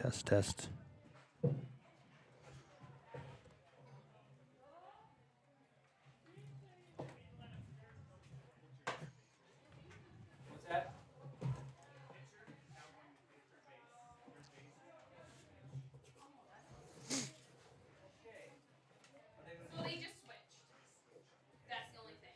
Test, test. What's that? So they just switched. That's the only thing.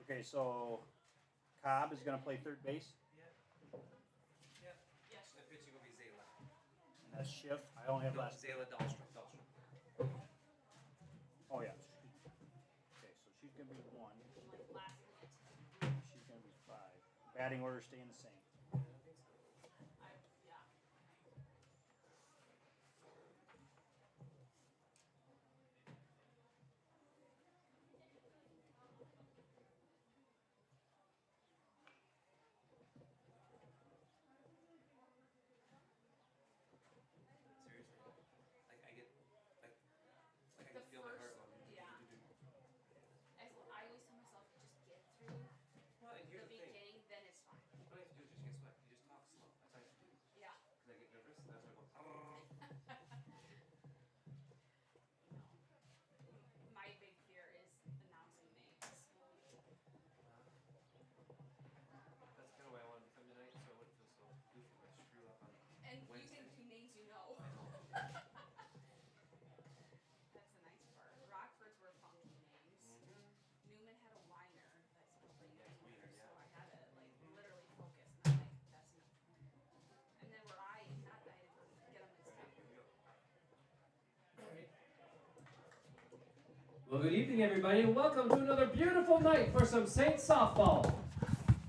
Okay, so Cobb is going to play third base. Yes. The pitching will be Zayla. And that's Schiff. I don't have No, last. Zayla Dahlstrom. Oh, yeah. Okay, so she's going to be 1. Like last minute. She's going to be 5. Batting order staying the same. Yeah. Seriously, like I get, like I The can feel my heart first, going. yeah. I always tell myself, just get through Well, and here's the the thing. beginning, then it's fine. What I have to do is just guess what? You just talk slow. That's all I have to do. Yeah. Because I get nervous, and that's why I go. No. My big fear is announcing names. That's kind of why I wanted to come tonight, so I wouldn't feel so goofy when I screw up on And Wednesday. you can do names you know. I know. That's the nice part. Rockford's were funky names. Mm-hmm. Newman had a whiner that's pretty That's weird, so yeah. I had to like literally focus, and I'm like, that's not. And then where I not that I didn't get them mixed All right, up. here we go. All right. Well, good evening, everybody, and welcome to another beautiful night for some Saints softball.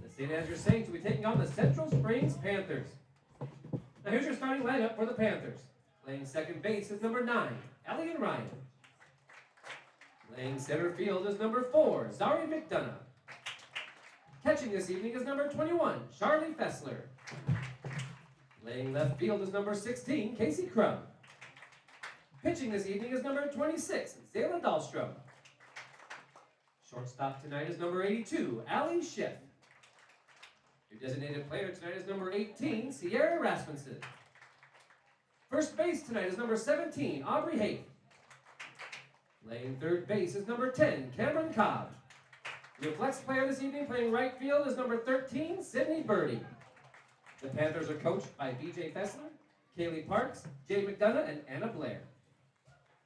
The St. Ansgar Saints will be taking on the Central Springs Panthers. Now, here's your starting lineup for the Panthers. Playing second base is number 9, Elliot Ryan. Playing center field is number 4, Zari McDonough. Catching this evening is number 21, Charlie Fessler. Playing left field is number 16, Casey Crum. Pitching this evening is number 26, Zayla Dahlstrom. Shortstop tonight is number 82, Allie Schiff. Your designated player tonight is number 18, Sierra Rasmussen. First base tonight is number 17, Aubrey Haight. Playing third base is number 10, Cameron Cobb. Your flex player this evening playing right field is number 13, Sydney Birdie. The Panthers are coached by B.J. Fessler, Kaylee Parks, Jay McDonough, and Anna Blair.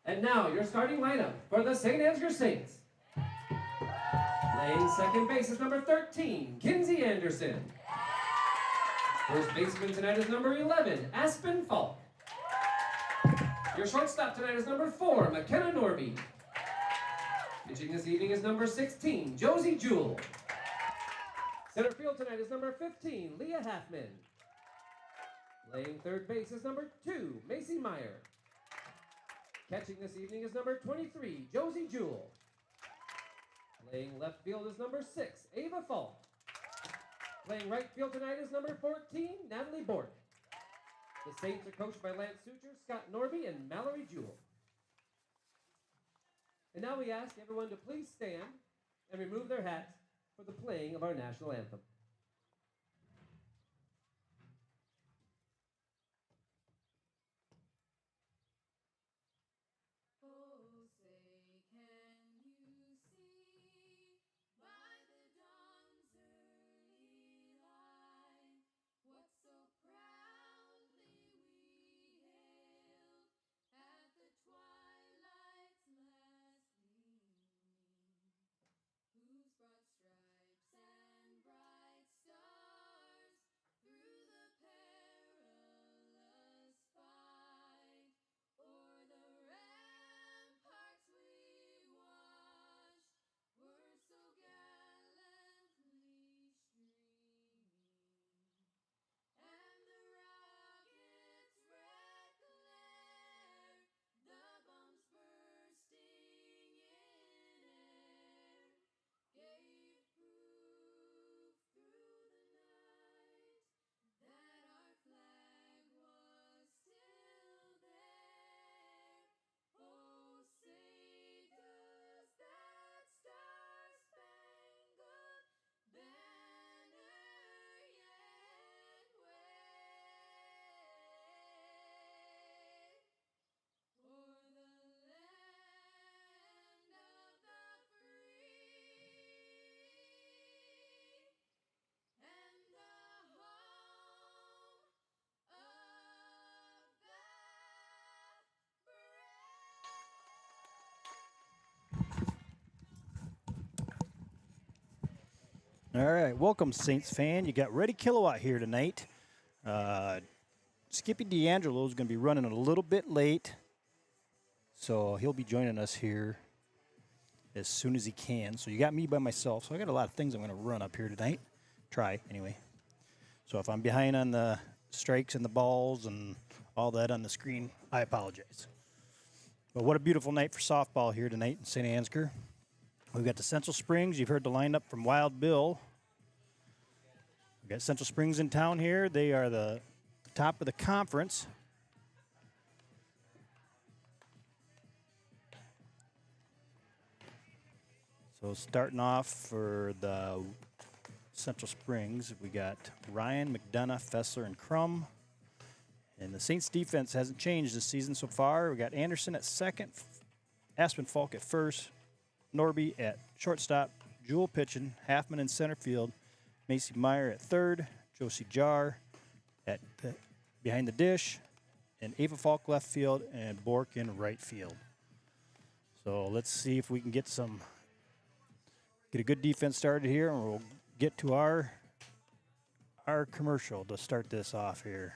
And now, your starting lineup for the St. Ansgar Saints. Playing second base is number 13, Kinsey Anderson. First baseman tonight is number 11, Aspen Falk. Your shortstop tonight is number 4, McKenna Norby. Pitching this evening is number 16, Josie Jewell. Center field tonight is number 15, Leah Halfman. Playing third base is number 2, Macy Meyer. Catching this evening is number 23, Josie Jewell. Playing left field is number 6, Ava Falk. Playing right field tonight is number 14, Natalie Bork. The Saints are coached by Lance Sucher, Scott Norby, and Mallory Jewell. And now we ask everyone to please stand and remove their hats for the playing of our national anthem. Oh, say, can you see by the dawn's early light what so proudly we hailed at the twilight's last gleaming, whose broad stripes and bright All right, welcome Saints fan. You got Ready Kilowatt here tonight. Skippy D'Angelo is going to be running a little bit late, so he'll be joining us here as soon as he can. So you got me by myself, so I got a lot of things I'm going to run up here tonight. Try, anyway. So if I'm behind on the strikes and the balls and all that on the screen, I apologize. But what a beautiful night for softball here tonight in St. Ansgar. We've got the Central Springs. You've heard the lineup from Wild Bill. We've got Central Springs in town here. They are the top of the conference. So starting off for the Central Springs, we got Ryan, McDonough, Fessler, and Crum. And the Saints defense hasn't changed this season so far. We got Anderson at second, Aspen Falk at first, Norby at shortstop, Jewel pitching, Halfman in center field, Macy Meyer at third, Josie Jar at behind the dish, and Ava Falk left field, and Bork in right field. So let's see if we can get a good defense started here, and we'll get to our commercial to start this off here.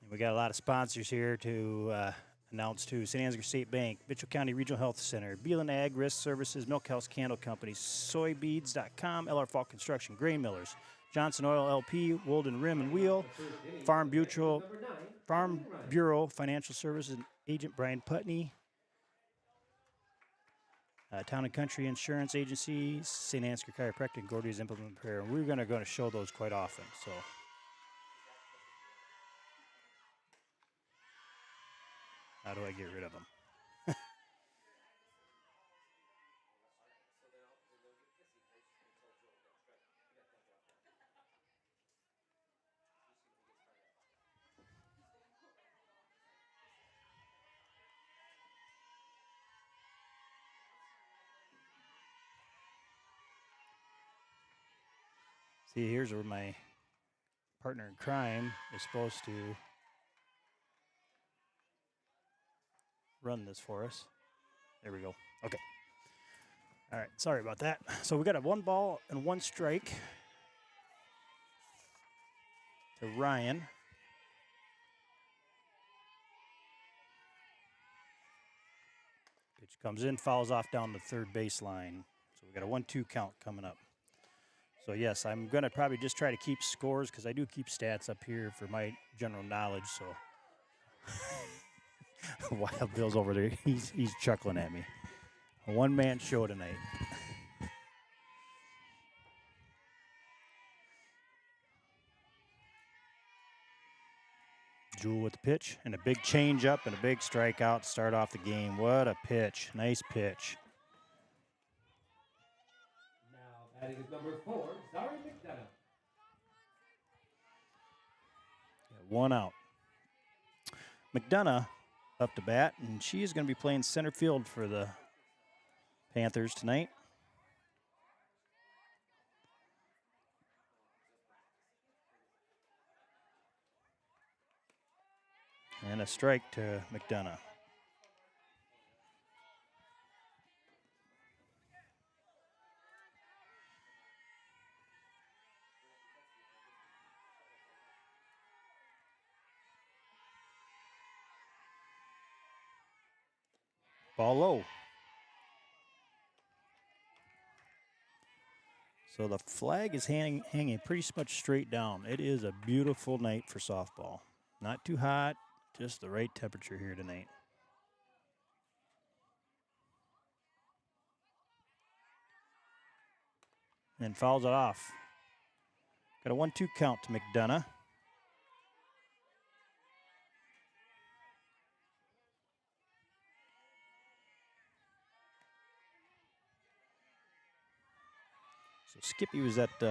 We got a lot of sponsors here to announce to: St. Ansgar State Bank, Mitchell County Regional Health Center, Beelan Ag Risk Services, Milk House Candle Company, Soybeads.com, LR Falk Construction, Grain Millers, Johnson Oil LP, Wolden Rim and Wheel, Farm Bureau Financial Services, Agent Brian Putney, Town and Country Insurance Agency, St. Ansgar Chiropractic, Gordy's Implement Prayer. And we're going to show those quite often. So. How do I get rid of them? See, here's where my partner in crime is supposed to run this for us. There we go. Okay. All right. Sorry about that. So we got a 1 ball and 1 strike to Ryan. Pitch comes in, fouls off down the third baseline. So we got a 1-2 count coming up. So yes, I'm going to probably just try to keep scores because I do keep stats up here for my general knowledge. So Wild Bill's over there. He's chuckling at me. A one-man show tonight. Jewel with the pitch and a big change up and a big strikeout to start off the game. What a pitch. Nice pitch. Now batting is number 4, Zari McDonough. One out. McDonough up to bat, and she is going to be playing center field for the Panthers tonight. And a strike to McDonough. Ball low. So the flag is hanging pretty much straight down. It is a beautiful night for softball. Not too hot, just the right temperature here tonight. And fouls it off. Got a 1-2 count to McDonough. So Skippy was at, he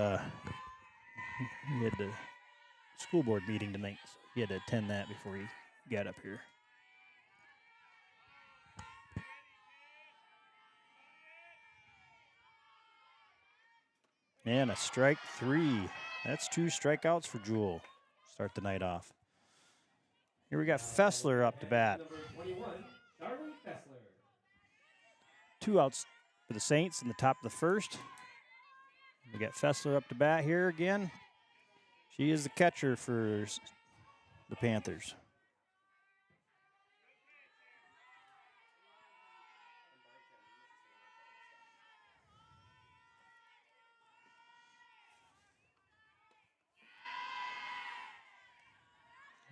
had to school board meeting tonight. So he had to attend that before he got up here. And a strike 3. That's 2 strikeouts for Jewel. Start the night off. Here we got Fessler up to bat. Number 21, Darlene Fessler. 2 outs for the Saints in the top of the first. We got Fessler up to bat here again. She is the catcher for the Panthers.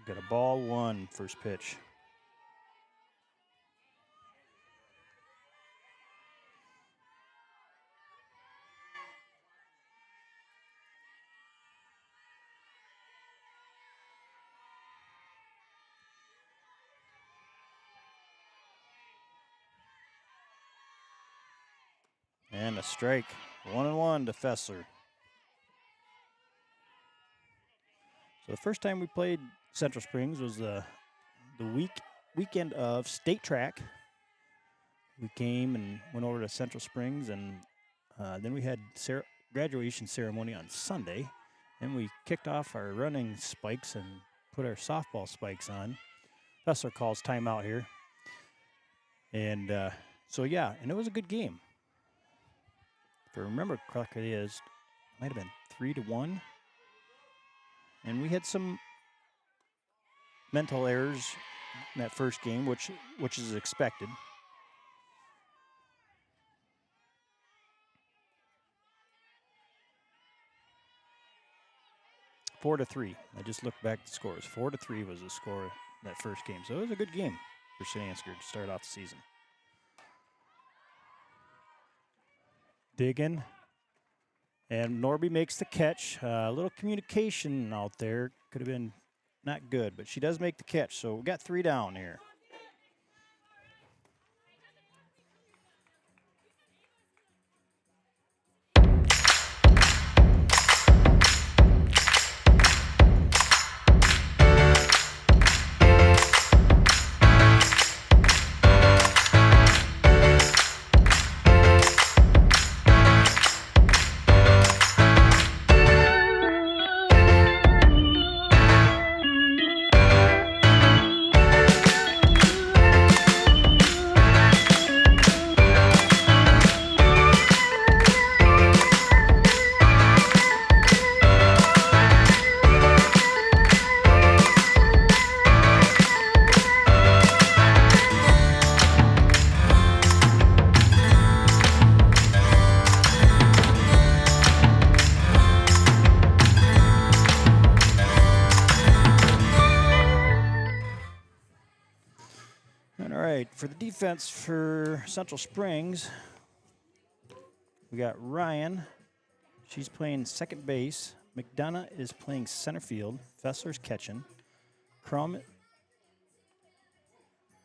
Got a ball 1, first pitch. And a strike. 1-1 to Fessler. So the first time we played Central Springs was the weekend of state track. We came and went over to Central Springs, and then we had graduation ceremony on Sunday. And we kicked off our running spikes and put our softball spikes on. Fessler calls timeout here. And so, yeah, and it was a good game. If I remember correctly, it might have been 3-1. And we had some mental errors in that first game, which is expected. Four to 3. I just looked back at the scores. 4-3 was the score in that first game. So it was a good game for St. Ansgar to start off the season. Digging. And Norby makes the catch. A little communication out there. Could have been not good, but she does make the catch. So we got 3 down here. For the defense for Central Springs, we got Ryan. She's playing second base. McDonough is playing center field. Fessler's catching. Crum,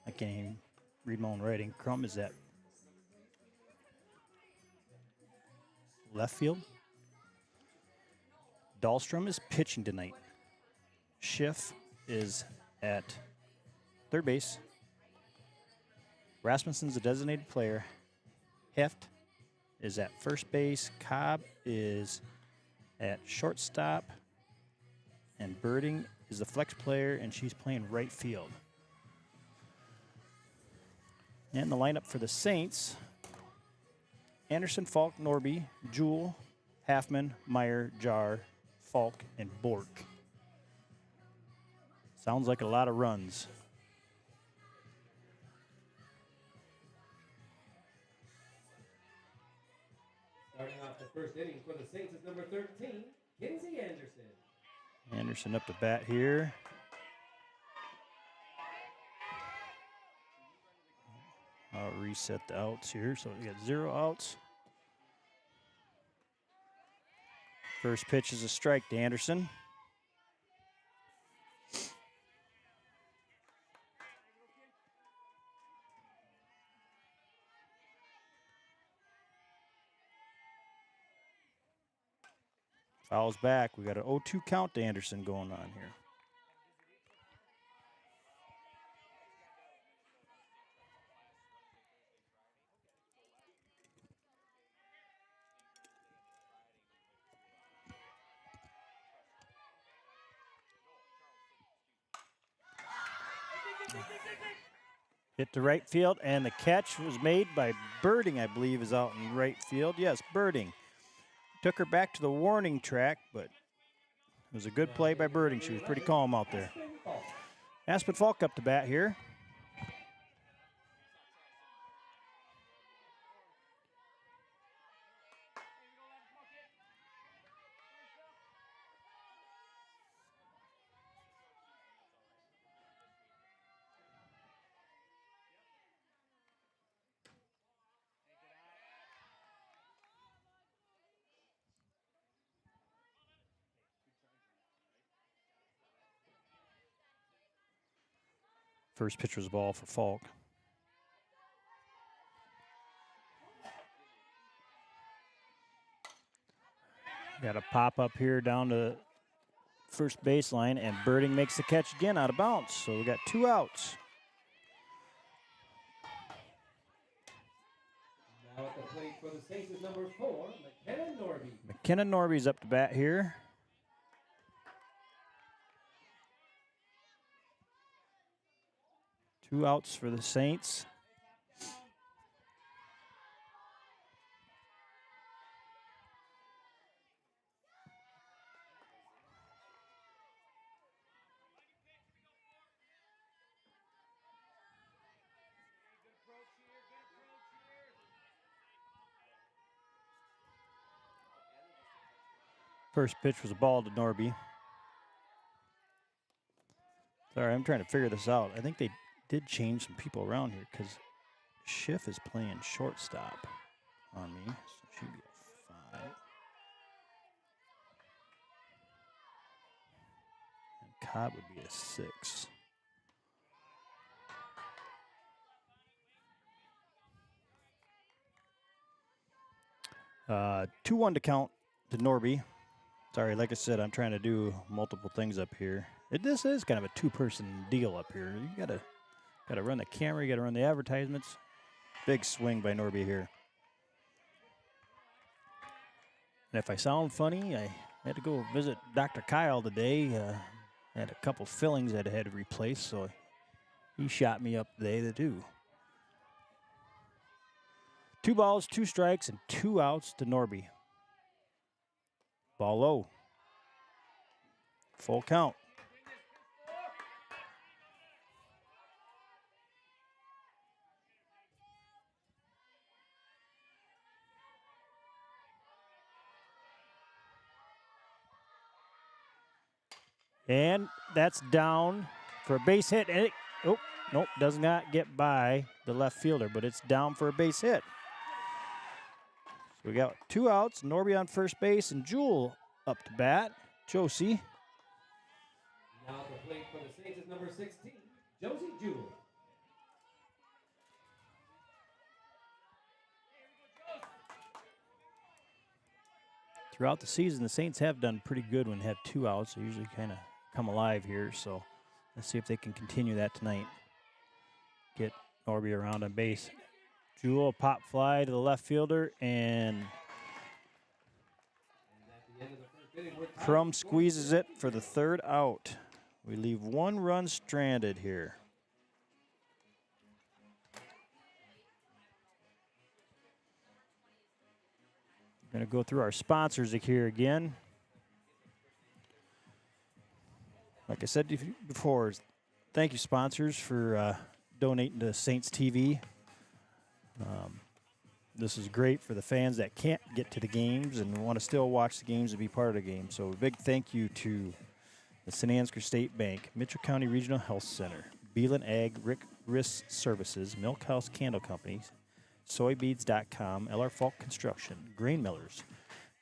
I can't even read my own writing. Crum is at left field. Dahlstrom is pitching tonight. Schiff is at third base. Rasmussen's a designated player. Heft is at first base. Cobb is at shortstop. And Birding is the flex player, and she's playing right field. And the lineup for the Saints: Anderson, Falk, Norby, Jewell, Halfman, Meyer, Jar, Falk, and Bork. Sounds like a lot of runs. Starting off the first inning for the Saints is number 13, Kinsey Anderson. Anderson up to bat here. I'll reset the outs here. So we got 0 outs. First pitch is a strike to Anderson. Fouls back. We got an 0-2 count to Anderson going on here. Hit to right field, and the catch was made by Birding, I believe, is out in right field. Yes, Birding. Took her back to the warning track, but it was a good play by Birding. She was pretty calm out there. Aspen Falk up to bat here. First pitch was a ball for Falk. Got a pop up here down to first baseline, and Birding makes the catch again out of bounds. So we got 2 outs. Now at the plate for the Saints is number 4, McKenna Norby. McKenna Norby's up to bat here. Two outs for the Saints. First pitch was a ball to Norby. Sorry, I'm trying to figure this out. I think they did change some people around here because Schiff is playing shortstop on me, so she'd be a 5. And Cobb would be a 6. Uh, 2-1 to count to Norby. Sorry, like I said, I'm trying to do multiple things up here. This is kind of a 2-person deal up here. You gotta run the camera, you gotta run the advertisements. Big swing by Norby here. And if I sound funny, I had to go visit Dr. Kyle today. I had a couple fillings that I had to replace, so he shot me up today too. 2 balls, 2 strikes, and 2 outs to Norby. Ball low. Full count. And that's down for a base hit. And nope, does not get by the left fielder, but it's down for a base hit. So we got 2 outs, Norby on first base, and Jewel up to bat. Josie. Now at the plate for the Saints is number 16, Josie Jewell. Throughout the season, the Saints have done pretty good when they have 2 outs. They usually kind of come alive here, so let's see if they can continue that tonight. Get Norby around on base. Jewel, pop fly to the left fielder, and Crum squeezes it for the 3rd out. We leave 1 run stranded here. We're going to go through our sponsors here again. Like I said before, thank you, sponsors, for donating to Saints TV. This is great for the fans that can't get to the games and want to still watch the games and be part of the game. So a big thank you to the St. Ansgar State Bank, Mitchell County Regional Health Center, Beelan Ag Risk Services, Milk House Candle Company, Soybeads.com, LR Falk Construction, Grain Millers,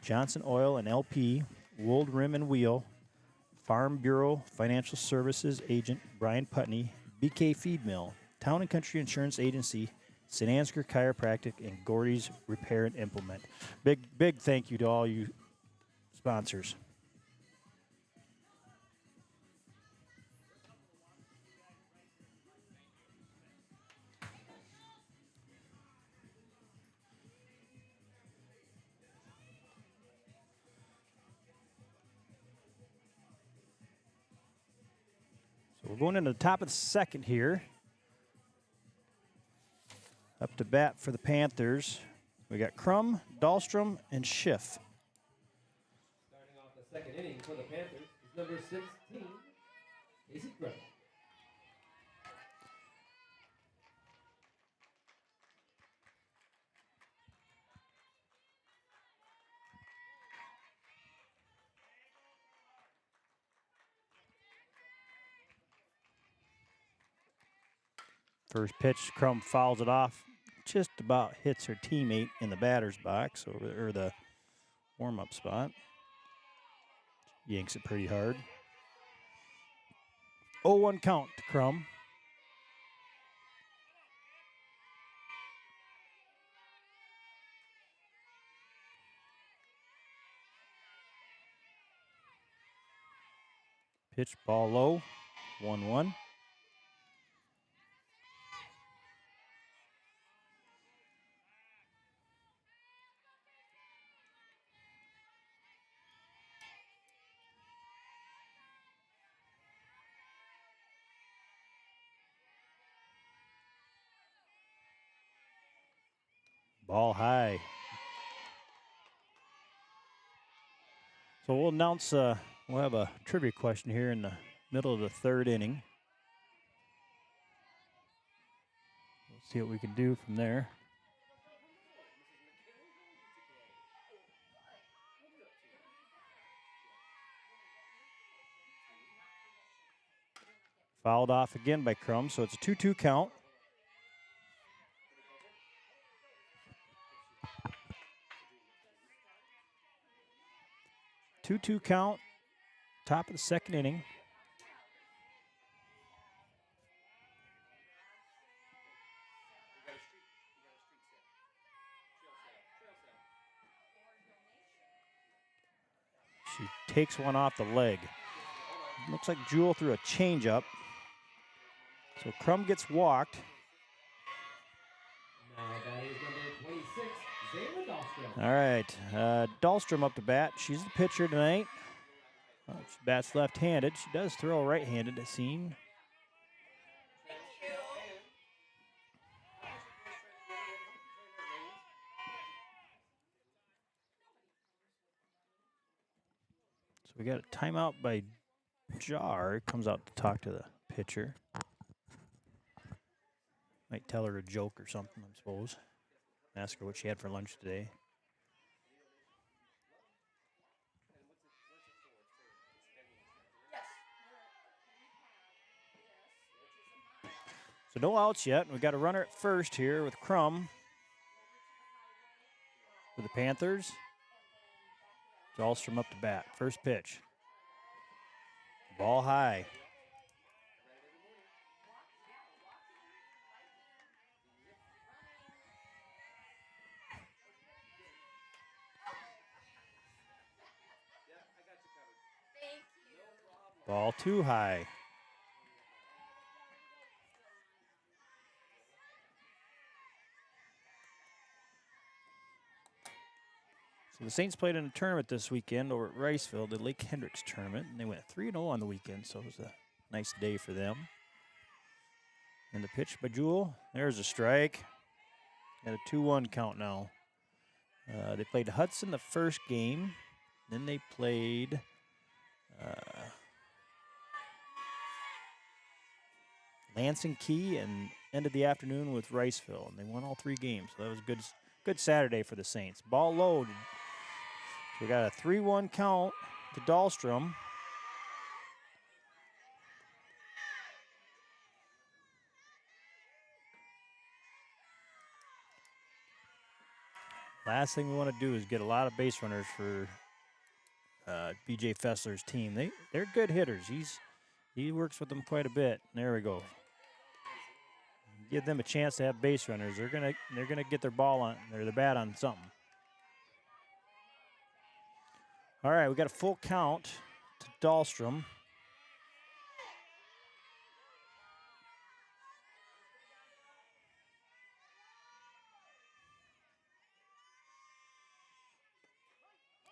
Johnson Oil and LP, Wold Rim and Wheel, Farm Bureau Financial Services Agent Brian Putney, BK Feed Mill, Town and Country Insurance Agency, St. Ansgar Chiropractic, and Gordy's Repair and Implement. Big thank you to all you sponsors. So we're going into the top of the second here. Up to bat for the Panthers, we got Crum, Dahlstrom, and Schiff. Starting off the second inning for the Panthers is number 16, Casey Crum. First pitch, Crum fouls it off. Just about hits her teammate in the batter's box or the warm-up spot. Yanks it pretty hard. 0-1 count to Crum. Pitch, ball low, 1-1. Ball high. So we'll announce, we'll have a trivia question here in the middle of the third inning. We'll see what we can do from there. Fouled off again by Crum, so it's a 2-2 count. Two count, top of the second inning. She takes one off the leg. Looks like Jewel threw a changeup. So Crum gets walked. Now that is number 26, Zayla Dahlstrom. All right, Dahlstrom up to bat. She's the pitcher tonight. Well, she bats left-handed. She does throw right-handed, it seems. So we got a timeout by Jar. Comes out to talk to the pitcher. Might tell her a joke or something, I suppose. Ask her what she had for lunch today. So no outs yet. We got a runner at first here with Crum for the Panthers. Dahlstrom up to bat. First pitch. Ball high. Ball too high. So the Saints played in a tournament this weekend over at Riceville, the Lake Hendricks tournament, and they went 3-0 on the weekend, so it was a nice day for them. And the pitch by Jewel, there's a strike. Got a 2-1 count now. They played Hudson the first game. Then they played Lansing Key and ended the afternoon with Riceville, and they won all 3 games. So that was a good Saturday for the Saints. Ball low. So we got a 3-1 count to Dahlstrom. Last thing we want to do is get a lot of base runners for BJ Fessler's team. They're good hitters. He works with them quite a bit. There we go. Give them a chance to have base runners. They're gonna get their ball on, or their bat on something. All right, we got a full count to Dahlstrom.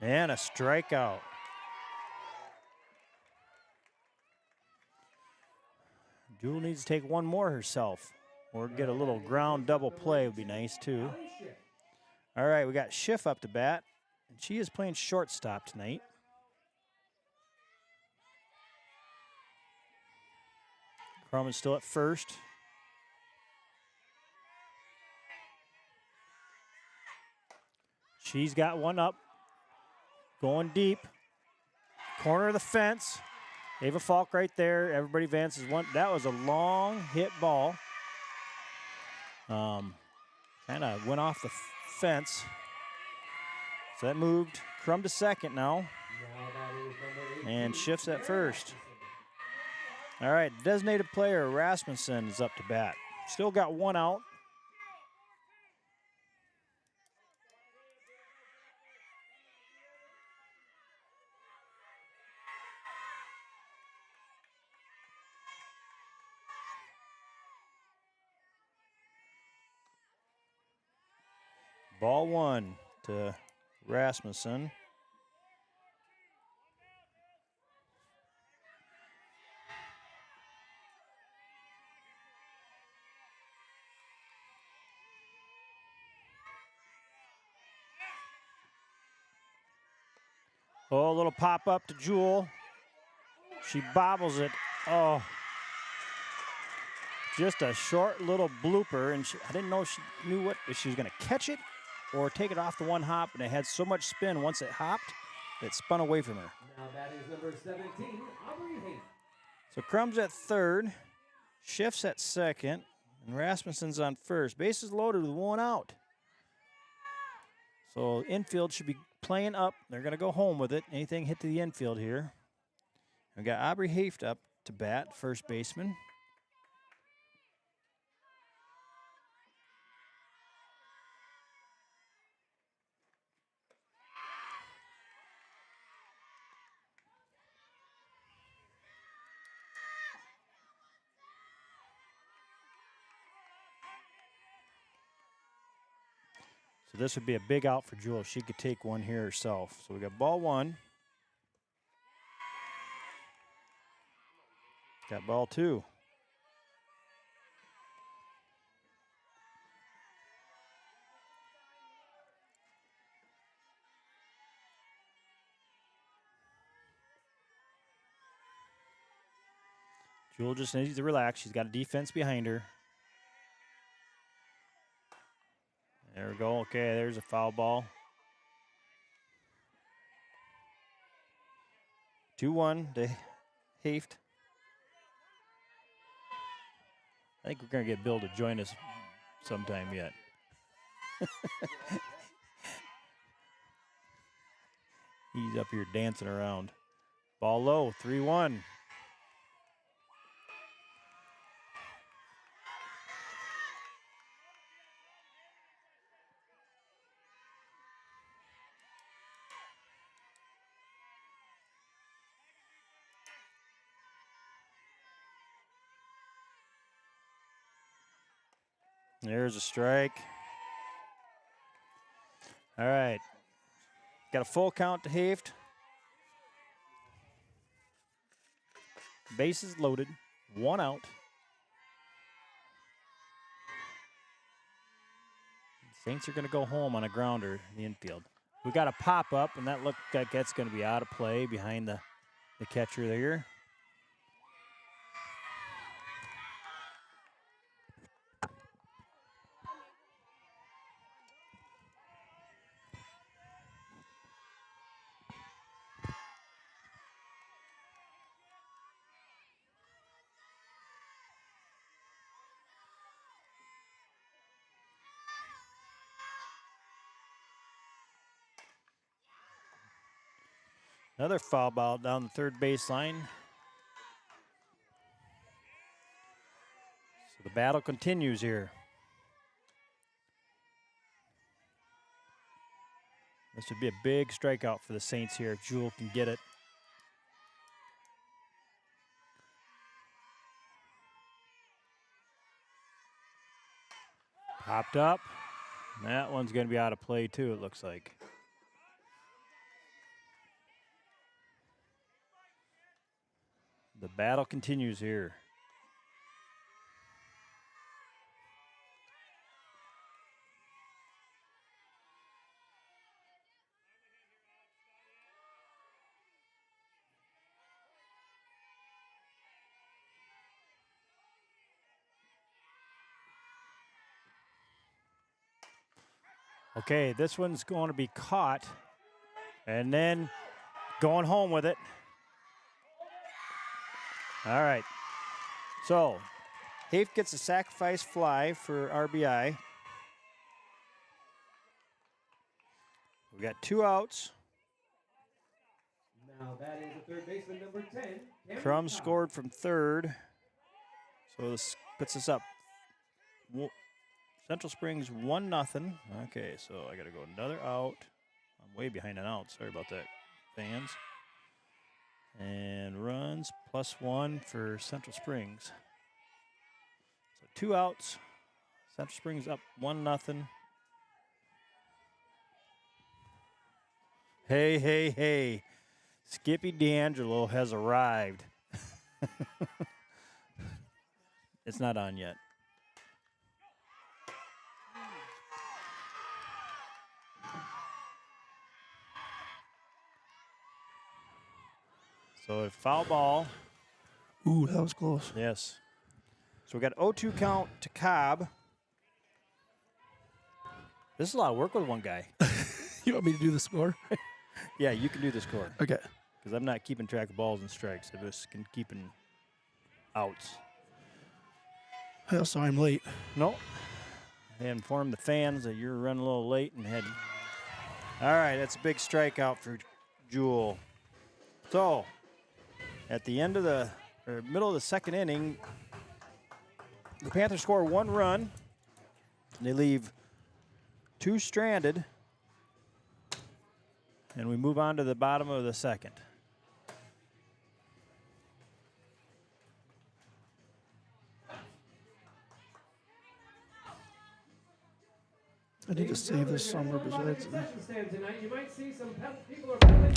And a strikeout. Jewel needs to take one more herself, or get a little ground double play would be nice too. All right, we got Schiff up to bat, and she is playing shortstop tonight. Crum is still at first. She's got one up, going deep. Corner of the fence. Ava Falk right there. Everybody advances one. That was a long hit ball. Kind of went off the fence. So that moved Crum to second now. And Schiff's at first. All right, designated player Rasmussen is up to bat. Still got one out. Ball one to Rasmussen. Oh, a little pop up to Jewel. She bobbles it. Oh, just a short little blooper, and I didn't know she knew if she was going to catch it or take it off the one hop, and it had so much spin once it hopped, it spun away from her. Now batting is number 17, Aubrey Hayes. So Crum's at third, Schiff's at second, and Rasmussen's on first. Bases loaded with one out. So infield should be playing up. They're going to go home with it. Anything hit to the infield here. We got Aubrey Haft up to bat, first baseman. So this would be a big out for Jewel if she could take one here herself. So we got ball one. Got ball two. Jewel just needs to relax. She's got a defense behind her. There we go. Okay, there's a foul ball. 2-1 to Haft. I think we're going to get Bill to join us sometime yet. He's up here dancing around. Ball low, 3-1. There's a strike. All right. Got a full count to Haft. Bases loaded. One out. Saints are going to go home on a grounder in the infield. We got a pop up, and that looked like that's going to be out of play behind the catcher there. Another foul ball down the third baseline. So the battle continues here. This would be a big strikeout for the Saints here if Jewel can get it. Popped up. That one's going to be out of play too, it looks like. The battle continues here. Okay, this one's going to be caught and then going home with it. All right. So, Hafe gets a sacrifice fly for RBI. We got 2 outs. Now that is the third baseman, number 10. Cameron Crum Cobb. scored from third. So this puts us up. Central Springs 1-0. Okay, so I got to go another out. I'm way behind an out. Sorry about that, fans. And runs +1 for Central Springs. So 2 outs. Central Springs up 1-0. Hey, hey, hey. Skippy D'Angelo has arrived. It's not on yet. So a foul ball. Ooh, that was close. Yes. So we got 0-2 count to Cobb. This is a lot of work with one guy. You want me to do the score? Yeah, you can do the score. Okay. Because I'm not keeping track of balls and strikes. I'm just keeping outs. Well, so I'm late. No. I informed the fans that you're running a little late and had. All right, that's a big strikeout for Jewel. So, at the end of the middle of the second inning, the Panthers score 1 run. And they leave 2 stranded. And we move on to the bottom of the second. I need to save this somewhere besides. Concession stand tonight. You might see some people are pedaling.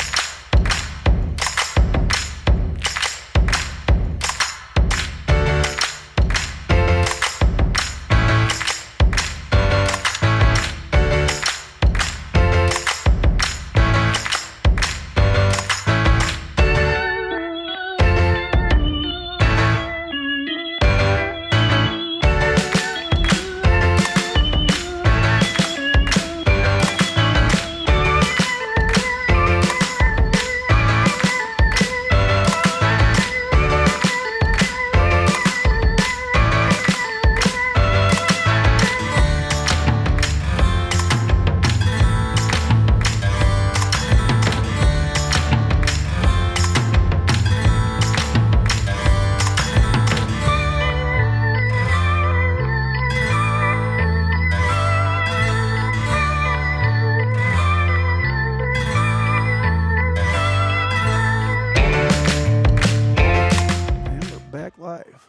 And we're back live.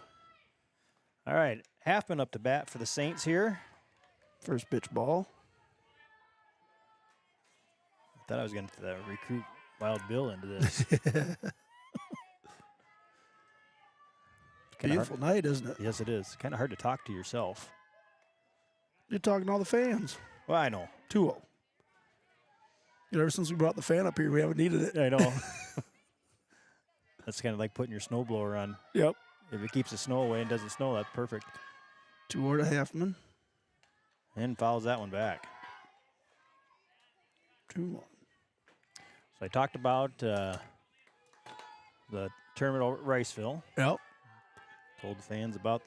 All right, Halfman up to bat for the Saints here. First pitch ball. I thought I was going to recruit Wild Bill into this. Kinda Beautiful night, isn't it? Yes, it is. Kind of hard to talk to yourself. You're talking to all the fans. Well, I know. 2-0. You know, ever since we brought the fan up here, we haven't needed it. I know. That's kind of like putting your snowblower on. Yep. If it keeps the snow away and doesn't snow, that's perfect. 2-0 to Halfman. And fouls that one back. 2-1. So I talked about the tournament over at Riceville. Yep. Told the fans about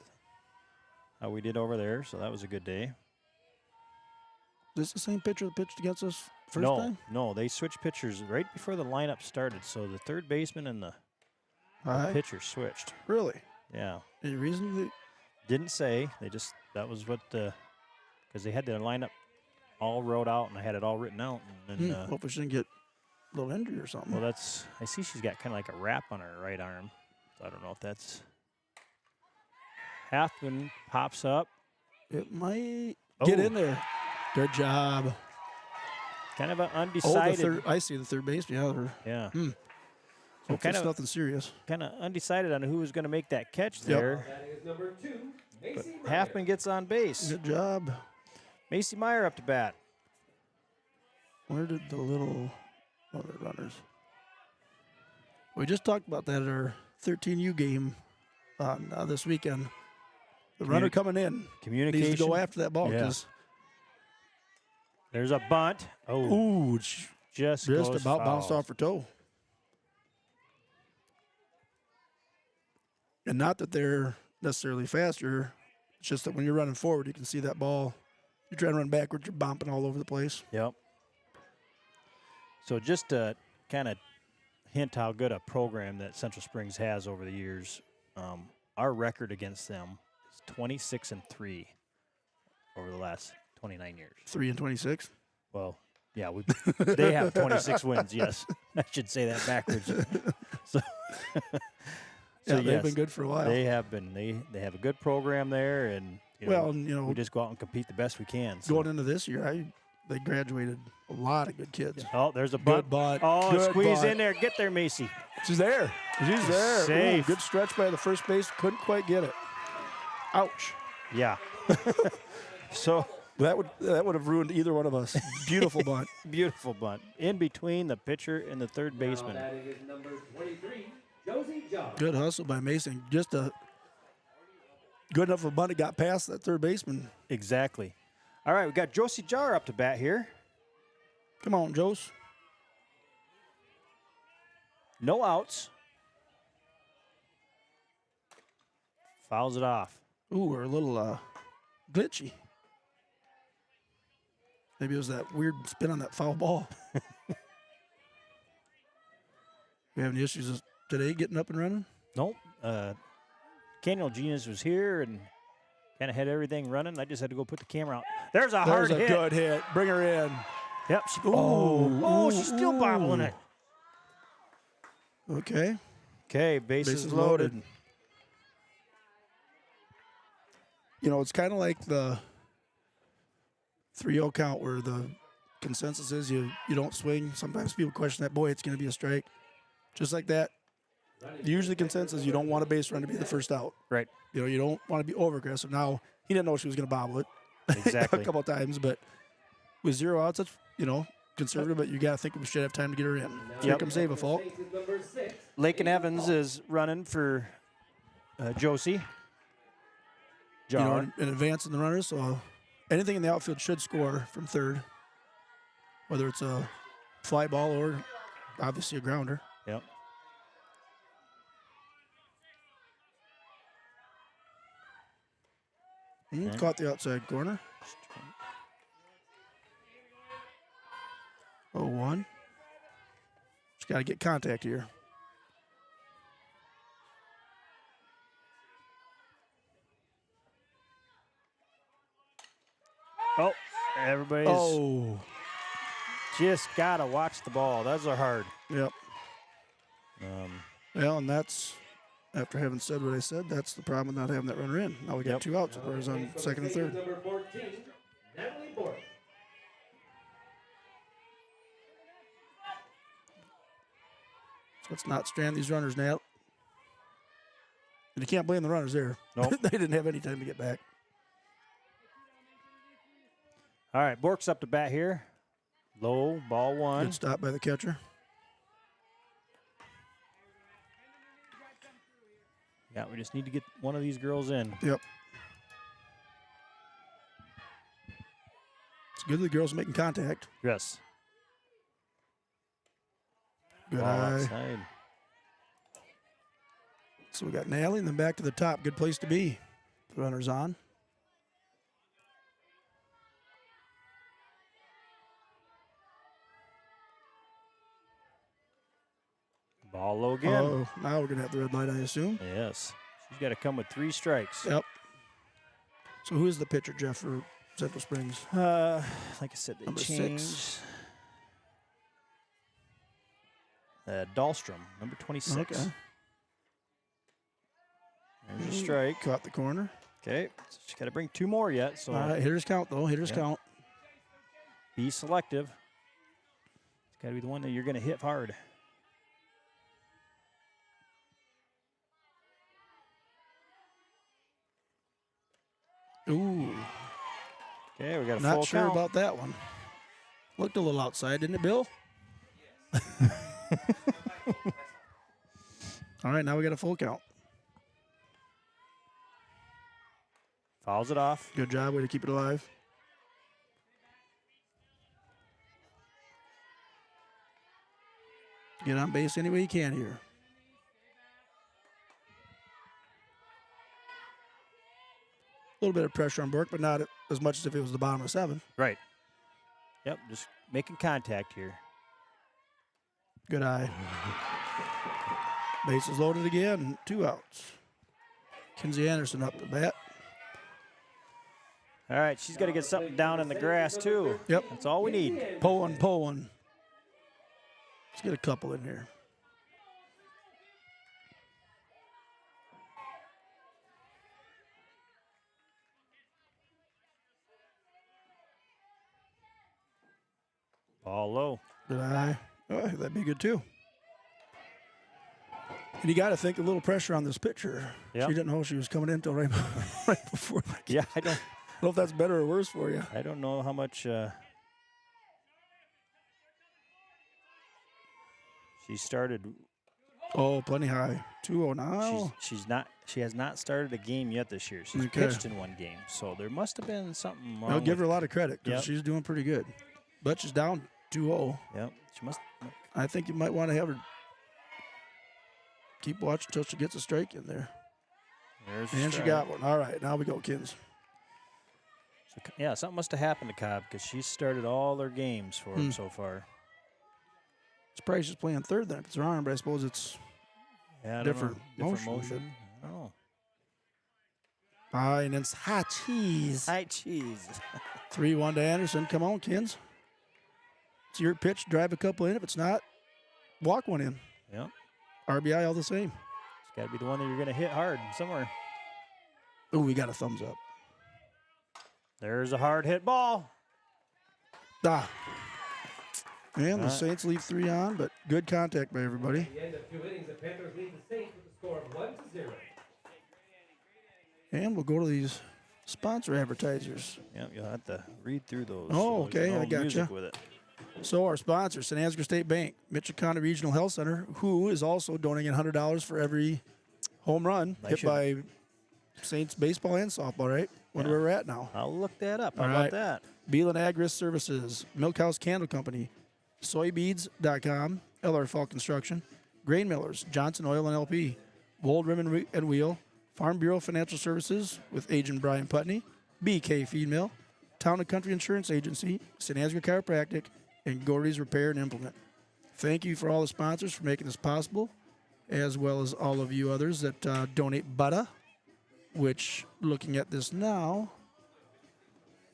how we did over there, so that was a good day. This the same pitcher that pitched against us first No, time? no, they switched pitchers right before the lineup started, so the third baseman and the Aye. pitcher switched. Really? Yeah. Any reason? Didn't say. They just, that was what, because they had their lineup all wrote out, and I had it all written out. And then, Hope she didn't get a little injury or something. well, I see she's got kind of like a wrap on her right arm. So I don't know if that's. Halfman pops up. It might get in there. Good job. Kind of an Oh, undecided. I see the third baseman. Yeah. So So kind of nothing serious. kind of undecided on who was going to make that catch there. That is number 2, Macy Meyer. Halfman gets on base. Good job. Macy Meyer up to bat. Where did the little other runners? We just talked about that at our 13U game on this weekend. The runner coming in Communication. needs to go after that ball. Yeah. 'Cause There's a bunt. Oh, ooh, just just goes about bounced foul. off her toe. And not that they're necessarily faster. It's just that when you're running forward, you can see that ball. You're trying to run backwards, you're bumping all over the place. Yep. So just to kind of hint how good a program that Central Springs has over the years, our record against them is 26-3 over the last 29 years. 3-26. Well, yeah, they have 26 wins. Yes, I should say that backwards. So, Yeah, yes, they've been good for a while. They have been. They have a good program there, and we just go out and compete the best we can. So. Going into this year, they graduated a lot of good kids. Oh, there's a bunt. Good bunt. Oh, Good squeeze bunt. in there. Get there, Macy. She's there. She's there. Ooh, Safe. good stretch by the first base. Couldn't quite get it. Ouch. Yeah. So That would have ruined either one of us. Beautiful bunt. beautiful bunt in between the pitcher and the third baseman. Now batting is number 23, Josie John. Good hustle by Mason. Just a good enough of a bunt. It got past that third baseman. Exactly. All right, we got Josie Jar up to bat here. Come on, Jose. No outs. Fouls it off. Ooh, we're a little glitchy. Maybe it was that weird spin on that foul ball. We have any issues today getting up and running? Nope. Canyon Genius was here and kind of had everything running. I just had to go put the camera out. There's a hard There's a hit. good hit. Bring her in. Yep. She's still bobbling it. Okay. Okay, bases Bases loaded. loaded. You know, it's kind of like the 3-0 count where the consensus is you don't swing. Sometimes people question that, boy, it's going to be a strike. Just like that. Usually the consensus, you don't want a base run to be the first out. Right. You know, you don't want to be over-aggressive. Now, he didn't know she was going to bobble it Exactly. a couple of times, but with 0 outs, that's, conservative, but you got to think we should have time to get her in. Here comes Ava Falk. Number 6, Lakin Evans is running for Josie. You know, Jar. in advance in the runners, so anything in the outfield should score from third, whether it's a fly ball or obviously a grounder. Yep. Okay. Caught the outside corner. 0-1. Just got to get contact here. Oh, everybody's just got to watch the ball. Those are hard. Yep. Well, and that's, after having said what I said, that's the problem with not having that runner in. Now we got Yep. 2 outs, whereas on second and third. Number 14, Natalie Bork. So let's not strand these runners now. And you can't blame the runners there. Nope. They didn't have any time to get back. All right, Bork's up to bat here. Low, ball one. Good stop by the catcher. Yeah, we just need to get one of these girls in. Yep. It's good the girls are making contact. Yes. Good Ball eye. outside. So we got Nally and then back to the top. Good place to be. The runner's on. Ball low again. Oh, now we're going to have the red light, I assume. Yes. She's got to come with 3 strikes. Yep. So who is the pitcher, Jeff, for Central Springs? Like I said, they Number changed. 6. Dahlstrom, number 26. Okay. There's your strike. Caught the corner. Okay, so she's got to bring 2 more yet. So All right, hitters count, though. Hitters Yep. count. be selective. It's got to be the one that you're going to hit hard. Ooh. Okay, we got a Not full sure count. about that one. Looked a little outside, didn't it, Bill? All right, now we got a full count. Fouls it off. Good job. Way to keep it alive. Get on base any way you can here. A little bit of pressure on Burke, but not as much as if it was the bottom of 7. Right. Yep, just making contact here. Good eye. Bases loaded again. 2 outs. Kinsey Anderson up to bat. All right, she's got to get something down in the grass, too. Yep. That's all we need. Pull one, pull one. Let's get a couple in here. Ball low. Good eye. Oh, that'd be good too. And you got to think a little pressure on this pitcher. Yep. She didn't know she was coming in until right, right before. I Yeah, I don't know if that's better or worse for you. don't know how much she started. Oh, plenty high. 2-0 now. She has not started a game yet this year. She's Okay. pitched in 1 game, so there must have been something wrong. I'll give her a with- lot of credit because Yep. she's doing pretty good. But she's down 2-0. Yep, she must. I think you might want to have her keep watching until she gets a strike in there. There's And she got one. All right, now we go, Kins. So, yeah, something must have happened to Cobb because she's started all their games for him so far. It's probably she's playing third then if it's her arm, but I suppose it's Yeah, I don't different know. motion, motion. I don't know. high and it's hot cheese. Hi, cheese. 3-1 to Anderson. Come on, Kins. It's your pitch. Drive a couple in. If it's not, walk one in. Yep, RBI all the same. it's got to be the one that you're going to hit hard somewhere. Oh, we got a thumbs up. There's a hard hit ball. Ah. And the All right. Saints leave 3 on, but good contact by everybody. At the end of 2 innings, the Panthers lead the Saints with a score of 1-0. And we'll go to these sponsor advertisers. Yep, you'll have to read through those. Oh, so there's okay, no I gotcha. music with it. So our sponsor, St. Ansgar State Bank, Mitchell County Regional Health Center, who is also donating $100 for every home run I hit should- by Saints baseball and softball, right? Where we're at now. I'll look that up. How All about right. that? Beelan Ag Risk Services, Milkhouse Candle Company, Soybeads.com, LR Fall Construction, Grain Millers, Johnson Oil and LP, Wold Rim and Wheel, Farm Bureau Financial Services with Agent Brian Putney, BK Feed Mill, Town and Country Insurance Agency, St. Ansgar Chiropractic, and Gordy's Repair and Implement. Thank you for all the sponsors for making this possible, as well as all of you others that donate butter, which, looking at this now,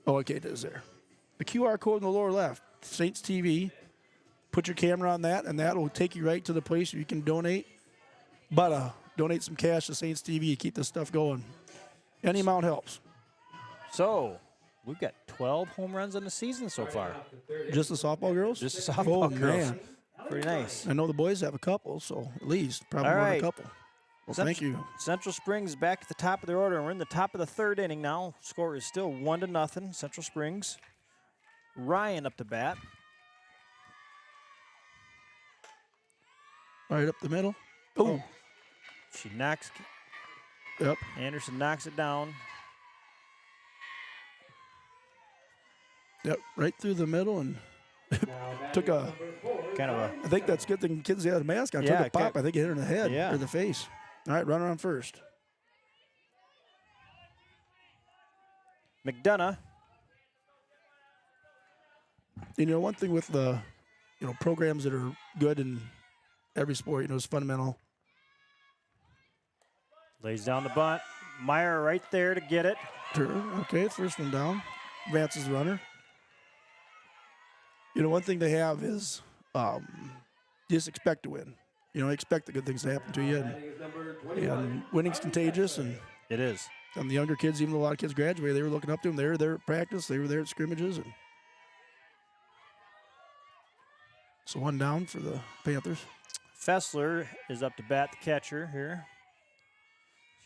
oh, okay, it is there. The QR code in the lower left, Saints TV. Put your camera on that, and that will take you right to the place where you can donate. But donate some cash to Saints TV. Keep this stuff going. Any amount helps. So, we've got 12 home runs in the season so far. Just the softball girls? Just the softball Oh, girls. man. Pretty nice. I know the boys have a couple, so at least probably All more than right. a couple. Well, thank you. Central Springs back at the top of their order, and we're in the top of the 3rd inning now. Score is still 1-0. Central Springs. Ryan up to bat. Right up the middle. Oh, She knocks. yep. Anderson knocks it down. Yep, right through the middle, and took a. Kind of a. I think that's a good thing kids had a mask on. Yeah, Took a pop. I think it hit her in the head Yeah. or the face. All right, runner on first. McDonough. You know, one thing with the, programs that are good in every sport, is fundamental. Lays down the bunt. Meyer right there to get it. Sure. Okay, first one down. advances the runner. You know, one thing they have is just expect to win. You know, expect the good things to happen to you. Batting is number 21. And winning's contagious. And It is. the younger kids, even though a lot of kids graduated, they were looking up to them. They were there at practice. They were there at scrimmages. And so 1 down for the Panthers. Fessler is up to bat, the catcher here.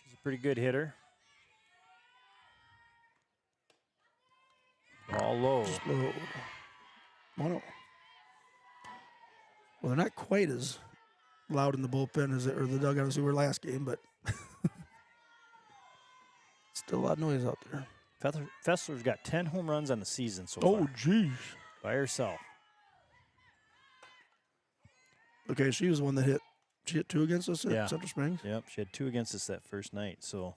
She's a pretty good hitter. Ball low. Slow. 1-0. Well, they're not quite as loud in the bullpen as or the dugout as we were last game, but still a lot of noise out there. Fessler's got 10 home runs on the season so far. Oh, geez. By herself. Okay, she was the one that hit. She hit 2 against us at Yeah. Central Springs. Yep, she had 2 against us that first night. So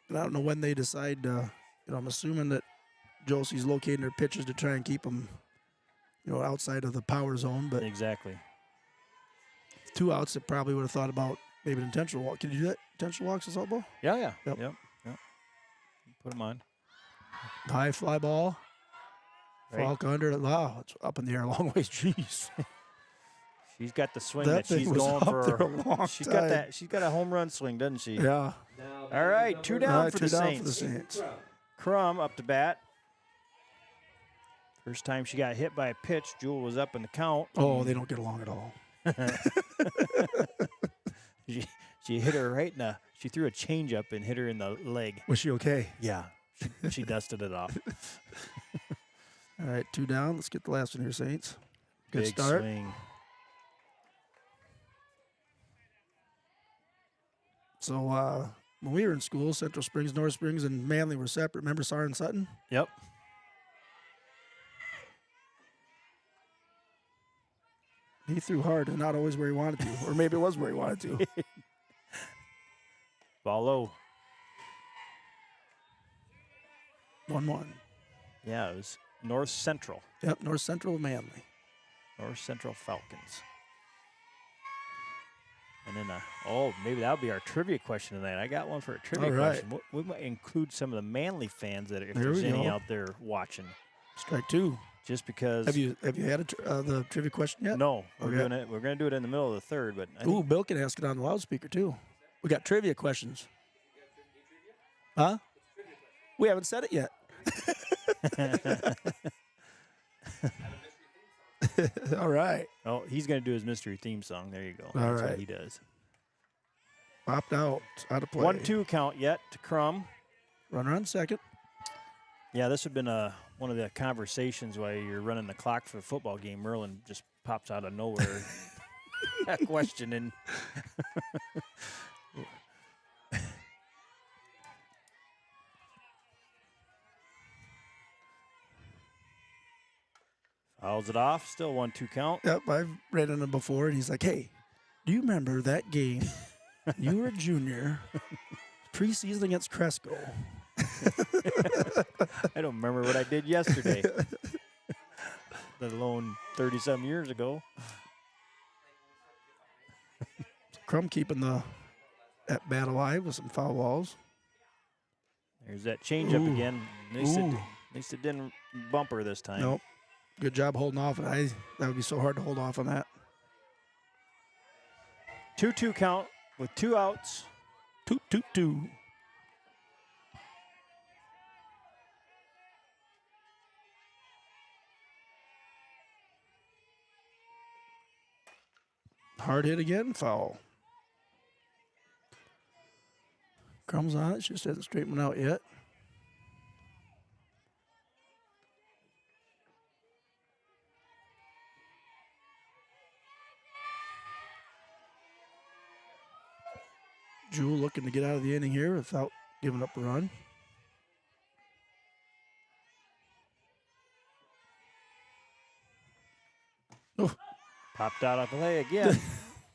And I don't know when they decide. I'm assuming that Josie's locating her pitches to try and keep them, outside of the power zone. But exactly. 2 outs, that probably would have thought about maybe an intentional walk. Can you do that? Intentional walks in softball? Yeah. Yep. Yep. Put them on. High fly ball. Right. Falk under it. Wow, it's up in the air a long ways. Jeez. She's got the swing That that she's thing was going up for. there a long She's time. got that. She's got a home run swing, doesn't she? Yeah. Now All right, batting is 2 number down All right, for 2 the down Saints. for the Saints. Crum up to bat. First time she got hit by a pitch, Jewel was up in the count. Oh, they don't get along at all. She hit her right in the. She threw a changeup and hit her in the leg. Was she okay? Yeah, she dusted it off. All right, 2 down. Let's get the last one here, Saints. Good Big start. swing. So when we were in school, Central Springs, North Springs, and Manly were separate. Remember Sar and Sutton? Yep. He threw hard and not always where he wanted to. Or maybe it was where he wanted to. Ball low. 1-1. Yeah, it was North Central. Yep, North Central of Manly. North Central Falcons. And then, maybe that'll be our trivia question tonight. I got one for a trivia All right. question. We might include some of the Manly fans that, if There there's we any go. out there watching, Strike 2. just because. Have you had the trivia question yet? No, we're Okay. doing it. We're going to do it in the middle of the third, but I Ooh, think Bill can ask it on the loudspeaker too. We got trivia questions. Huh? We haven't said it yet. All right. oh, he's going to do his mystery theme song. There you go. All That's right. what he does. Popped out of play. 1-2 count yet to Crum. Runner on second. Yeah, this would have been one of the conversations while you're running the clock for a football game. Merlin just pops out of nowhere. That question and fouls it off. Still 1-2 count. Yep, I've read in him before, and he's like, "Hey, do you remember that game? You were a junior, preseason against Cresco." I don't remember what I did yesterday, let alone 30-some years ago. Crum keeping that bat alive with some foul balls. There's that changeup Ooh. again. At least it didn't bump her this time. Nope. Good job holding off. That would be so hard to hold off on that. 2-2 count with 2 outs. Toot, toot, toot. Hard hit again, foul. Crumbs on it, just hasn't straightened one out yet. Jewel looking to get out of the inning here without giving up a run. Oh, Popped out of play again.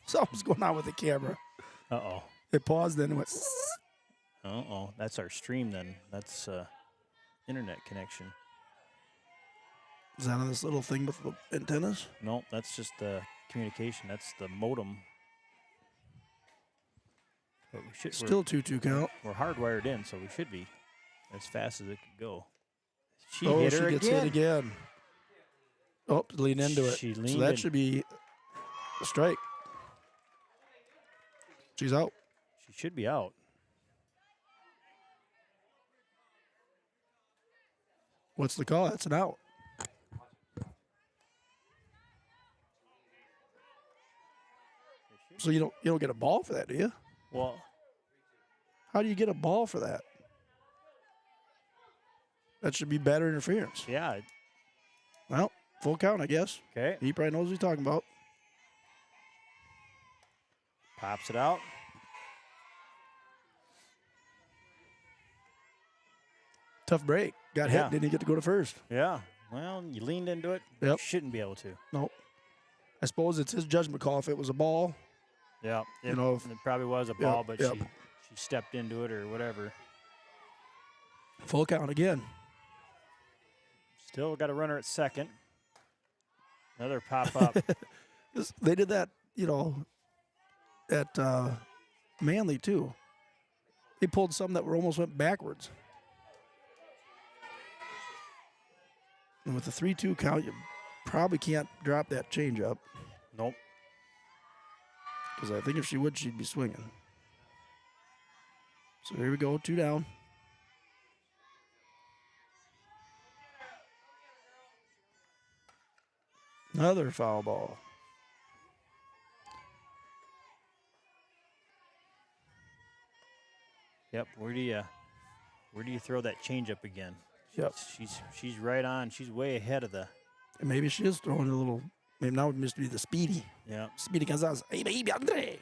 something's going on with the camera. Uh-oh. It paused, then it went. Uh-oh. That's our stream then. That's internet connection. Is that on this little thing with the antennas? No, that's just the communication. That's the modem. But we should, Still 2-2 count. we're hardwired in, so we should be as fast as it could go. She Oh, hit she her gets again. hit again. Oh, lean into it. She So leaned that in. should be a strike. She's out. She should be out. What's the call? That's an out. So you don't get a ball for that, do you? Well, How do you get a ball for that? That should be batter interference. yeah. Well, full count, I guess. Okay. He probably knows what he's talking about. Pops it out. Tough break. Got Yeah. hit. Didn't get to go to first. Yeah. Well, you leaned into it. Yep. Shouldn't be able to. Nope. I suppose it's his judgment call. If it was a ball, Yeah. You know, it probably was a ball, but yep. she stepped into it or whatever. full count again. Still got a runner at second. Another pop up. They did that, at Manly too. They pulled some that almost went backwards. And with the 3-2 count, you probably can't drop that changeup. Nope. Because I think if she would, she'd be swinging. So here we go, 2 down. Another foul ball. Yep. Where do you throw that changeup again? Yep. She's right on. She's way ahead of the. And maybe she is throwing a little. Maybe now it must be the Speedy. Yeah. Speedy Gonzalez. Hey, baby, Andre.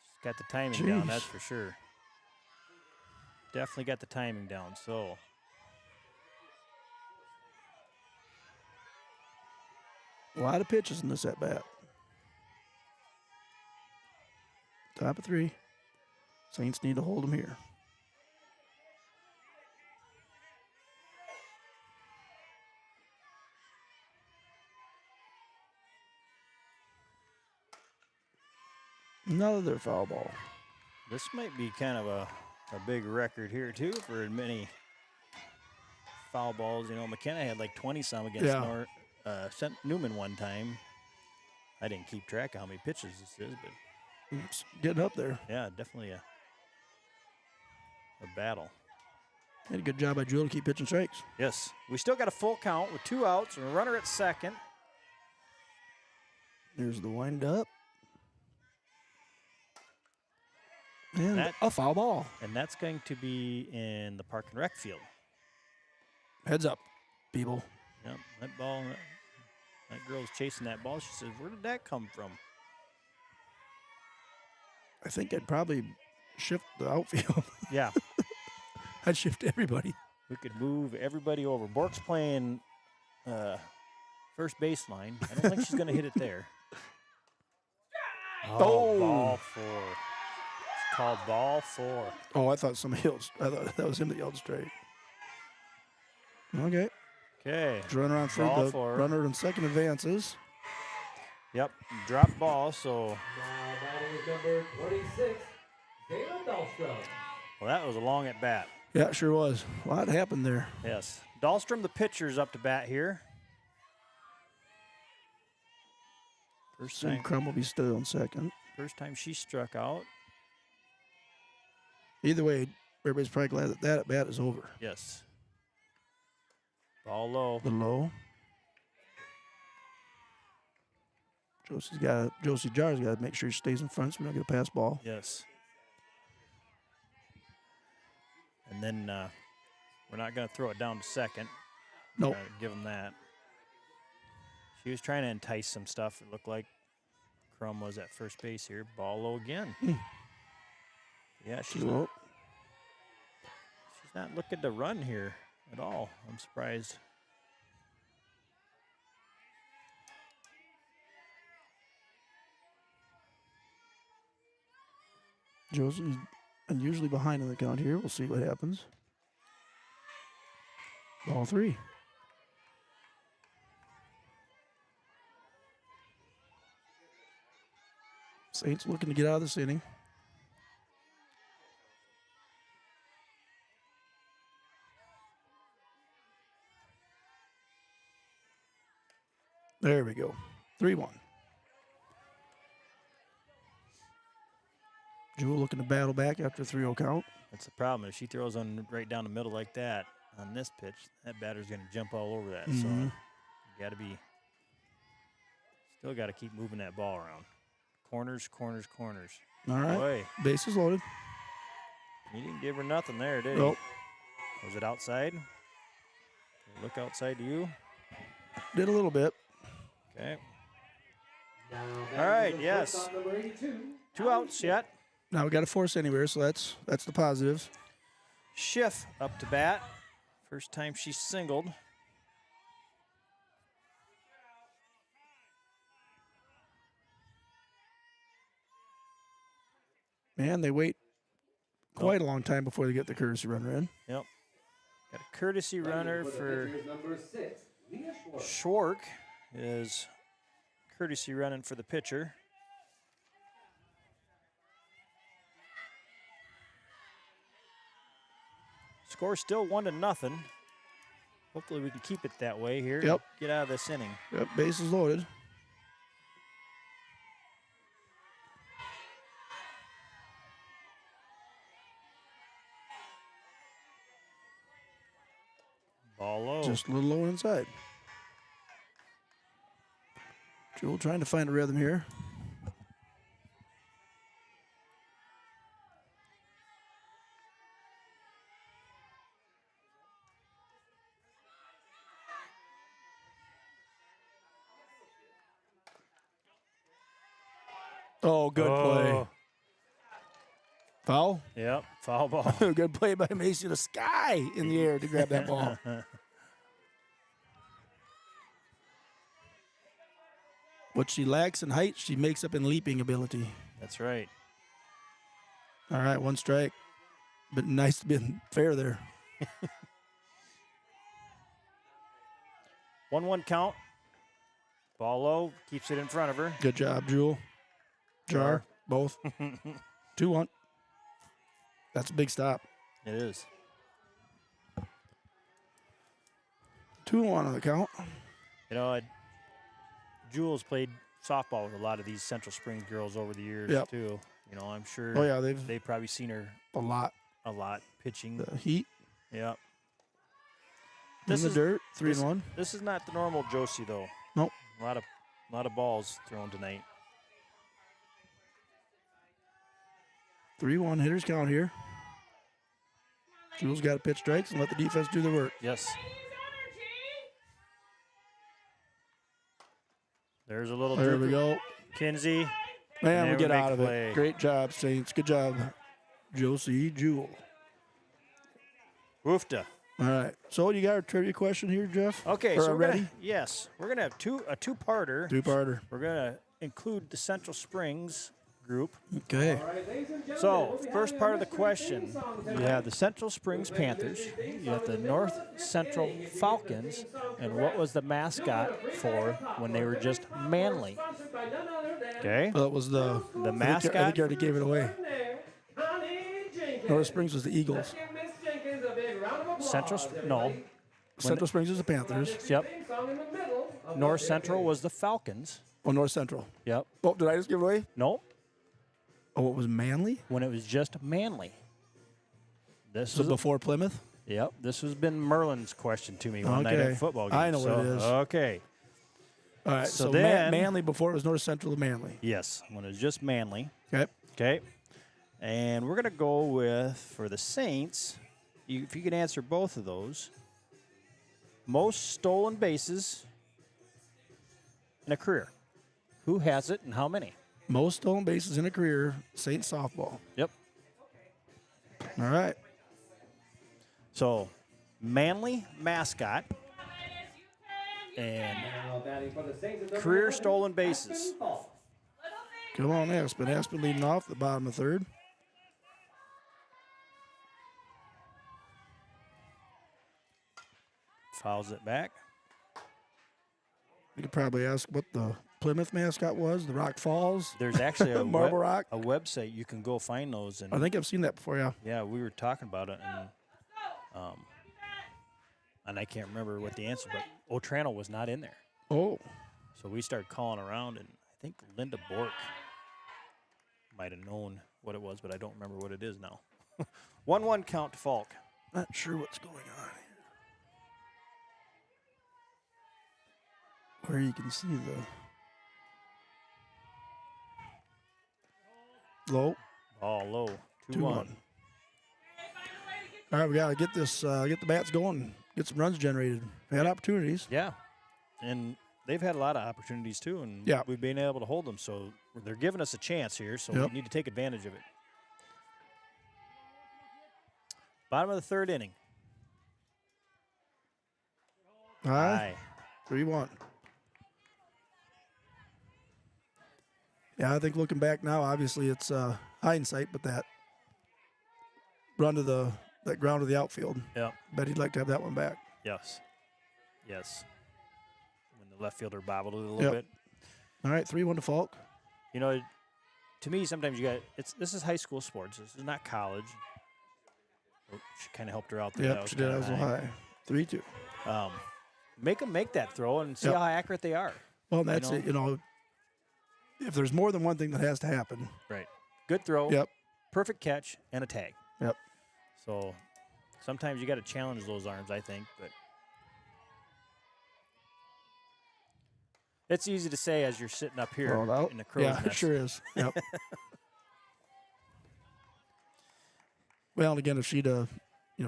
She's got the timing down. Jeez. That's for sure. Definitely got the timing down. So. A lot of pitches in this at bat. Top of 3. Saints need to hold them here. Another foul ball. This might be kind of a big record here, too, for many foul balls. McKenna had like 20-some against Newman one time. I didn't keep track of how many pitches this is, but It's getting up there. yeah, definitely a battle. Had a good job by Jewel to keep pitching strikes. Yes, we still got a full count with 2 outs and a runner at second. There's the wind up. And That- a foul ball. And that's going to be in the Park and Rec field. Heads up, people. Yep, that ball, that girl's chasing that ball. She says, where did that come from? I think I'd probably shift the outfield. Yeah, I'd shift everybody. we could move everybody over. Bork's playing first baseline. I don't think she's going to hit it there. Oh. Ball 4. It's called ball 4. Oh, I thought somebody else. I thought that was him that yelled straight. Okay. Okay. Runner on Ball first. The 4. runner in second advances. Yep, drop ball, so. Now batting is number 26, Dana Dahlstrom. Well, that was a long at bat. Yeah, it sure was. A lot happened there. Yes. Dahlstrom, the pitcher's up to bat here. First Sam time, Crum will be still on second. first time she struck out. Either way, everybody's probably glad that at bat is over. Yes. Ball low. The low. Josie Jar's got to make sure he stays in front so we don't get a pass ball. Yes. And then we're not going to throw it down to second. Nope. Give him that. She was trying to entice some stuff. It looked like Crum was at first base here. Ball low again. Yeah, she's Low. not looking to run here at all. I'm surprised. Josie's unusually behind in the count here. We'll see what happens. Ball 3. Saints looking to get out of this inning. There we go. 3-1. Jewel looking to battle back after 3-0 count. That's the problem. If she throws on right down the middle like that on this pitch, that batter's going to jump all over that. So you got to be, still got to keep moving that ball around. Corners, corners, corners. All right. Boy, Bases loaded. he didn't give her nothing there, did Nope. he? Was it outside? Did it look outside to you? Did a little bit. Okay. Now All right, batting yes. shortstop number 82. 2 outs yet. Now we got to force anywhere, so that's the positives. Schiff up to bat. First time she's singled. Man, they wait quite a long time before they get the courtesy runner in. Yep. Got a courtesy runner The for pitcher is number 6, Leah Schwartz. Schwark is courtesy running for the pitcher. Score still 1-0. Hopefully we can keep it that way here. and Yep. Get out of this inning. Yep, bases loaded. Ball low. Just a little low inside. Jewel trying to find a rhythm here. Oh, good play. Foul? Yep. Foul ball. Good play by Macy. The sky in the air to grab that ball. What she lacks in height, she makes up in leaping ability. That's right. All right, 1 strike. But nice to be fair there. 1-1 count. Ball low. Keeps it in front of her. Good job, Jewel. Jar, both. 2-1. That's a big stop. It is. 2-1 on the count. You know, Jules played softball with a lot of these Central Springs girls over the years, Yep. too. You know, I'm sure Oh, yeah, they've probably seen her a lot. pitching. The heat Yep. in the dirt, 3-1. This is not the normal Josie, though. Nope. A lot of balls thrown tonight. 3-1 hitters count here. Jules got to pitch strikes and let the defense do the work. Yes. There's a little There we dripper. go. Kinsey. Man, we There we get make out a of play. it. Great job, Saints. Good job, Josie Jewel. Woofta. All right. So you got a trivia question here, Jeff? Okay, Or so ready? Yes, we're gonna have a two-parter. Two-parter. We're gonna include the Central Springs group. Okay. All right, ladies and gentlemen, So, we'll be first having part a of the mystery question, theme song you tonight. have the Central Springs Panthers, you have the North Central Falcons, and what was the mascot for when they were just Manly? Okay, That was the I mascot. think you already gave it away. North Springs was the Eagles. Central Springs is the Panthers. Yep. North Central was the Falcons. Oh, North Central. Yep. Oh, did I just give it away? Nope. Oh, it was Manly? When it was just Manly. This So was before Plymouth? Yep. This has been Merlin's question to me one night Okay. at football game. I know what it is. Okay. All right. So So, then- Manly before it was North Central to Manly. Yes. When it was just Manly. Okay. Okay. And we're going to go with, for the Saints, if you can answer both of those, most stolen bases in a career. Who has it and how many? Most stolen bases in a career, Saints softball. Yep. All right. So, Manly mascot and Now batting for the Saints is number career 11, stolen bases. Aspen Falk. Come on, Aspen. Aspen leading off the bottom of third. Fouls it back. You could probably ask what the Plymouth mascot was, the Rock Falls. There's actually a Marble Rock. a website you can go find those. And I think I've seen that before, yeah. yeah, we were talking about it, and I can't remember what the answer, but Otranto was not in there. Oh, So we started calling around, and I think Linda Bork might have known what it was, but I don't remember what it is now. 1-1 count to Falk. not sure what's going on here. Where you can see the low. Ball low. 2-1. 2-1. All right, we got to get this, get the bats going, get some runs generated. We had opportunities. Yeah. And they've had a lot of opportunities, too, and Yeah. we've been able to hold them. So they're giving us a chance here, so Yep. we need to take advantage of it. Bottom of the third inning. Aye. 3-1. Yeah, I think looking back now, obviously it's hindsight, but that run to that ground to the outfield, Yep. bet he'd like to have that one back. Yes. Yes. When the left fielder bobbled it a little Yep. bit. All right, 3-1 to Falk. You know, to me, sometimes you got this is high school sports. This is not college. Oh, she kind of helped her out there. That Yep, was she did. That kinda was a little high. 3-2. Make them make that throw and see Yep. how accurate they are. Well, that's know? it. You know, if there's more than one thing that has to happen. Right. Good throw. Yep. Perfect catch and a tag. Yep. So sometimes you got to challenge those arms, I think, but it's easy to say as you're sitting up here Rolled out. in the crow's Yeah, it nest. sure is. Yep. Well, and again, if she'd,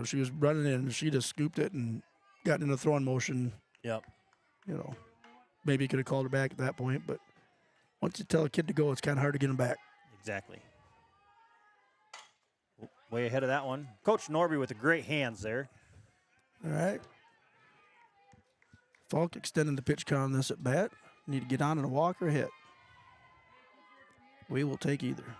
she was running in, if she'd have scooped it and gotten in a throwing motion, Yep. Maybe could have called her back at that point. But once you tell a kid to go, it's kind of hard to get him back. Exactly. Way ahead of that one. Coach Norby with the great hands there. All right. Falk extending the pitch count on this at bat. Need to get on in a walk or a hit. We will take either.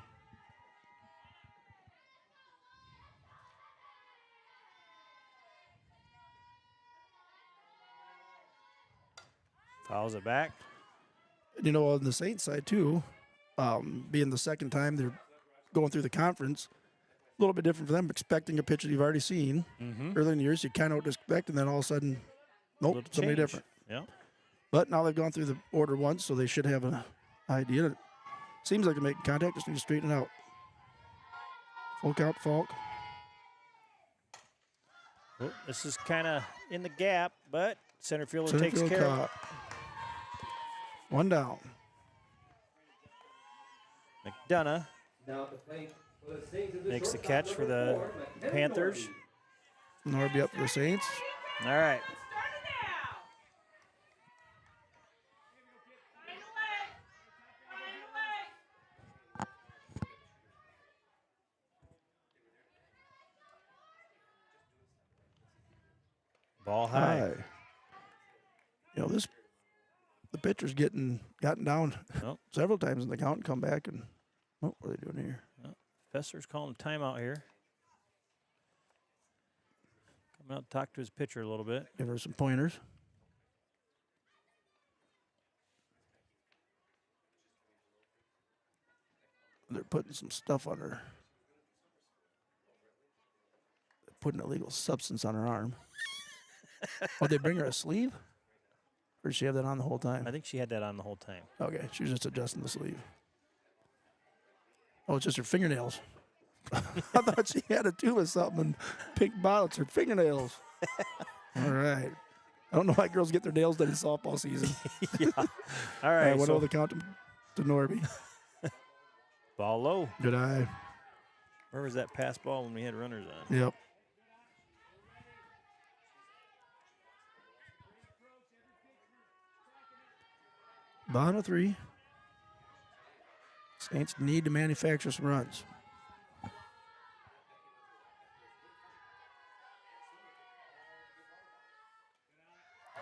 Fouls it back. And, on the Saints side, too, being the second time they're going through the conference, a little bit different for them, expecting a pitch that you've already seen. Early in the years, you kind of don't expect, and then all of a sudden, nope, Little somebody change. different. Yeah. But now they've gone through the order once, so they should have an idea. It seems like they're making contact, just need to straighten it out. Full count, Falk. Oh, this is kind of in the gap, but center fielder Center takes field care of it. caught. One down. McDonough Now at the plate for the Saints is makes the shortstop, catch for number the 4, McKenna Panthers. Norby. Norby up for the Saints. All right. Ball high. The pitcher's gotten down Oh. several times in the count and come back and, what are they doing here? Fesser's calling a timeout here. Come out, talk to his pitcher a little bit. Give her some pointers. They're putting some stuff on her. They're putting illegal substance on her arm. Oh, they bring her a sleeve? Or did she have that on the whole time? I think she had that on the whole time. Okay, she was just adjusting the sleeve. Oh, it's just her fingernails. I thought she had a tube of something and pink bottle. It's her fingernails. All right. I don't know why girls get their nails done in softball season. Yeah. All All right. right, So the count to Norby. ball low. Good eye. Where was that pass ball when we had runners on? Yep. Bottom of 3. Saints need to manufacture some runs.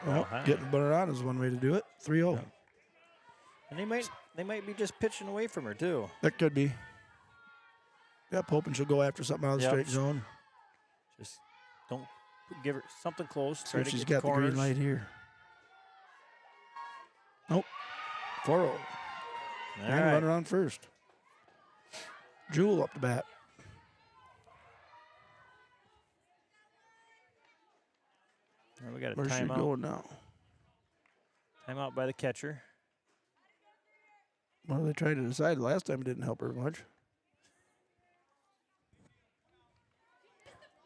Well, high. getting butter on is one way to do it. 3-0. Yeah. And they might be just pitching away from her too. That could be. Yep, hoping she'll go after something out of the Yep. straight zone. Just don't give her something close. See Try if to she's get got the green corners. light here. Nope. 4-0. All And right. runner on first. Jewel up to bat. Well, we got a Where's she timeout. going now? Timeout by the catcher. Well, they tried to decide. Last time it didn't help her much.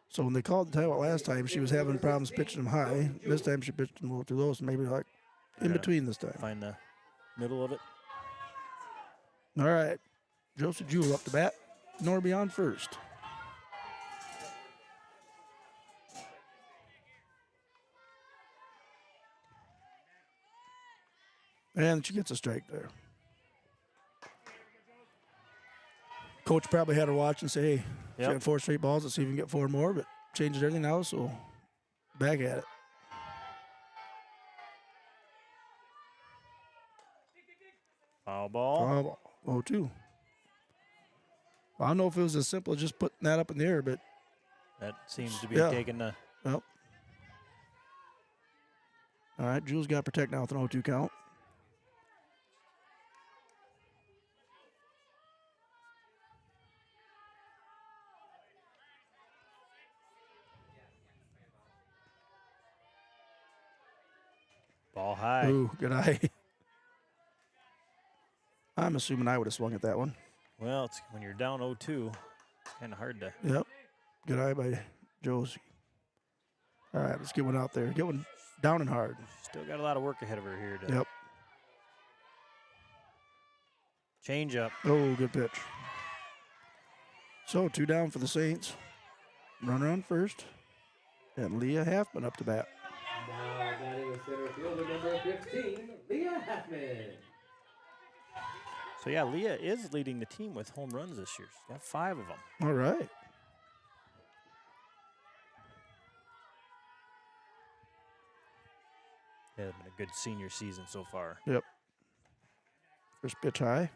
So when they called the timeout last time, she was having problems pitching them high. This time she pitched them a little too low, so maybe like in Yeah. between this time. Find the middle of it. All right. Josie Jewel up to bat. Norby on first. And she gets a strike there. Coach probably had her watch and say, hey, she Yep. got 4 straight balls. Let's see if we can get 4 more, but changes everything now, so back at it. Foul ball. 0-2. I don't know if it was as simple as just putting that up in the air, but That seems to be Yeah. taking the. well. All right, Jules got to protect now with an 0-2 count. Ball high. Ooh, good eye. I'm assuming I would have swung at that one. Well, it's when you're down 0-2, it's kind of hard to. Yep. Good eye by Josie. All right, let's get one out there. Get one down and hard. Still got a lot of work ahead of her here to Yep. change up. Oh, good pitch. So 2 down for the Saints. Runner on first. And Leah Halfman up to bat. Now batting the center fielder, number 15, Leah Halfman. So yeah, Leah is leading the team with home runs this year. She's got 5 of them. All right. Yeah, it's been a good senior season so far. Yep. First pitch high.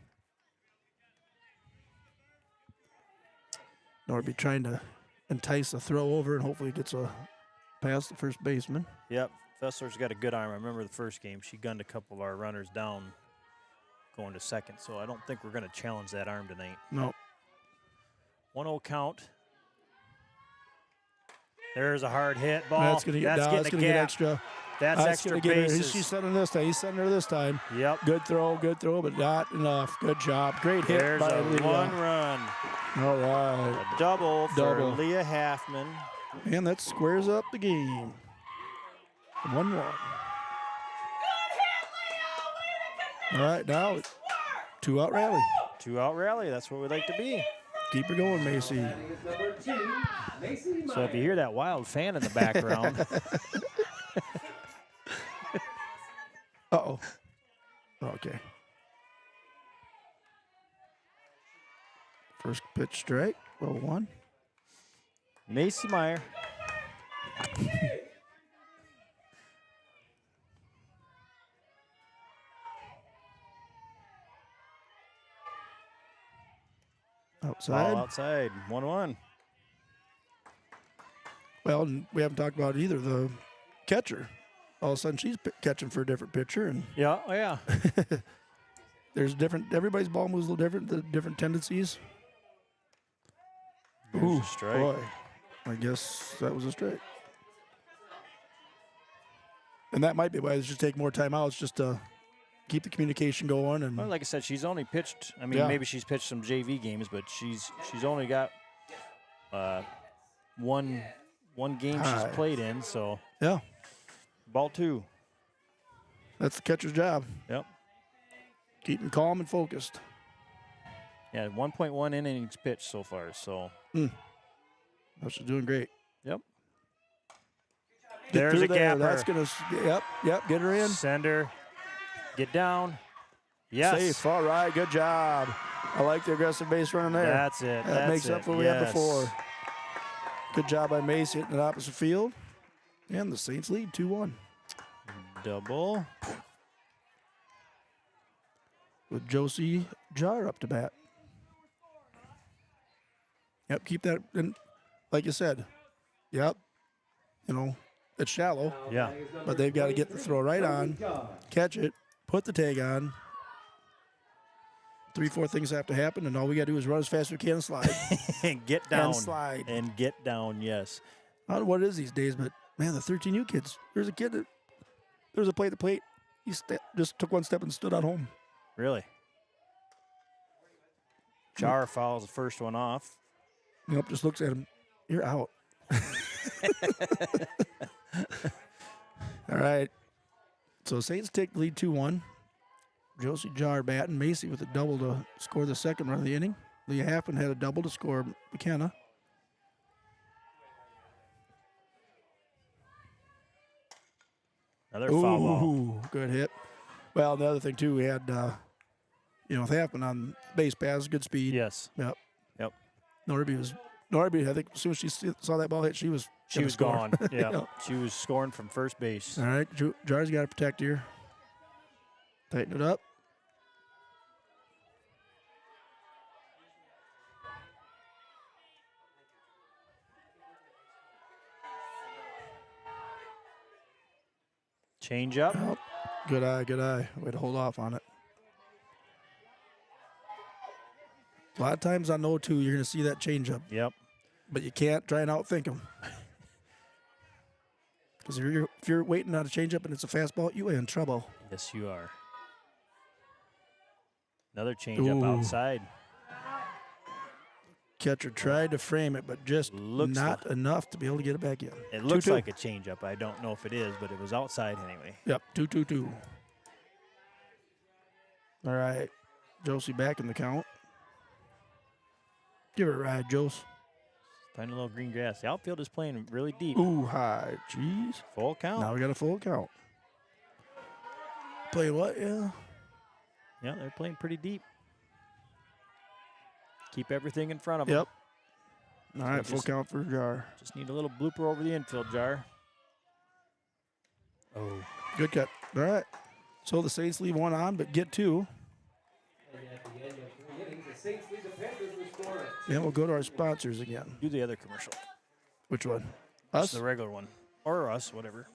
Norby trying to entice a throw over and hopefully gets a past the first baseman. Yep, Fessler's got a good arm. I remember the first game, she gunned a couple of our runners down going to second, so I don't think we're going to challenge that arm tonight. No. 1-0 count. There's a hard hit ball. That's going to get, getting a get gap. extra. That's extra gonna get her. bases. She's sending this time. He's sending her this time. Yep. Good throw, but not enough. Good job. Great hit There's by a Leah. 1 run. All right. A double for Double. Leah Halfman. And that squares up the game. 1-1. All right, now 2-out rally. 2-out rally. That's what we like to be. Keep her going, Macy. Batting is number 2, Macy So if you hear that wild fan in the background, Uh-oh. Okay. First pitch strike. 0-1. Macy Meyer. Outside. Ball outside. 1-1. Well, and we haven't talked about either the catcher. All of a sudden, she's catching for a different pitcher, and Yeah, oh yeah. there's different. Everybody's ball moves a little different. The different tendencies. There's a strike. Boy, I guess that was a strike. And that might be why they should take more timeouts just to keep the communication going. And Well, like I said, she's only pitched. I mean, Yeah. maybe she's pitched some JV games, but she's only got one game Hi. she's played in. So yeah, ball 2. that's the catcher's job. Yep. Keep them calm and focused. Yeah, 1.1 innings pitched so far. So She's doing great. yep. Get There's through a there. gapper. That's gonna. Yep. Get her in. Send her. Get down. Yes. Safe. All right. Good job. I like the aggressive base running there. That's it. That That's makes it. up for what we had Yes. before. Good job by Mace hitting the opposite field. And the Saints lead 2-1 Double. with Josie Jar up to bat. Yep, keep that in, like you said. Yep. You know, it's shallow, Yeah. but they've got to get the throw right on, catch it, put the tag on, 3-4 things have to happen, and all we got to do is run as fast as we can and slide. And get down. And slide. And get down, yes. I don't know what it is these days, but, man, the 13U kids, there's a kid that, there's a plate at the plate. He just took one step and stood on home. Really? Jar fouls the first one off. Yep, just looks at him. You're out. All right. So Saints take the lead 2-1. Josie Jar batting. Macy with a double to score the second run of the inning. Leah Happen had a double to score McKenna. Another foul ball. Ooh, good hit. Well, the other thing, too, we had, with Happen on base pass, good speed. Yes. Yep. Yep. Norby, I think as soon as she saw that ball hit, she was gone. Yeah. Yep. She was scoring from first base. All right, Jar's got to protect here. Tighten it up. Change up. Oh, good eye, good eye. Way to hold off on it. A lot of times on 0-2, you're going to see that changeup, Yep. but you can't try and outthink them. Because if you're waiting on a changeup and it's a fastball, you are in trouble. Yes, you are. Another change up Ooh. outside. Catcher tried to frame it, but just Looks not enough to be able to get it back in. It looks 2-2. like a change up. I don't know if it is, but it was outside anyway. Yep, 2-2-2. All right, Josie back in the count. Give it a ride, Jose. Find a little green grass. The outfield is playing really deep. Ooh, high. Jeez. Full count. Now we got a full count. Play what? Yeah. Yeah, they're playing pretty deep. Keep everything in front of them. Yep. All right, full just- count for Jar. Just need a little blooper over the infield, Jar. Oh. Good cut. All right. So the Saints leave one on, but get two. And at the end of 3 innings, the Saints lead the Panthers with score of And we'll go to our sponsors again. Do the other commercial. Which one? Just Us? the regular one. Or us, whatever.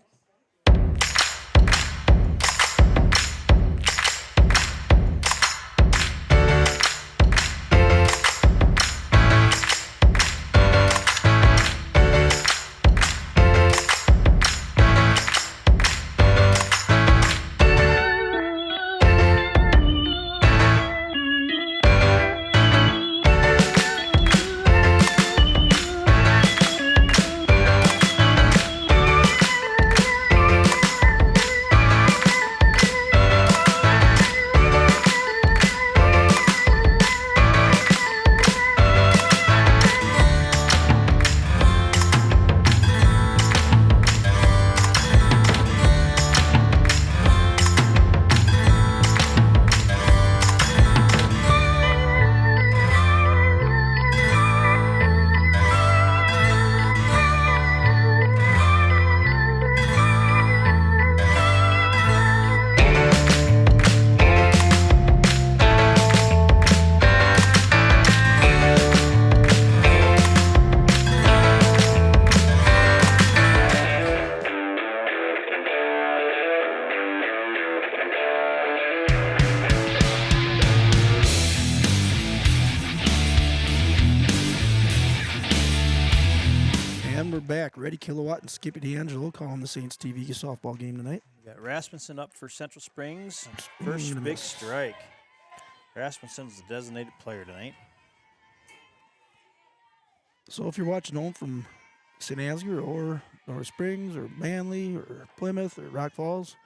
And we're back. Ready Kilowatt and Skippy D'Angelo calling the Saints TV softball game tonight. We got Rasmussen up for Central Springs. First big miss. strike. Rasmussen's the designated player tonight. So if you're watching home from St. Ansgar or North Springs or Manly or Plymouth or Rock Falls,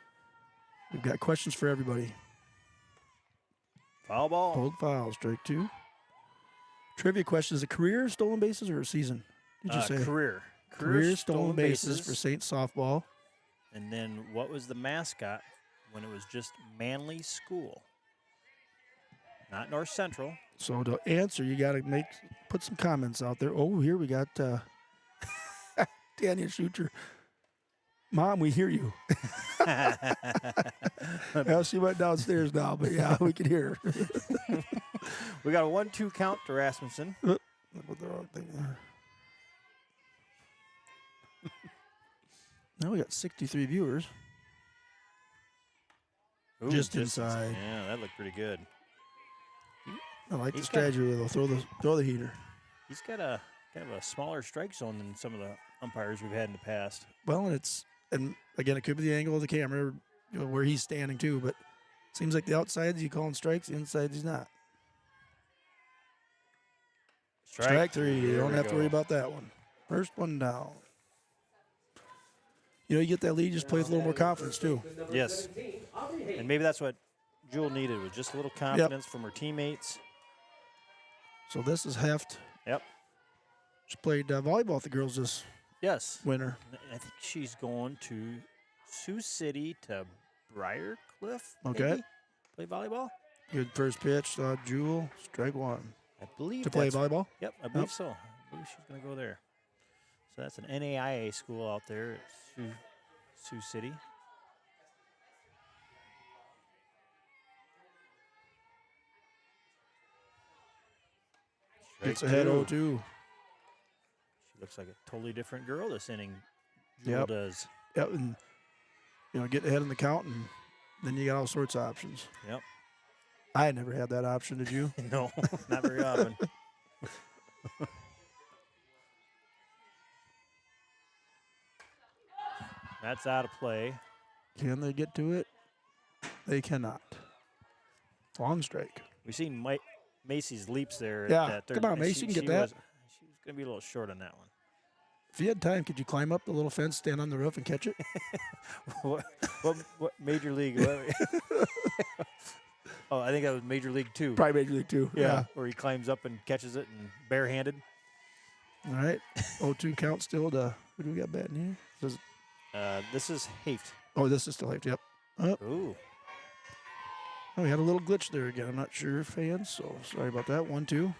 we've got questions for everybody. Foul ball. Hold foul, strike two. Trivia question, is it career stolen bases or a season? Did you say? Career. Career stolen bases for Saints softball. And then what was the mascot when it was just Manly School? Not North Central. So to answer, you got to put some comments out there. Oh, here we got Tanya Shooter. Mom, we hear you. Well, she went downstairs now, but yeah, we can hear her. We got a 1-2 count to Rasmussen. Put the wrong thing there. Now we got 63 viewers. Ooh, Just inside. Yeah, that looked pretty good. I like the He's got- strategy where they'll throw the heater. He's got a kind of a smaller strike zone than some of the umpires we've had in the past. Well, and again, it could be the angle of the camera, where he's standing too, but seems like the outsides you call him strikes, the insides he's not. Strike 3. You There don't we have to worry go. about that one. First one down. You get that lead, just play with a little more confidence too. Yes. And maybe that's what Jewel needed, was just a little confidence from her teammates. So this is Heft. Yep. She played volleyball with the girls this Yes. winter. I think she's going to Sioux City to Briarcliff. Okay. Maybe? Play volleyball. Good first pitch. Jewel, strike 1. I believe To play that's- volleyball? Yep, I believe so. I believe she's going to go there. So that's an NAIA school out there at Sioux City. Gets Strike ahead 2. 0-2. She looks like a totally different girl this inning. Jewel Yep. does. Yep, and get ahead in the count, and then you got all sorts of options. Yep. I never had that option, did you? No, not very often. That's out of play. Can they get to it? They cannot. Long strike. We've seen Macy's leaps there. Yeah, At that third. come on, and Macy, you can get that. She was going to be a little short on that one. If you had time, could you climb up the little fence, stand on the roof, and catch it? what major league? Oh, I think that was Major League 2. Probably Major League 2. Yeah. Where he climbs up and catches it and barehanded. All right. 0-2 count still to, who do we got batting here? This is Haft. Oh, this is still left. Yep. Oh, Ooh. we had a little glitch there again. I'm not sure, fans, so sorry about that. 1-2.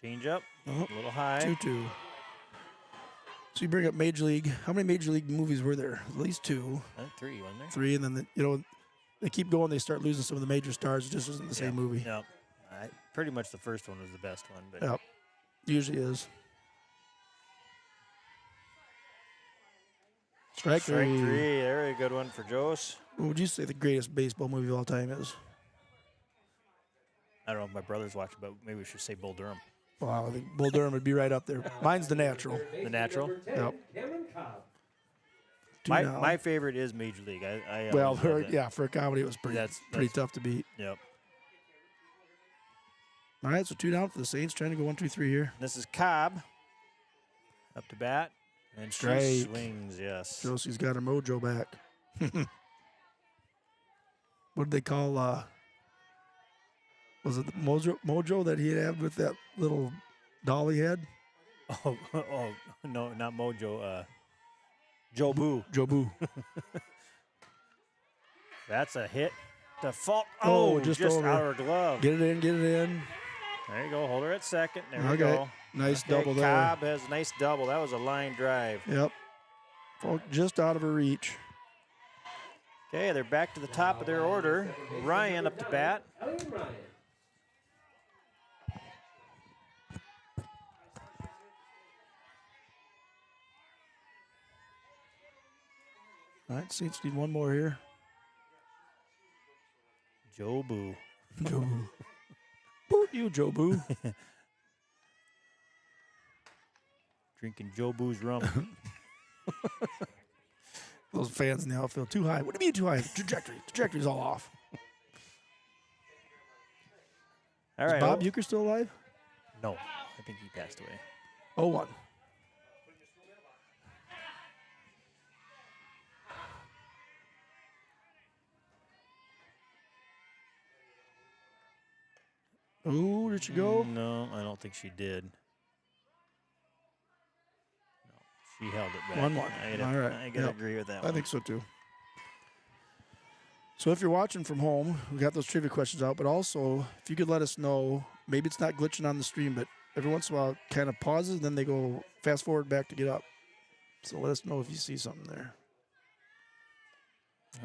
Change up. Oh, A little high. 2-2. So you bring up Major League. How many Major League movies were there? At least 2. I think 3, wasn't there? 3, and then, they keep going. They start losing some of the major stars. It just isn't the same movie. Yep. Pretty much the first one was the best one. But Yep. Usually is. Strike 3. 3. There, a good one for Jose. What would you say the greatest baseball movie of all time is? I don't know if my brothers watch it, but maybe we should say Bull Durham. Wow, I think Bull Durham would be right up there. Mine's The Natural. The Natural? Yep. Cameron Cobb. My favorite is Major League. I Well, always love that. for a comedy, it was pretty That's- tough to beat. Yep. All right, so 2 down for the Saints, trying to go 1-2-3 here. This is Cobb up to bat, and Strike. she swings. Yes. Josie's got her mojo back. What did they call? Was it the mojo that he had with that little doll he had? Oh, no, not Mojo. Joe Boo. Jobu. That's a hit. To fall. Oh, Oh, just just over. out of her glove. Get it in, get it in. There you go. Hold her at second. There we Okay. go. Nice Okay, double there. Cobb has a nice double. That was a line drive. Yep. Oh, just out of her reach. Okay, they're back to the top of their order. Ryan up to bat. Elliot Ryan. All right, Saints need one more here. Joe Boo. Jobu. Boot you, Jobu. Drinking Joe Boo's rum. Those fans in the outfield, too high. What do you mean too high? Trajectory's all off. All Is right. Bob Euchre still alive? No, I think he passed away. 0-1. Ooh, did she go? No, I don't think she did. No, she held it back. 1-1. All right. I gotta Yep. agree with that I one. think so too. So if you're watching from home, we got those trivia questions out, but also if you could let us know, maybe it's not glitching on the stream, but every once in a while it kind of pauses, then they go fast forward back to get up. So let us know if you see something there.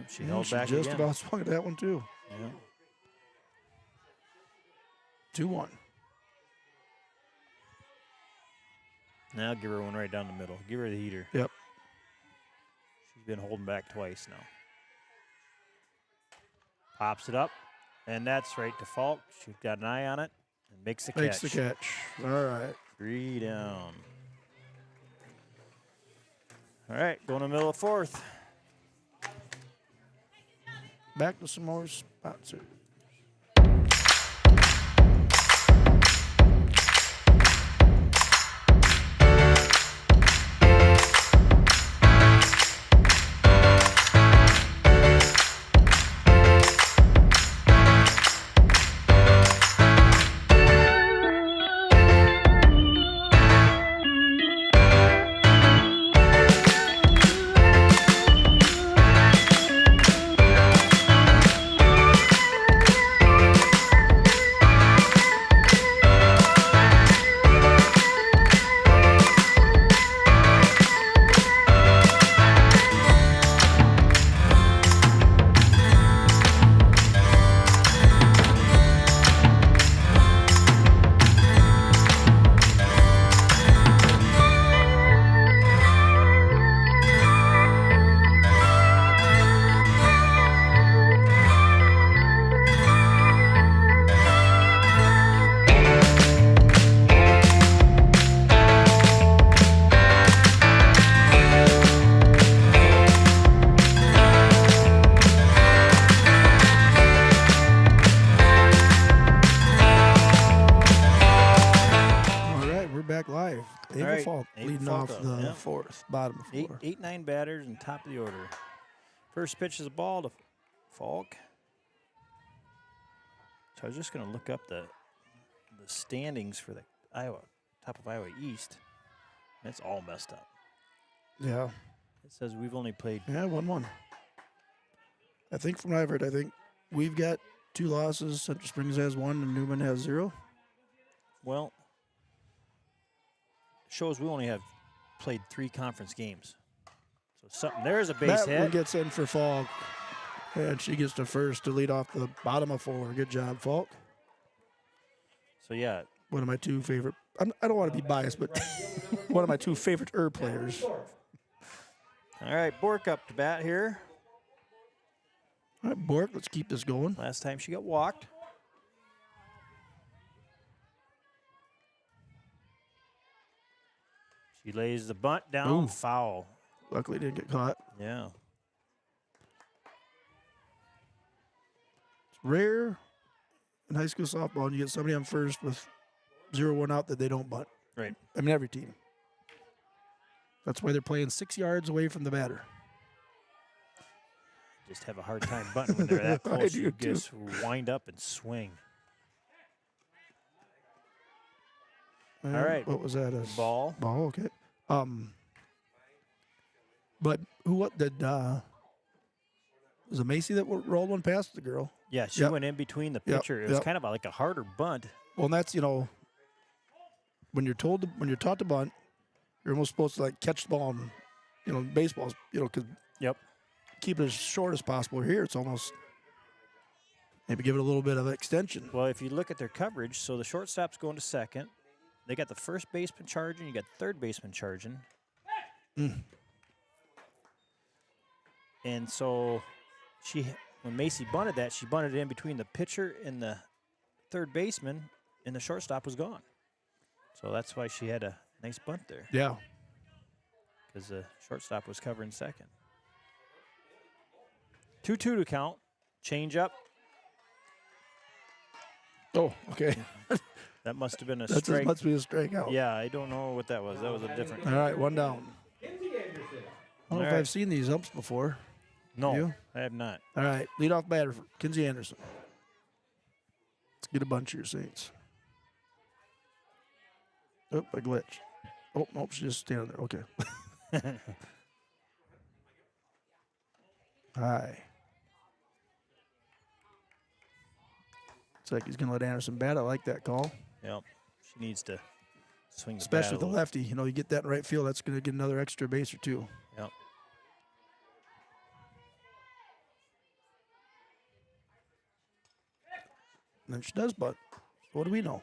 She held back just again. about swung at that one too. Yeah. 2-1. Now give her one right down the middle. Give her the heater. Yep. She's been holding back twice now. Pops it up, and that's right to Falk. She's got an eye on it and makes the catch. Makes the catch. All right. 3 down. All right, going to the middle of 4th. Back to some more sponsors. Leading off the 4th, bottom of 4. 8-9 batters and top of the order. First pitch is a ball to Falk. So I was just going to look up the standings for the top of Iowa East. That's all messed up. Yeah. It says we've only played. Yeah, 1-1. I think from what I've heard, I think we've got 2 losses. Central Springs has 1 and Newman has 0. Well, shows we only have played 3 conference games. So something there's a base that hit. One gets in for Falk, and she gets to first to lead off the bottom of 4. Good job, Falk. So yeah, one of my 2 favorite. I don't want to be biased, but one of my 2 favorite players. All right, Bork up to bat here. All right, Bork, let's keep this going. Last time she got walked. She lays the bunt down, Ooh. foul. Luckily, didn't get caught. Yeah. It's rare in high school softball, and you get somebody on first with 0-1 out that they don't bunt. Right. I mean, every team. That's why they're playing 6 yards away from the batter. Just have a hard time bunting when they're that close. do You too. just wind up and swing. And All right. What was that? Ball. Ball, okay. But what did, was it Macy that rolled one past the girl? Yeah, she Yep. went in between the Yep, pitcher. It was yep. kind of like a harder bunt. Well, and that's, when you're taught to bunt, you're almost supposed to like catch the ball and, baseballs, because Yep. keep it as short as possible. Here, it's almost maybe give it a little bit of extension. Well, if you look at their coverage, so the shortstop's going to second. They got the first baseman charging. You got the third baseman charging. And so when Macy bunted that, she bunted it in between the pitcher and the third baseman, and the shortstop was gone. So that's why she had a nice bunt there, Yeah. because the shortstop was covering second. 2-2 to count. Change up. Oh, okay. That must have been a That strike. must be a strikeout. Yeah, I don't know what that was. That was a different. All right, 1 down. Kinsey Anderson. I don't know if I've seen these umps before. No, You? I have not. All right, leadoff batter for Kinsey Anderson. Let's get a bunch of your Saints. Oh, a glitch. Oh, nope, she's just standing there. Okay. Hi. Looks like he's going to let Anderson bat. I like that call. Yep. She needs to swing the Especially bat with the a little. lefty. You get that in right field, that's going to get another extra base or 2. Yep. And then she does bunt. What do we know?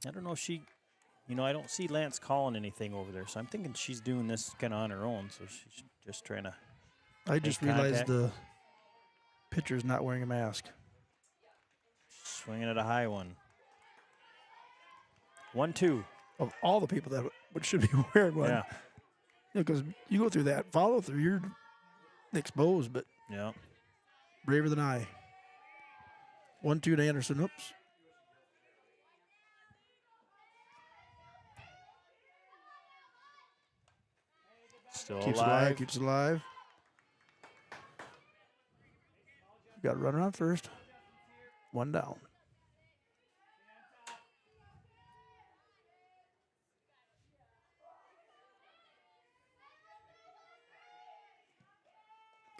I don't know if she, I don't see Lance calling anything over there, so I'm thinking she's doing this kind of on her own, so she's just trying to. I just realized the pitcher's not wearing a mask. Swinging at a high one. 1-2. Of all the people that should be wearing one. Yeah. Because you go through that follow through, you're exposed, but Yeah. braver than I. 1-2 to Anderson. Oops. Still Keeps alive. alive. Keeps alive. Got a runner on first. One down.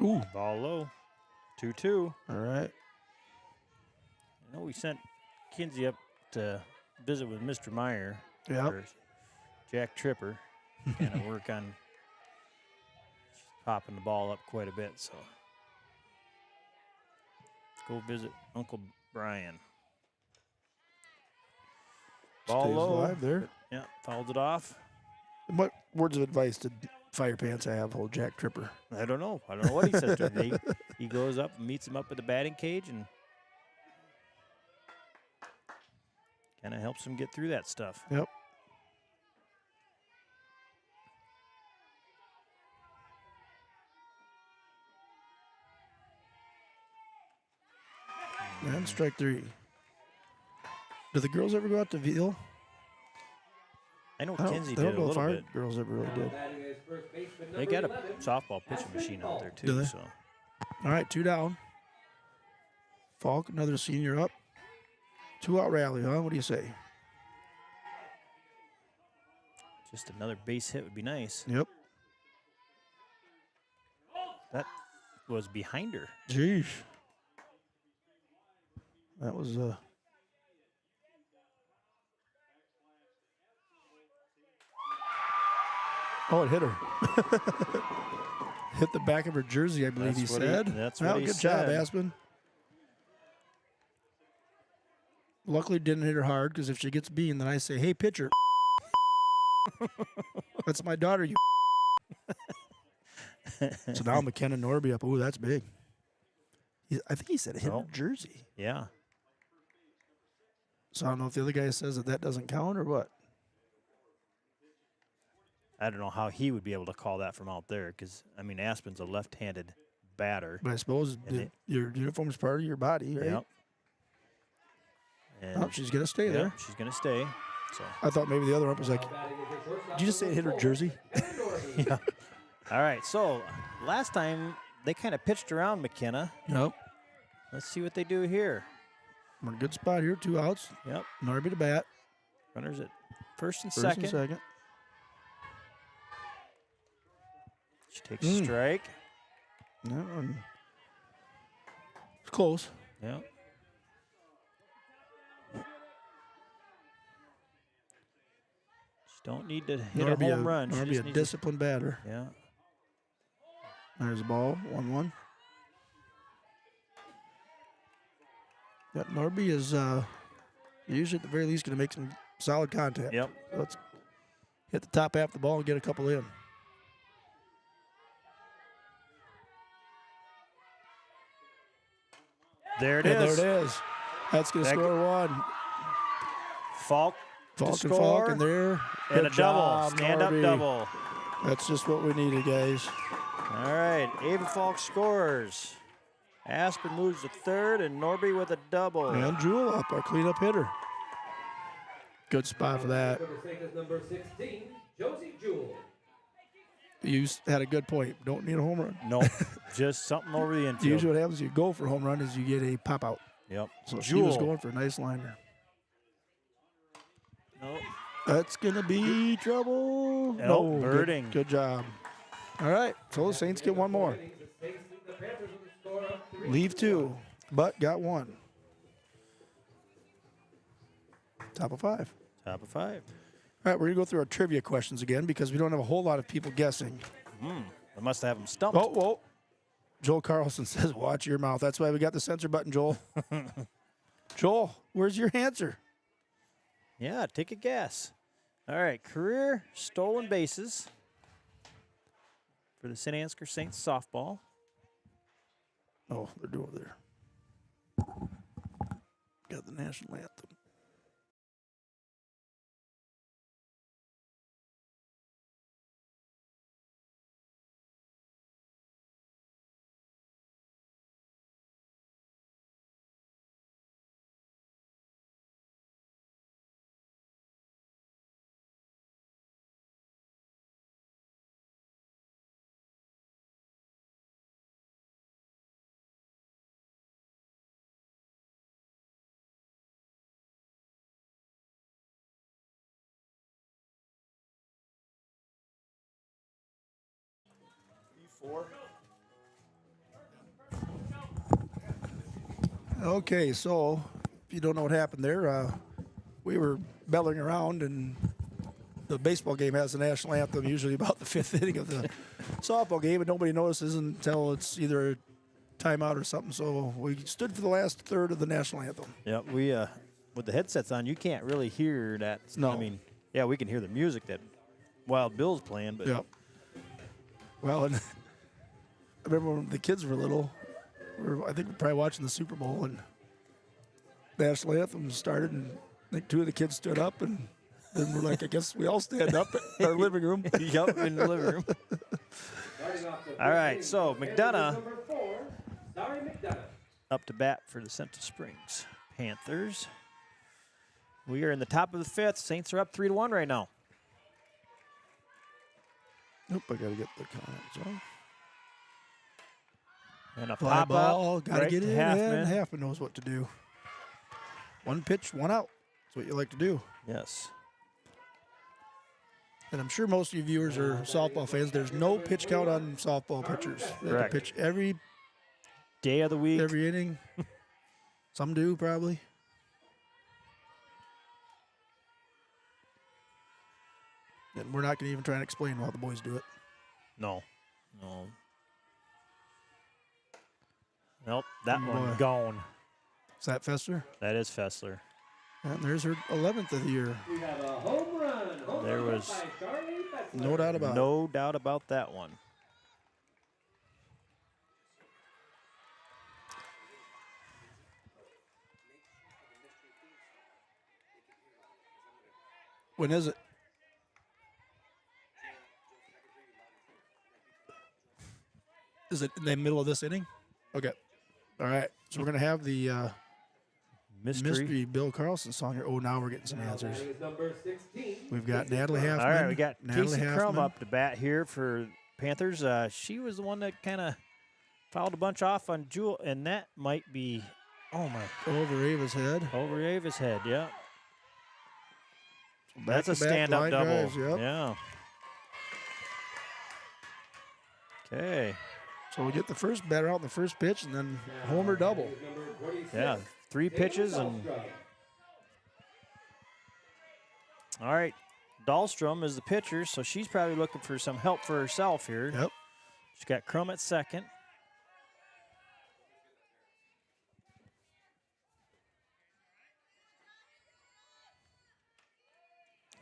Ooh. Ball low. 2-2. All right. I know we sent Kinsey up to visit with Mr. Meyer. Yep. or Jack Tripper. Kind of work on popping the ball up quite a bit, so. Go visit Uncle Brian. Ball Stays low. alive there. Yeah, fouled it off. What words of advice did Fire Pants have, old Jack Tripper? I don't know. I don't know what he says to him. He goes up and meets him up at the batting cage and kind of helps him get through that stuff. Yep. And strike three. Do the girls ever go out to Veal? I know I don't, Kinsey they did don't a know if little our bit. girls ever really did. Batting is first baseman They number got a 11, softball pitching machine out there too. Do they? So All right, 2 down. Falk, another senior up. 2 out rally, huh? What do you say? just another base hit would be nice. Yep. That was behind her. Jeez. That was Oh, it hit her. Hit the back of her jersey, I believe That's he what he- said. that's Well, what he good job, said. Aspen. Luckily, didn't hit her hard, because if she gets bean, then I say, "Hey, pitcher." That's my daughter, you. So now McKenna Norby up. Ooh, that's big. I think he said it hit Oh. her jersey. Yeah. So I don't know if the other guy says that doesn't count or what. I don't know how he would be able to call that from out there because, I mean, Aspen's a left-handed batter. But I suppose And your uniform is part of your body, right? Yep. And Oh, she's going to stay yep, there. she's going to stay. So, I thought maybe the other ump was like, batting is your shortstop, did you just say it hit her number jersey? 4, yeah. All right, so last time they kind of pitched around McKenna. Nope. Let's see what they do here. We're in a good spot here. 2 outs. Yep. Norby to bat. Runners at first and First second. and second. She takes a strike. That one. It's close. Yep. Just don't need to hit a home run. She Norby just a needs to- disciplined batter. Yeah. There's the ball. 1-1. That Norby is usually at the very least going to make some solid contact. Yep. Let's hit the top half of the ball and get a couple in. There it And is. there it is. That's going to That score one. Falk Falk to and score. Falk in there. And Good a double. job, Stand-up Norby. double. That's just what we needed, guys. All right. Ava Falk scores. Aspen moves to third, and Norby with a double. And Jewel up, our cleanup hitter. Good spot for that. Number 6 is number 16, Josie Jewell. You had a good point. Don't need a home run. No, just something over the infield. Usually what happens if you go for a home run is you get a pop out. Yep. So she was Jewel. going for a nice liner. Nope. That's going to be trouble. Nope, No, birding. Good job. All right, so the Saints get one more. Innings, the Saints lead the Panthers with a score of 3. Leave 2, but got 1. Top of 5. Top of 5. All right, we're going to go through our trivia questions again because we don't have a whole lot of people guessing. I must have him stumped. Oh, whoa. Joel Carlson says, watch your mouth. That's why we got the censor button, Joel. Joel, where's your answer? Yeah, take a guess. All right, career stolen bases for the St. Ansgar Saints softball. Oh, they're doing over there. Got the national anthem. Okay, so if you don't know what happened there, we were belling around, and the baseball game has the national anthem usually about the 5th inning of the softball game, and nobody notices until it's either a timeout or something. So we stood for the last third of the national anthem. Yep, we with the headsets on, you can't really hear that. No. I mean, yeah, we can hear the music that Wild Bill's playing, but Yep. Well, and I remember when the kids were little, I think we're probably watching the Super Bowl, and the national anthem started, and I think 2 of the kids stood up, and then we're like, I guess we all stand up in our living room. yep, in the living room. All right, so McDonough Number 4, Sorry McDonough. up to bat for the Central Springs Panthers. We are in the top of the 5th. Saints are up 3-1 right now. Nope, I got to get the comments on. And a Fly pop ball, up got to right get to it in. Halfman. Halfman knows what to do. 1 pitch, 1 out. That's what you like to do. Yes. And I'm sure most of you viewers are softball fans. There's no pitch count on softball pitchers. They have to Correct. pitch every Day of the week. inning. Some do, probably. And we're not going to even try and explain how the boys do it. No. No. Nope, that Oh, one boy. gone. Is that Fester? That is Fessler. And there's her 11th of the year. We have a home run. Home There run was by Charlie Fessler. No doubt about it. No doubt about that one. When is it? Is it in the middle of this inning? Okay. All right. So we're going to have the mystery Bill Carlson song here. Oh, now we're getting some answers. That is number 16. We've got Natalie Halfman. All right, we got Natalie Casey Crum Halfman. up to bat here for Panthers. She was the one that kind of fouled a bunch off on Jewel, and that might be, oh my, Over Ava's head. over Ava's head. Yeah, that's a Back-to-back stand-up line double. drives, yep. Yeah. Okay. So we get the first batter out in the first pitch, and then homer double. Number 26. Yeah, 3 pitches and. All right, Dahlstrom is the pitcher, so she's probably looking for some help for herself here. Yep. She's got Crum at second.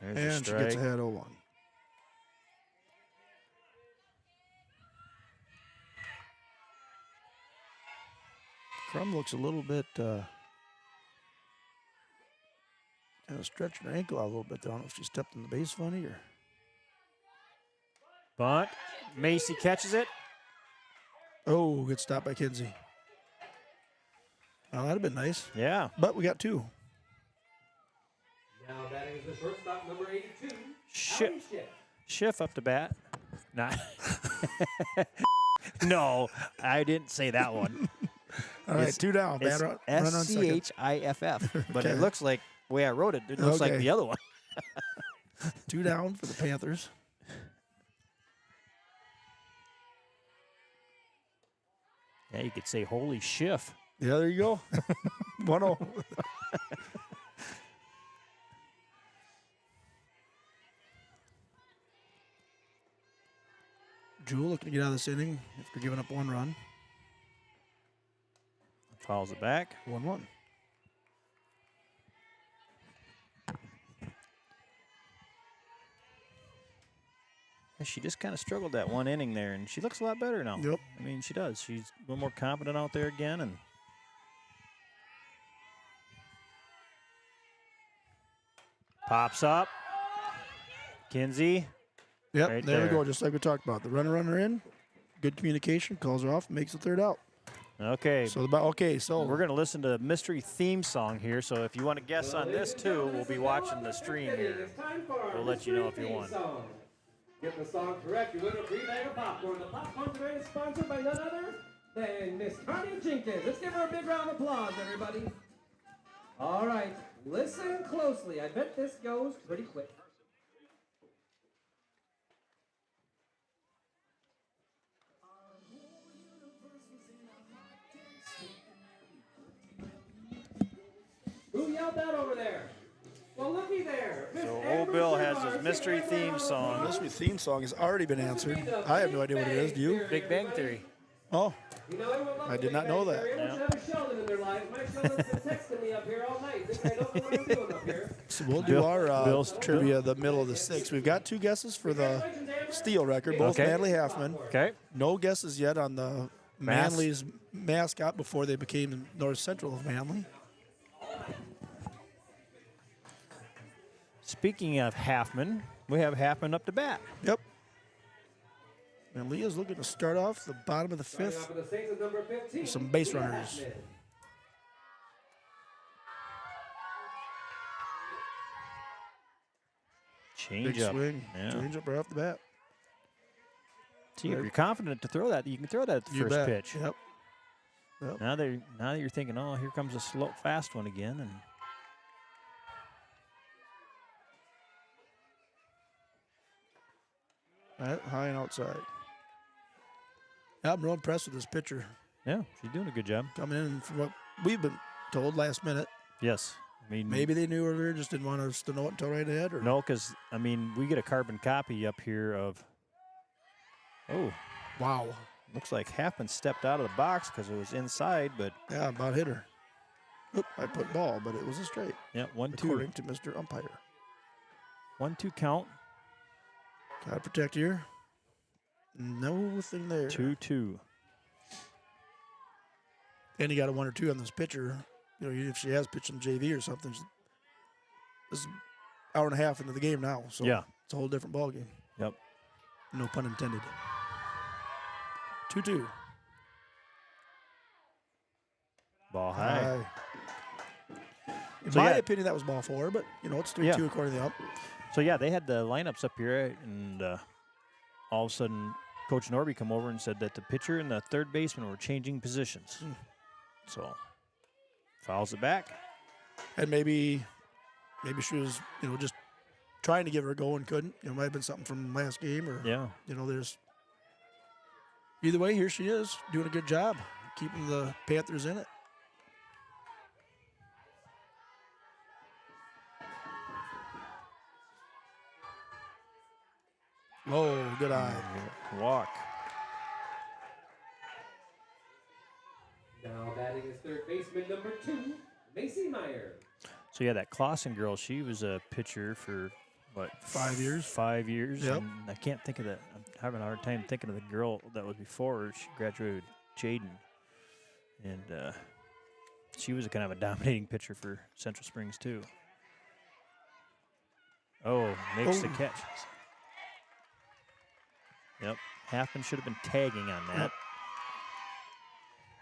There's a And she gets strike. ahead 0-1. Crum looks a little bit kind of stretching her ankle out a little bit. I don't know if she stepped in the base funny or. Bunt. Macy catches it. Oh, good stop by Kinsey. Well, that'd have been nice. Yeah. But we got 2. Now batting is the shortstop, number 82. Schiff. Allie Schiff. Schiff up to bat. Not. No, I didn't say that one. All right, It's- 2 down. It's Batter run on second. SCHIFF, but Okay. it looks like the way I wrote it. It looks like Okay. the other one. 2 down for the Panthers. Yeah, you could say holy Schiff. Yeah, there you go. 1-0. Jewel looking to get out of this inning after giving up 1 run. Fouls it back. 1-1. She just kind of struggled that one inning there, and she looks a lot better now. Yep. I mean, she does. She's a little more confident out there again, and pops up. Kinsey. Yep, Right there we there. go, just like we talked about. The runner in, good communication, calls her off, makes the third out. Okay. So We're going to listen to a mystery theme song here, so if you want to guess on this too, we'll be watching the stream here. We'll let you know if you won. Get the song correct, you win a free bag of popcorn. The popcorn tonight is sponsored by none other than Miss Connie Jenkins. Let's give her a big round of applause, everybody. All right, listen closely. I bet this goes pretty quick. Who yelled that over there? Well, looky there. So Old Bill has his mystery theme song. mystery theme song has already been answered. I have no idea what it is. Do you? Big Bang Theory. Oh, You know, everyone loves I did not Big know Bang that. Theory. Everyone should have a Sheldon in their life. My Sheldon's been texting me up here all night. This guy don't know what I'm doing up here. so we'll do Bill- our Bill's- trivia the middle of the sixth. We've got 2 guesses for the Steel record, both Okay. Natalie Halfman. Okay. No guesses yet on the Manly's mascot before they became North Central of Manly. Speaking of Halfman, we have Halfman up to bat. Yep. And Leah's looking to start off the bottom of the 5th. For the Saints is number 15. Some base Leah runners. Hackman. Change Big up. swing. Yeah. Change up right off the bat. See, if you're confident to throw that, you can throw that at the You first bet. pitch. Yep. Now that you're thinking, oh, here comes a slow, fast one again, and Right, high and outside. Yeah, I'm real impressed with this pitcher yeah, she's doing a good job. coming in from what we've been told last minute. Yes, I mean Maybe they knew earlier, just didn't want us to know it until right ahead. Or no, because I mean we get a carbon copy up here of. Oh, wow. looks like Halfman stepped out of the box because it was inside, but Yeah, about hit her. Oop, I put ball, but it was a straight, yeah, 1-2, according to Mr. Umpire. 1-2 count, Gotta protect here. Nothing there. 2-2. And you got a 1 or 2 on this pitcher. You know, if she has pitched in JV or something, this is an hour and a half into the game now. So Yeah. it's a whole different ball game. Yep. No pun intended. 2-2. Ball high. High. In So, my yeah. opinion, that was ball 4, but you know it's 3-2 Yeah. according to the ump. So yeah, they had the lineups up here, and all of a sudden, Coach Norby come over and said that the pitcher and the third baseman were changing positions. So fouls it back. And maybe she was, you know, just trying to give her a go and couldn't. You know, might have been something from last game, or Yeah. you know, there's. Either way, here she is doing a good job keeping the Panthers in it. Oh, good eye. Walk. Now batting is third baseman number 2, Macy Meyer. So yeah, that Clausen girl, she was a pitcher for what? 5 years. 5 years. Yep. And I can't think of that. I'm having a hard time thinking of the girl that was before her. She graduated, Jaden, and she was a kind of a dominating pitcher for Central Springs too. Oh, makes the Oh. catch. Yep, Halfman should have been tagging on that. Yep.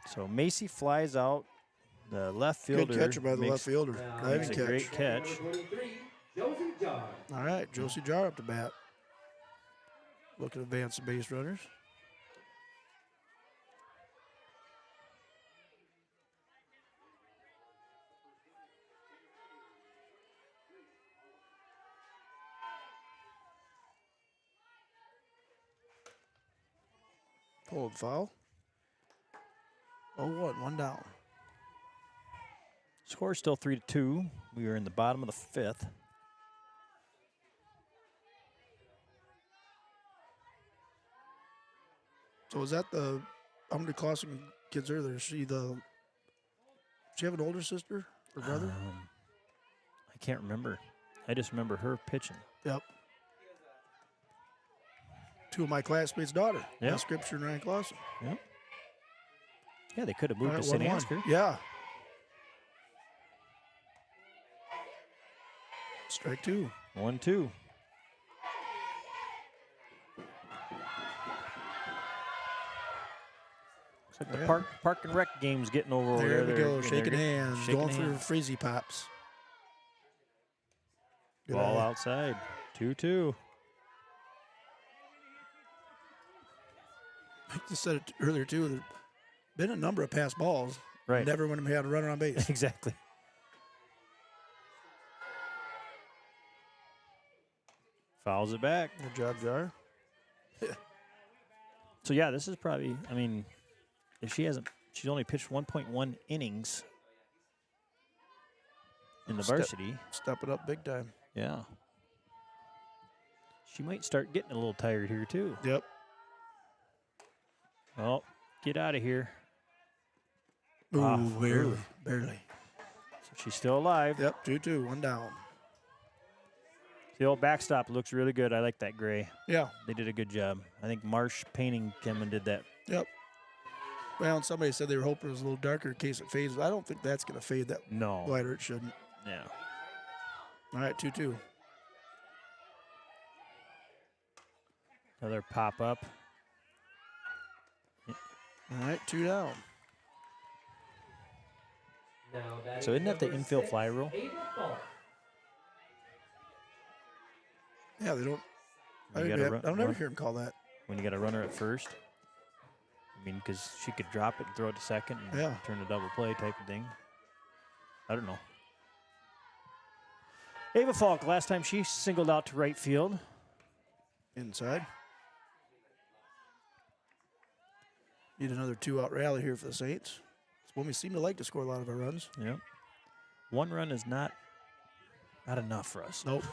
So Macy flies out. The left fielder Good catcher by the makes, left fielder. Now Diving makes a catch. great catch. Number 23, Josie Jar. All right, Josie Jar up to bat. Looking to advance the base runners. Pulled foul. 0-1, 1 down. Score still 3-2. We are in the bottom of the 5th. So is that the how many Clausen kids are there? Does she have an older sister or brother? I can't remember. I just remember her pitching. Yep. two of my classmates' daughter. Yeah. Matt Scripture and Ryan Clausen. Yeah, they could have moved All to right, St. 1-1. Ansgar. Yeah. Strike two. 1-2. It's like the park and rec game's getting over There we there. go. They're Shaking hands. shaking Going hands. for frizzy pops. Good Ball eye. outside. 2-2. I just said it earlier, too. There's been a number of pass balls. Right. Never when we had a runner on base. Exactly. Fouls it back. Good job, Jar. So, yeah, this is probably, I mean, if she's only pitched 1.1 innings in the varsity. Step it up big time. Yeah. She might start getting a little tired here, too. Yep. Oh, get out of here. Ooh, Ah, barely. ooh. Barely. So she's still alive. Yep, 2-2, one down. The old backstop looks really good. I like that gray. Yeah, They did a good job. I think Marsh Painting came and did that. yep. Well, and somebody said they were hoping it was a little darker in case it fades. I don't think that's going to fade that No. lighter. It shouldn't. Yeah. All right, 2-2. Another pop up. All right, 2 down. Now batting So isn't that the number infield 6, fly rule? Ava Falk. Yeah, they don't. I You don't, gotta have- run- I don't ever run- hear him call that. When you got a runner at first. I mean, because she could drop it and throw it to second and Yeah. turn a double play type of thing. I don't know. Ava Falk, last time she singled out to right field. Inside. Need another 2-out rally here for the Saints. It's when we seem to like to score a lot of our runs. Yeah. One run is not enough for us. Nope.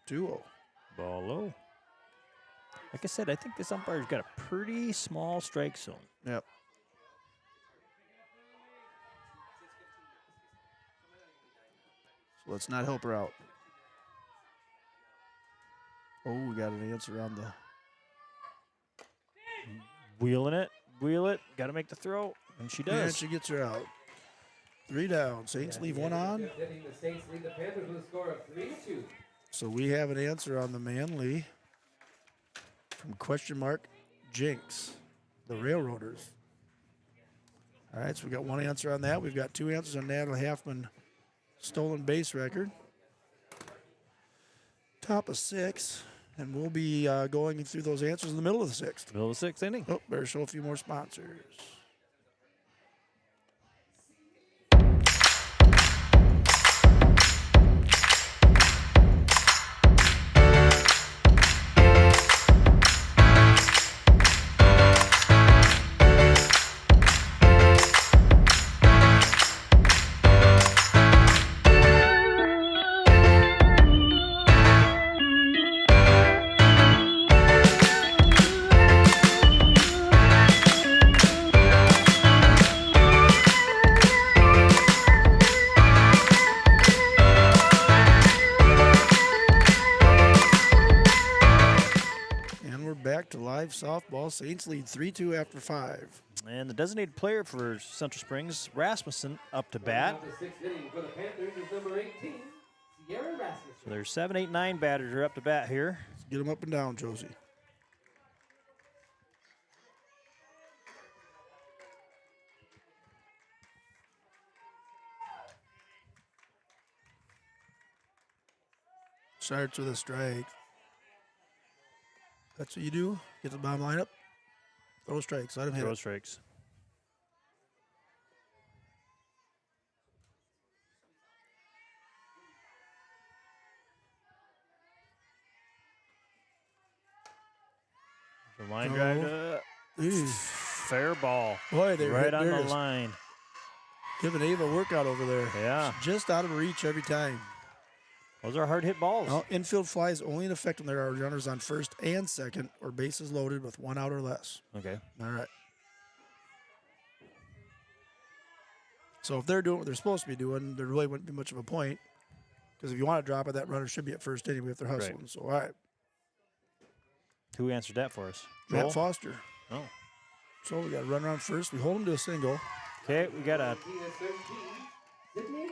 Duo. Ball low. Like I said, I think this umpire's got a pretty small strike zone. Yep. So let's not help her out. Oh, we got an answer on the. Wheeling it, wheel it, got to make the throw, and she does. And she gets her out. 3 down. Saints leave one on. Hitting the Saints lead the Panthers with a score of 3-2. So we have an answer on the Manly from question mark Jinx, the Railroaders. All right, so we got one answer on that. We've got 2 answers on Natalie Halfman stolen base record. Top of 6, and we'll be going through those answers in the middle of the 6th. Middle of the 6th inning. Oh, better show a few more sponsors. Back to live softball. Saints lead 3-2 after 5. And the designated player for Central Springs, Rasmussen, up to bat. The 6th inning for the Panthers is number 18, Sierra Rasmussen. So there's 7, 8, 9 batters are up to bat here. Let's get them up and down, Josie. Starts with a strike. That's what you do. Get the bottom lineup. Throw strikes. Let him hit Throw it. strikes. The line Oh. drive to Ooh. fair ball. Boy, they Right on they're the just line. giving Ava a workout over there. Yeah. Just out of reach every time. Those are hard hit balls. Now, infield flies only in effect when there are runners on first and second or bases loaded with 1 out or less. Okay. All right. So if they're doing what they're supposed to be doing, there really wouldn't be much of a point. Because if you want to drop it, that runner should be at first anyway if they're hustling. Right. So, all right. Who answered that for us? Matt Joel? Foster. Oh. So we got to run around first. We hold him to a single. Okay, we got a 19 is 13. Sydney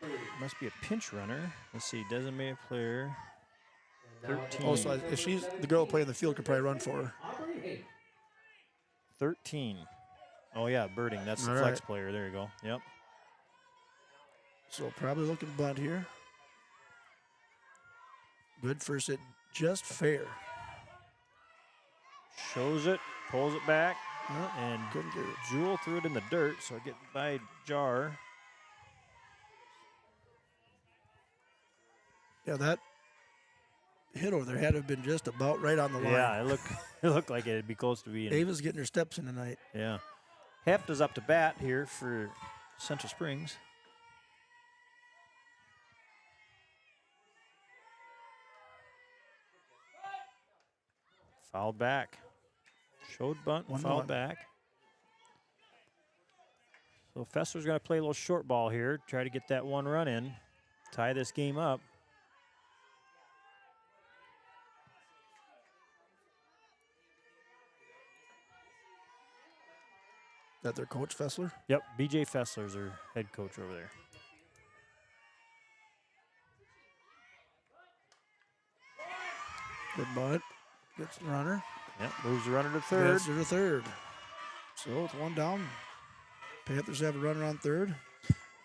Birdie. must be a pinch runner. Let's see, designated player. And now 13. Oh, so if she's the girl playing the field, could probably run for her. Aubrey Hayes. 13. Oh yeah, birding. That's the All flex right. player. There you go. Yep. So probably looking bunt here. Good first hit, just fair. Shows it, pulls it back, Yep, and couldn't get it. Jewel threw it in the dirt, so I get by Jar. Yeah, that hit over there had to have been just about right on the line. Yeah, it looked like it'd be close to being. Ava's getting her steps in tonight. Yeah. Heft is up to bat here for Central Springs. Fouled back. Showed bunt, 1-1. fouled back. So Fessler's going to play a little short ball here, try to get that one run in, tie this game up. That their coach, Fessler? Yep, BJ Fessler's our head coach over there. Good bunt. Gets the runner. Yep, moves the runner to third. Gets her to third. So it's one down. Panthers have a runner on third.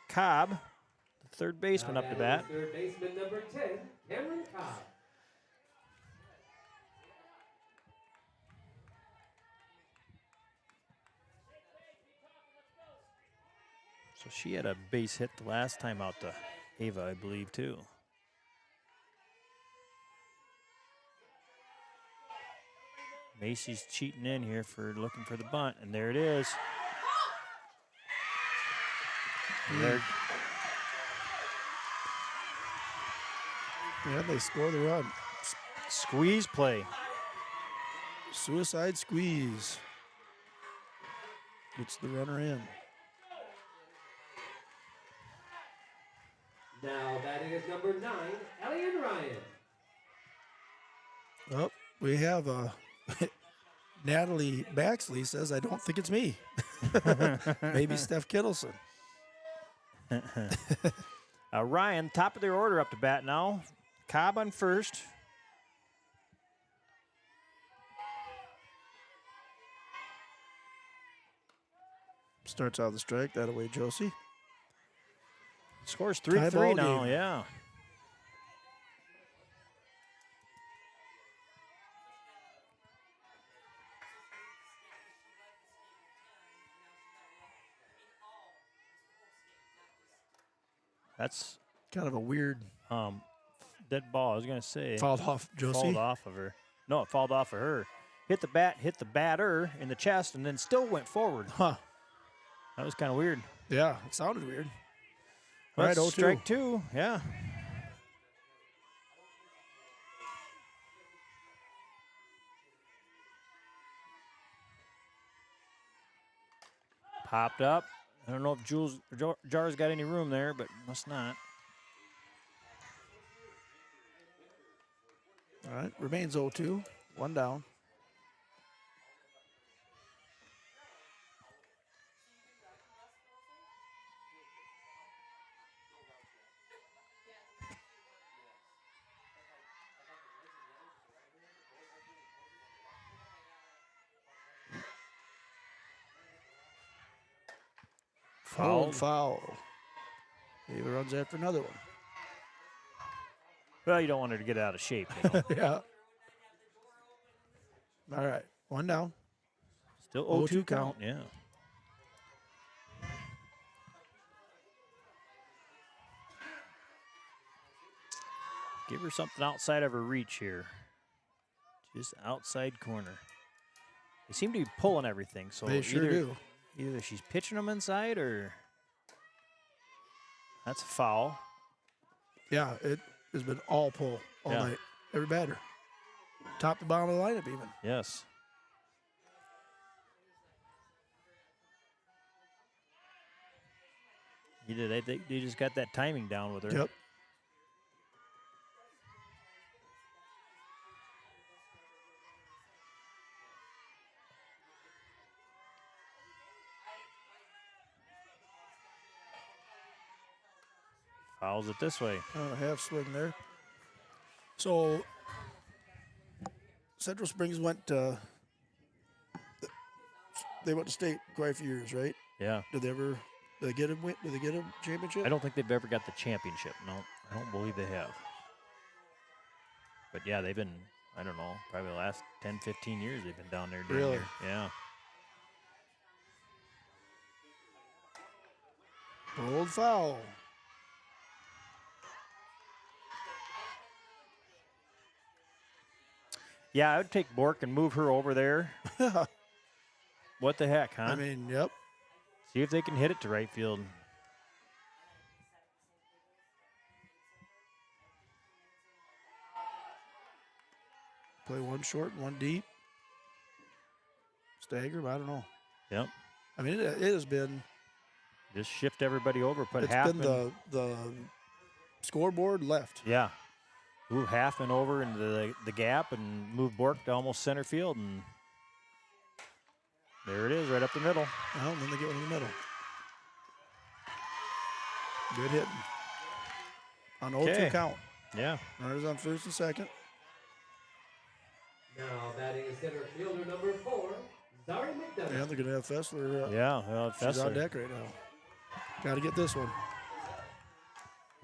Cobb, the third baseman, Now up to batting bat. is third baseman number 10, Cameron Cobb. So she had a base hit the last time out to Ava, I believe, too. Macy's cheating in here for looking for the bunt, and there it is. And there, Yeah, they score the run. squeeze play. Suicide squeeze. Gets the runner in. Now batting is number 9, Elliot Ryan. Oh, we have Natalie Baxley says, I don't think it's me. Maybe Steph Kittleson. Ryan, top of their order up to bat now. Cobb on first. Starts out the strike. That away, Josie. Scores Tie 3-3 ball now, game. yeah. That's Kind of a weird dead ball. I was gonna say fouled off Josie. Fouled off of her. No, it fouled off of her. Hit the bat, hit the batter in the chest, and then still went forward. Huh. That was kind of weird. Yeah, it sounded weird. All Right, right, 0-2. strike two. Yeah. Popped up. I don't know if Jar's got any room there, but must not. All right, remains 0-2. One down. Fouled. Foul. Ava runs after another one. Well, you don't want her to get out of shape. You know. Yeah. All right, one down. Still 0-2 0-2 count. Yeah. Give her something outside of her reach here. Just outside corner. They seem to be pulling everything. So They sure either, do. Either she's pitching them inside or that's a foul. Yeah, it has been all pull all Yeah. night. Every batter. Top to bottom of the lineup even. Yes. He did. They just got that timing down with her. Yep. Fouls it this way. Half swing there. So Central Springs went to state quite a few years, right? Yeah. Did they get a win? Did they get a championship? I don't think they've ever got the championship. No, I don't believe they have. But yeah, they've been, I don't know, probably the last 10, 15 years they've been down there. Really? Yeah. Old foul. Yeah, I would take Bork and move her over there. What the heck, huh? I mean, yep. See if they can hit it to right field. Play one short, one deep. Stagger, I don't know. Yep. I mean, it has been. Just shift everybody over, put It's half been the scoreboard left. Yeah. Move Halfman over into the gap and move Bork to almost center field, and there it is, right up the middle. Well, and then they get one in the middle. Good hitting. On 0-2 count. Yeah. Runners on first and second. Now batting is center fielder number 4, Zari McDonough. Yeah, they're going to have Fessler. Yeah, well, She's on Fessler. deck right now. Got to get this one.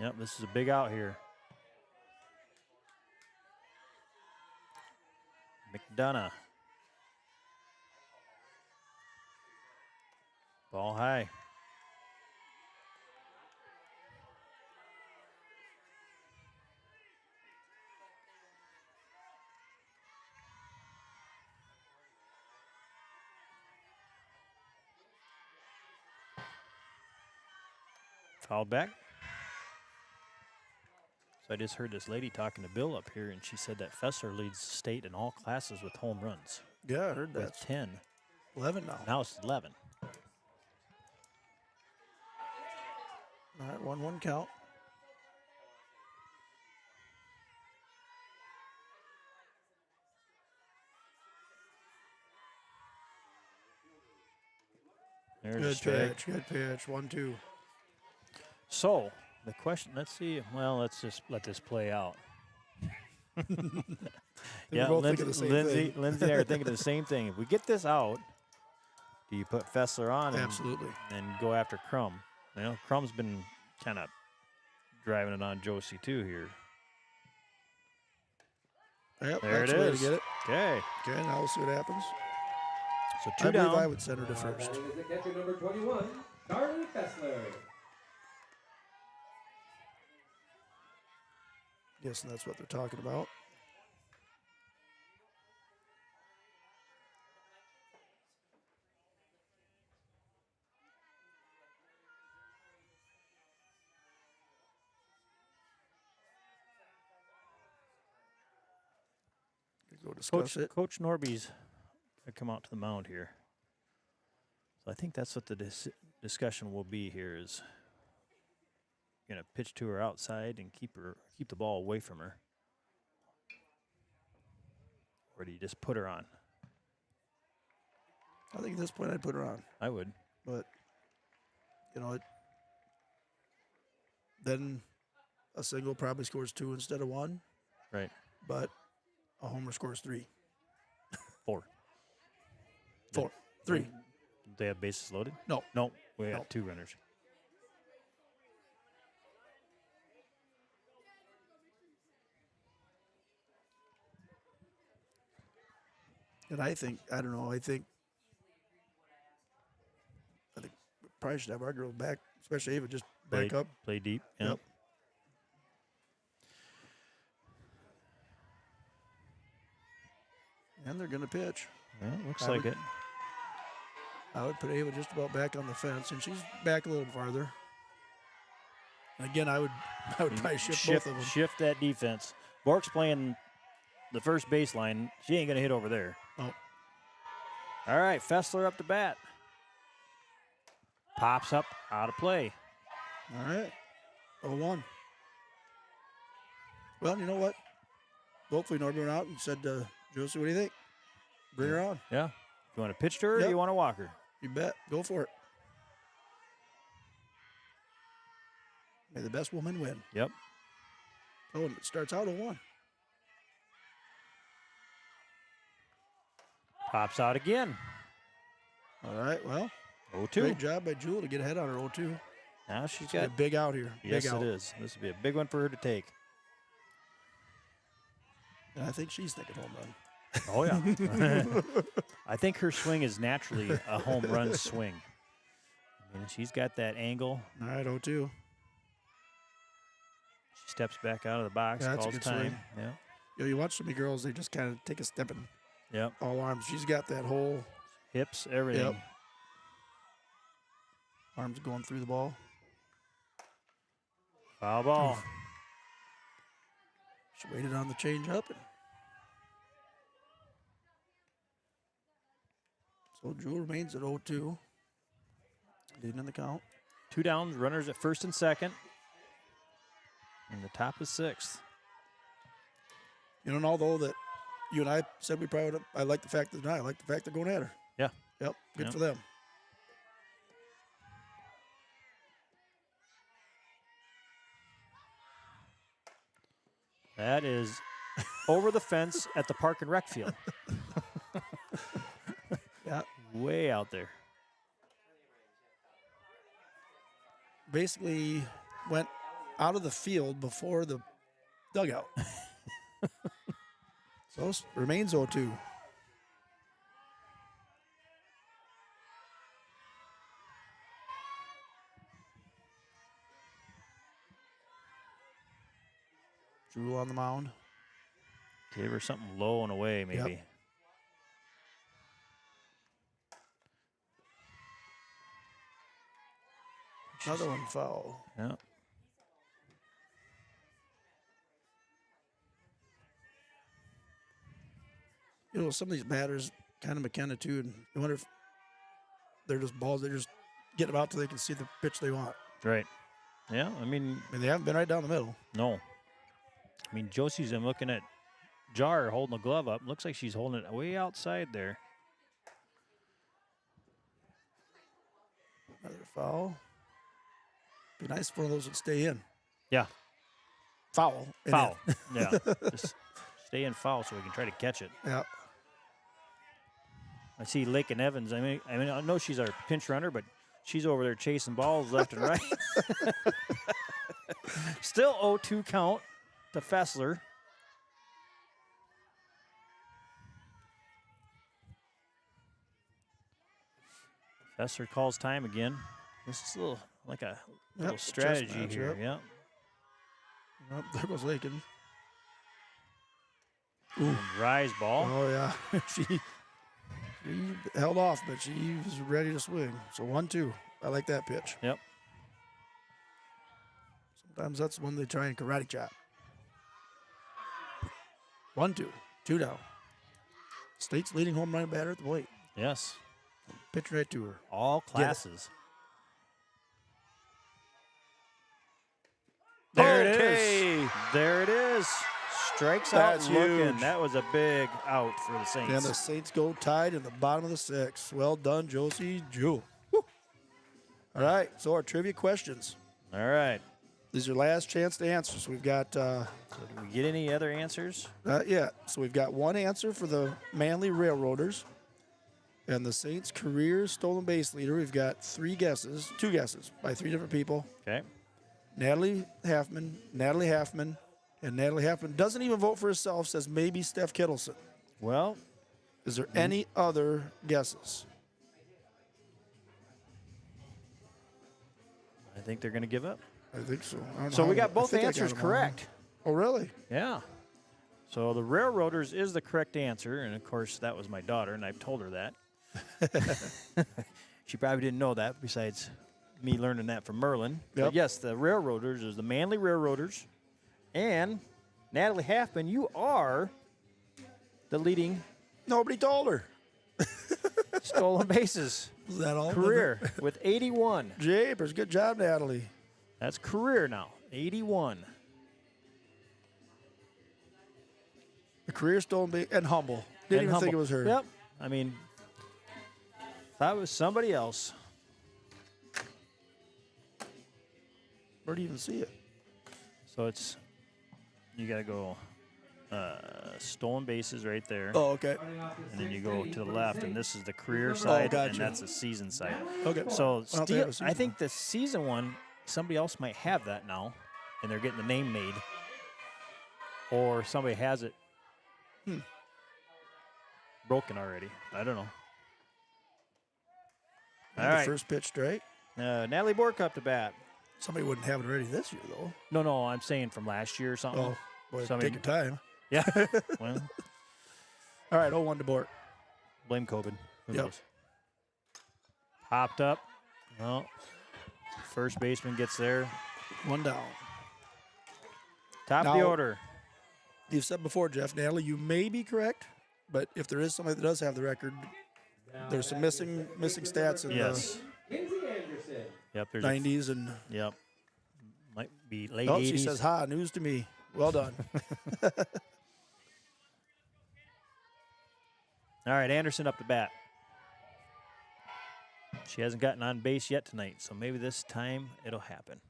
Yep, this is a big out here. McDonough. Ball high. Fouled back. So I just heard this lady talking to Bill up here, and she said that Fessler leads the state in all classes with home runs. Yeah, I heard that. With 10. 11 now. Now it's 11. All right, 1-1 count. There's a Good strike. pitch. Good pitch. 1-2. So the question, let's see. Well, let's just let this play out. We're both thinking the same thing. Lindsay and I are thinking the same thing. If we get this out, do you put Fessler on Absolutely. and go after Crum? You know, Crum's been kind of driving it on Josie too here. Yep, There that's it the way is. to get it. Okay, Okay, now we'll see what happens. so I two believe down. I would send her to first. Batting is the catcher number 21, Charlie Fessler. Guessing that's what they're talking about. Go discuss it. Coach Norby's gonna come out to the mound here. So I think that's what the discussion will be here is gonna pitch to her outside and keep the ball away from her. Or do you just put her on? I think at this point I'd put her on, I would. but you know, then a single probably scores 2 instead of 1, Right. but a homer scores 3. 4. 4. 3. Do they have bases loaded? No. No, we got No. 2 runners. And I think we probably should have our girls back, especially Ava, just back up. Play deep. Yep. Yep. And they're going to pitch. Well, looks I like would- it. I would put Ava just about back on the fence, and she's back a little farther. And again, I would probably shift both of them. Shift that defense. Bork's playing the first baseline. She ain't gonna hit over there. Oh, All right, Fessler up to bat. Pops up, out of play. All right. 0-1. Well, you know what? Hopefully Norby went out and said to Josie, what do you think? Bring her on. Yeah. You want to pitch to her or Yep. you want to walk her? You bet. Go for it. May the best woman win. Yep. So it starts out 0-1. Pops out again. All right. Well, 0-2. great job by Jewel to get ahead on her 0-2. Now she's It's got. a big out here. Yes, big out. it is. This would be a big one for her to take. And I think she's thinking home run. Oh, yeah. I think her swing is naturally a home run swing. I mean, she's got that angle. All right, 0-2. She steps back out of the box, Yeah, that's a calls good time. swing. Yeah. You know, you watch some of the girls, they just kind of take a step and Yep. all arms. She's got that whole Hips, everything. Yep. arms going through the ball. Foul ball. She waited on the change up. And so Jewel remains at 0-2. Leading in the count. 2 downs, runners at first and second. And the top is 6th. You know, and although that you and I said we probably would, I like the fact that I like the fact they're going at her. Yeah. Yep. Good Yep. for them. That is over the fence at the Park and Rec field. Yeah. Way out there. Basically went out of the field before the dugout. So remains 0-2. Jewel on the mound. Gave her something low and away, maybe. Yep. Another one foul. Yeah. You know, some of these batters kind of McKenna too, and I wonder if they're just balls. They just get them out till they can see the pitch they want. Right. Yeah, I mean, They haven't been right down the middle. no. I mean, Josie's, I'm looking at Jar holding the glove up. Looks like she's holding it way outside there. Another foul. Be nice if one of those would stay in. Yeah. Foul. and Foul. Yeah. Just stay in foul so we can try to catch it. in. Yeah. I see Lake and Evans. I mean, I know she's our pinch runner, but she's over there chasing balls left and right. Still 0-2 count to Fessler. Fessler calls time again. This is a little like a little Yep, chess strategy match, here. yep. Yeah. Yep, there goes Lakin. And rise ball. Oh, yeah. she held off, but she was ready to swing. So 1-2. I like that pitch. Yep. Sometimes that's when they try and karate chop. 1-2. 2 down. State's leading home run batter at the plate. Yes. Pitch right to her. All it. classes. There it is. There it is. Strikes That's out looking. huge. That was a big out for the Saints. And the Saints go tied in the bottom of the 6th. Well done, Josie Jewel. Woo. All right, so our trivia questions. All right. This is your last chance to answer. So we've got, So did we get any other answers? So we've got one answer for the Manly Railroaders. And the Saints' career stolen base leader, we've got two guesses by 3 different people. Okay. Natalie Halfman, and Natalie Halfman doesn't even vote for herself, says maybe Steph Kittleson. Well, Is there any other guesses? I think they're going to give up. I think so. I don't know So how we to- got I both think I got answers them all. correct. Oh, really? Yeah. So the Railroaders is the correct answer. And, of course, that was my daughter, and I've told her that. She probably didn't know that, besides me learning that from Merlin. But, Yep. yes, the Railroaders is the Manly Railroaders. And Natalie Halfman, you are the leading Nobody told her. stolen bases Is that all? career with 81. Japers, good job, Natalie. That's career now, 81. A career stolen base and humble. Didn't And even think it humble. was her. Yep. I mean, thought it was somebody else. Where do you even see it? So it's, you got to go stolen bases right there. Oh, okay. And then you go to the left, and this is the career side, and gotcha. that's the season side. Okay. So Why don't they have a I season think the season one, somebody else might have that now, and they're getting the name made. Or somebody has it broken already. I don't know. All The right. first pitch straight. Natalie Bork up to bat. Somebody wouldn't have it ready this year, though. No, I'm saying from last year or something. Oh, boy, Somebody- take your time. Yeah. Well, All right, 0-1 to Bort. blame COVID. Who Yep. knows? Popped up. Well, first baseman gets there. 1 down. Top of the Now- order. You've said before, Jeff, Natalie, you may be correct, but if there is somebody that does have the record, there's some missing stats in Yes. Kinsey Anderson. Yep. the There's 90s. And Yep. Might be late oh, 80s. she says, "Ha, news to me." Well done. All right, Anderson up to bat. She hasn't gotten on base yet tonight, so maybe this time it'll happen.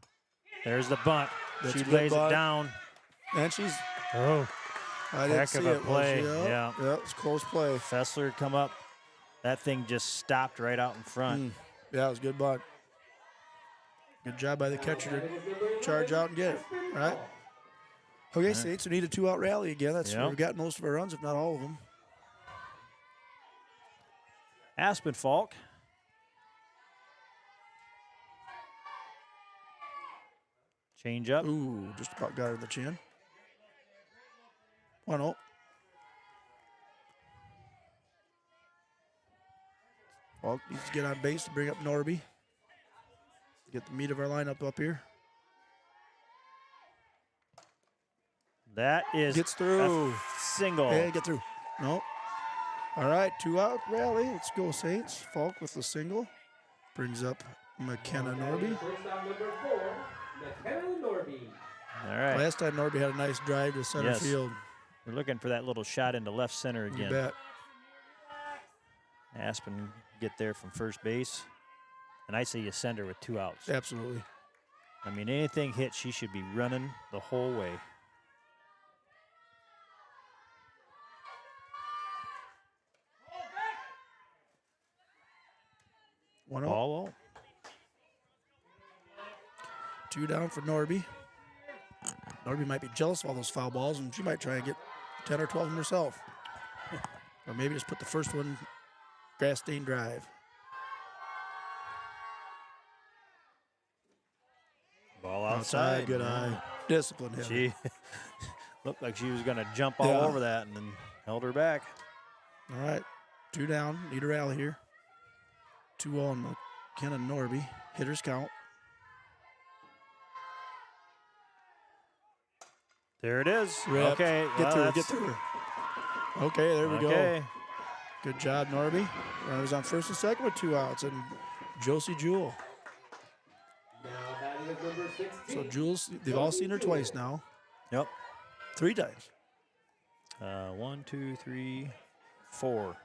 There's the bunt. That's She a good lays bunt. it down. And she's, Oh. I didn't Heck see of a it. play, Was she? yeah. Yeah, it's close play. Fessler come up. That thing just stopped right out in front. Yeah, it was a good bunt. Good job by the catcher to charge out and get it. All right. Okay, Saints, we need a 2-out rally again. That's where Yep. we got most of our runs, if not all of them. Aspen Falk. Change up. Ooh, just about got her in the chin. 1-0. Falk needs to get on base to bring up Norby. Get the meat of our lineup up here. That is Gets through. a single. Hey, get through. Nope. All right, 2-out rally. Let's go, Saints. Falk with the single. Brings up McKenna Norby. First out, number 4, McKenna Norby. All right. Last time Norby had a nice drive to center Yes. field. We're looking for that little shot into left center You again. bet. Aspen get there from first base. And I say you send her with 2 outs. Absolutely. I mean, anything hit, she should be running the whole way. One Ball. 2 down for Norby. Norby might be jealous of all those foul balls, and she might try and get 10 or 12 of them herself. Or maybe just put the first one grass stain drive. Ball outside. Good eye. Discipline him. She looked like she was going to jump all Yeah. over that and then held her back. All right. 2 down. Need a rally here. 2 on McKenna Norby. Hitters count. There it is. Rip. Okay. Get well, through her. that's- Get through her. Okay, there we Okay. go. Good job, Norby. Runners on first and second with 2 outs. And Josie Jewell. Now batting is number 16. So Jules, they've all seen her twice now. Yep. 3 times. 1, 2, 3, 4.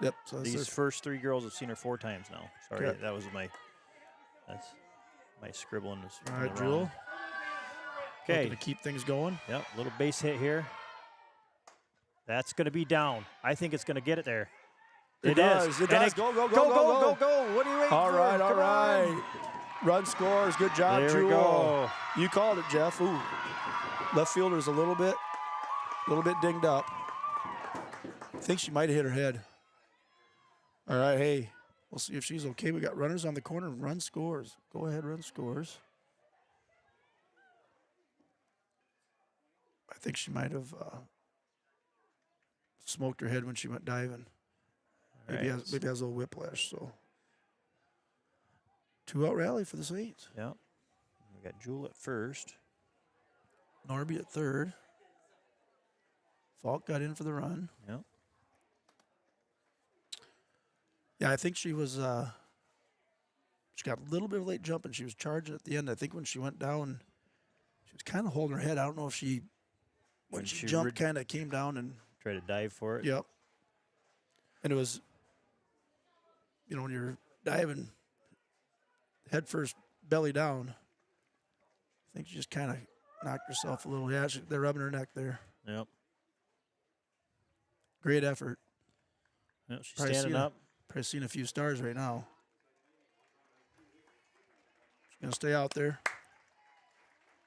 Yep. So that's These their first 3 girls have seen her 4 times now. Sorry, Correct. that was that's my scribbling. Was All in right, the Jewel. wrong. Okay. Looking to keep things going. Yep. Little base hit here. That's going to be down. I think it's going to get it there. It is. does. It And does. Go, go, go, go, go. What are you waiting All for? right, all Come right. on. Run scores. Good job, There Jewel. we go. You called it, Jeff. Ooh. Left fielder's a little bit dinged up. I think she might have hit her head. All right, hey, we'll see if she's okay. We got runners on the corner. Run scores. Go ahead, run scores. I think she might have smoked her head when she went diving. Maybe Right. has a little whiplash. So 2-out rally for the Saints. Yep. We got Jewel at first. Norby at third. Falk got in for the run. Yep. Yeah, I think she She got a little bit of late jump, and she was charging at the end. I think when she went down, she was kind of holding her head. I don't know if she, when she jumped, kind of came down and Try to dive for it. Yep. And it was, you know, when you're diving head first, belly down, I think she just kind of knocked herself a little. Yeah, they're rubbing her neck there. Yep. Great effort. Yep, she's standing up. Probably seeing a few stars right now. She's going to stay out there.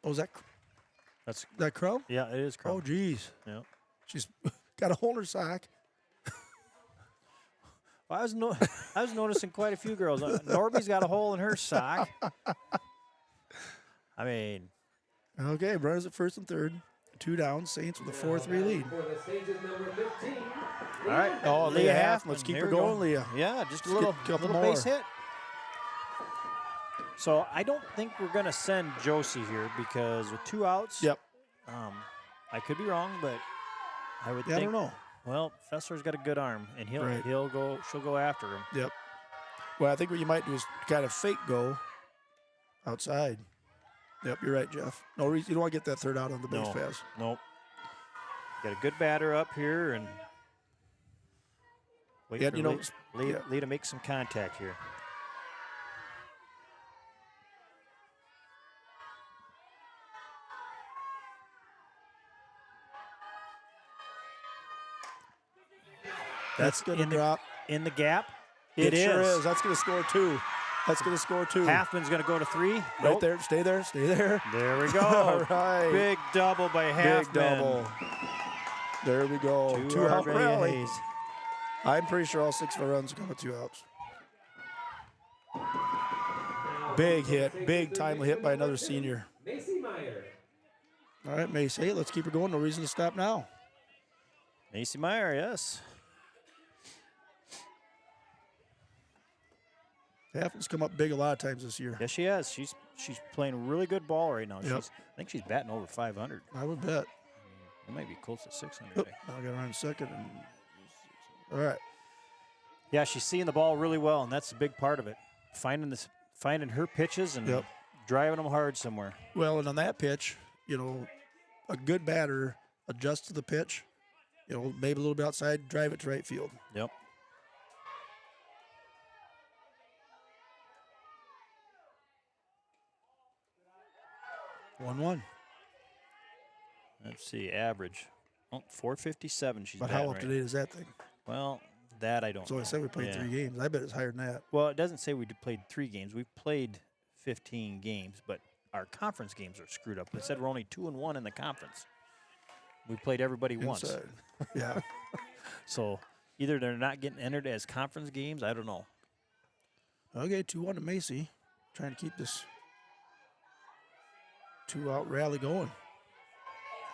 Oh, is that Crow? Yeah, it is Crow. Oh, geez. Yep. She's got a hole in her sock. Well, I was noticing quite a few girls. Norby's got a hole in her sock. I mean. Okay, runners at first and third. 2 down. Saints with a 4-3 lead. For the Saints is number 15. All right. Oh, Leah Half. Let's keep There her we go. going, Leah. Yeah, just a Let's little, get a couple little more. base hit. So I don't think we're going to send Josie here because with 2 outs. Yep. I could be wrong, but I would think. I don't know. Well, Fessler's got a good arm, and Right. she'll go after him. Yep. Well, I think what you might do is kind of fake go outside. Yep, you're right, Jeff. No reason you don't want to get that third out on the base pass. Nope. Got a good batter up here, and wait Yeah, for you know, Lee to make some contact here. That's going to drop. In the gap. It sure is. That's going to score 2. That's going to score 2. Halfman's going to go to 3. Right Nope. there. Stay there. Stay there. There we go. All right. Big double by Halfman. Big double. There we go. 2 out rally. I'm pretty sure all 6 of our runs come with 2 outs. Big hit. Big timely hit by another senior. Macy Meyer. All right, Mace. Hey, let's keep her going. No reason to stop now. Macy Meyer, yes. Halfman's come up big a lot of times this year. Yes, she has. She's playing really good ball right now. Yep. I think she's batting over 500. I would bet. It might be close to 600. Oh, now I got her on second. All right. Yeah, she's seeing the ball really well, and that's a big part of it. Finding her pitches and driving them hard somewhere. Well, and on that pitch, you know, a good batter adjusts to the pitch. You know, maybe a little bit outside, drive it to right field. Yep. One. Let's see, average. Oh, 457 she's But batting how up to date is that thing? Well, that I don't So know. I said we played 3 games. I bet it's higher than that. Well, it doesn't say we played 3 games. We played 15 games, but our conference games are screwed up. It said we're only 2-1 in the conference. We played everybody once. Inside. Yeah. So either they're not getting entered as conference games. I don't know. Okay, 2-1 to Macy. Trying to keep this 2-out rally going.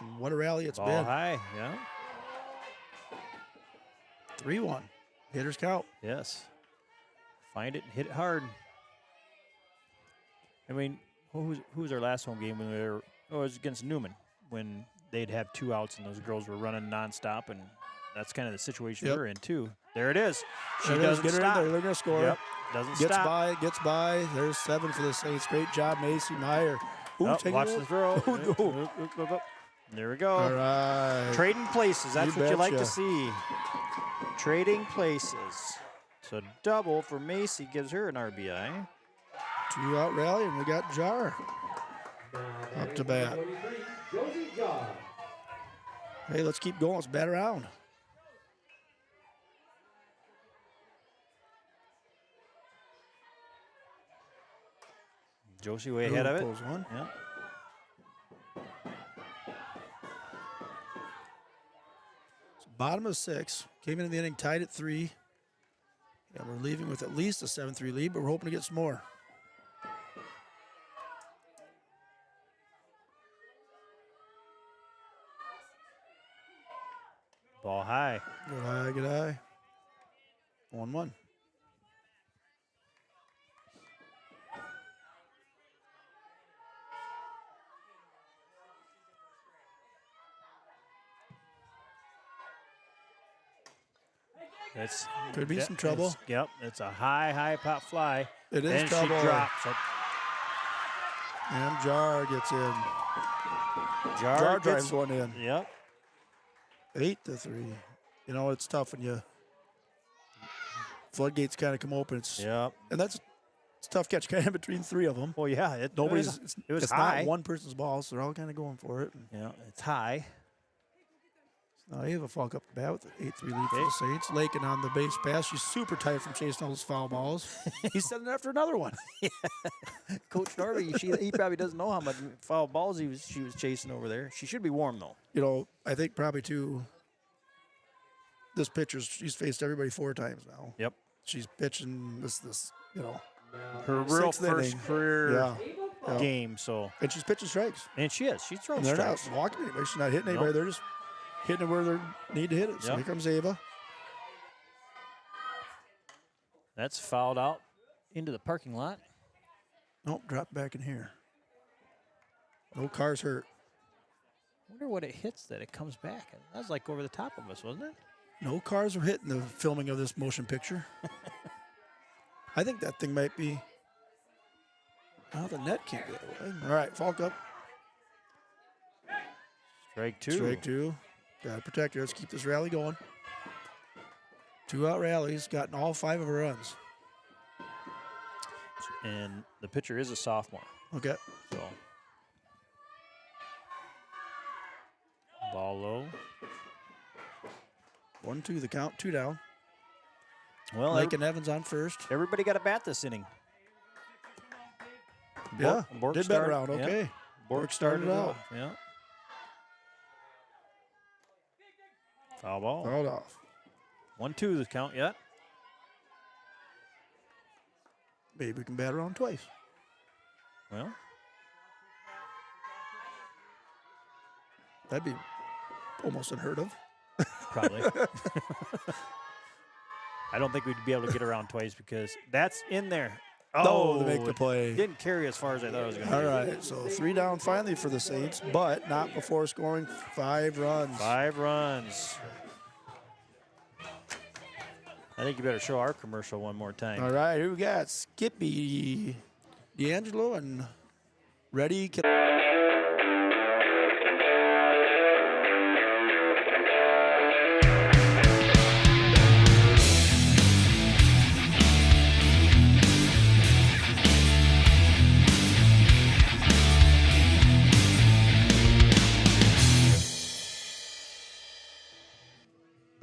And what a rally it's Ball been. high, yeah. 3-1. Hitters count. Yes. Find it and hit it hard. I mean, who was our last home game when we were? Oh, it was against Newman when they'd have 2 outs and those girls were running nonstop, and that's kind of the situation we're in too. There it is. She doesn't Get her stop. in there. They're going to score. Yep. Doesn't Gets stop. by. There's 7 for the Saints. Great job, Macy Meyer. Ooh, Oh, take watch it the throw. Ooh. There we go. All right. Trading places. That's You what you like to betcha. see. Trading places. So double for Macy gives her an RBI. 2-out rally, and we got Jar. Now Up to bat. 23, Josie Jar. Hey, let's keep going. Let's bat around. Josie way ahead of it. Pulls one. Yeah. Bottom of 6. Came into the inning tied at 3. And we're leaving with at least a 7-3 lead, but we're hoping to get some more. Ball high. Good eye. 1-1. That's Could be some trouble. Yep, it's a high pop fly. It is And trouble. she drops it. And Jar gets in. Jar drives one in. Yep. 8-3. You know, it's tough when you floodgates kind of come open. Yep. And that's it's a tough catch kind of between three of them. Well, yeah. It was It's high. not one person's ball, so they're all kind of going for it. Yeah, it's high. Now you have a Falk up the bat with an 8-3 lead for the Saints. Lakin on the base pass. She's super tight from chasing all those foul balls. He's sending after another one. Coach Norby, he probably doesn't know how much foul balls she was chasing over there. She should be warm though. You know, I think probably too. This pitcher, she's faced everybody 4 times now. Yep. She's pitching this, you know, Her real sixth first inning. career Yeah. game. So, And she's pitching strikes. and she is. She's throwing And they're strikes. not walking anybody. She's not hitting anybody. Nope. They're just hitting it where they need to hit it. So Yep. here comes Ava. That's fouled out into the parking lot. Nope, drop back in here. No cars hurt. I wonder what it hits that it comes back. That was like over the top of us, wasn't it? No cars were hit in the filming of this motion picture. I think that thing might be. Oh, the net can't get away. All right, Falk up. Strike 2. Strike 2. Got to protect her. Let's keep this rally going. 2-out rallies. Gotten all 5 of her runs. And the pitcher is a sophomore. Okay. So, ball low. 1-2 the count. 2 down. Well, Lakin Evans on first. everybody got a bat this inning. Yeah. Bork Did started- better out. yeah. Okay. Bork started out. off, Yeah. Foul ball. Fouled off. 1-2 the count yet. Maybe we can bat around twice. Well, That'd be almost unheard of. probably. I don't think we'd be able to get around twice because that's in there. Oh, to make the play. Didn't carry as far as I thought it was going to. All right, so 3 down finally for the Saints, but not before scoring 5 runs. 5 runs. I think you better show our commercial one more time. All right, here we got Skippy, D'Angelo, and ready.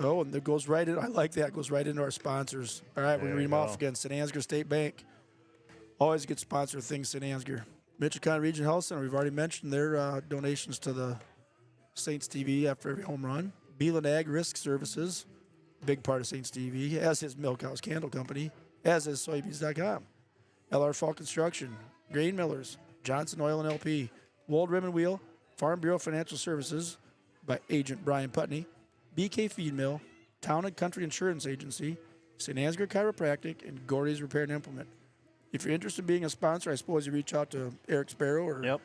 Oh, and it goes right in. I like that. Goes right into our sponsors. All right, we're going to There read you them off go. again. St. Ansgar State Bank. Always good sponsor of things, St. Ansgar. Mitchell County Regional Health Center. We've already mentioned their donations to the Saints TV after every home run. Beelan Ag Risk Services. Big part of Saints TV, as is Milk House Candle Company, as is Soybeans.com. LR Fall Construction. Grain Millers. Johnson Oil and LP. Wold Rim and Wheel. Farm Bureau Financial Services by Agent Brian Putney. BK Feed Mill, Town and Country Insurance Agency, St. Ansgar Chiropractic, and Gordy's Repair and Implement. If you're interested in being a sponsor, I suppose you reach out to Eric Sparrow or Yep.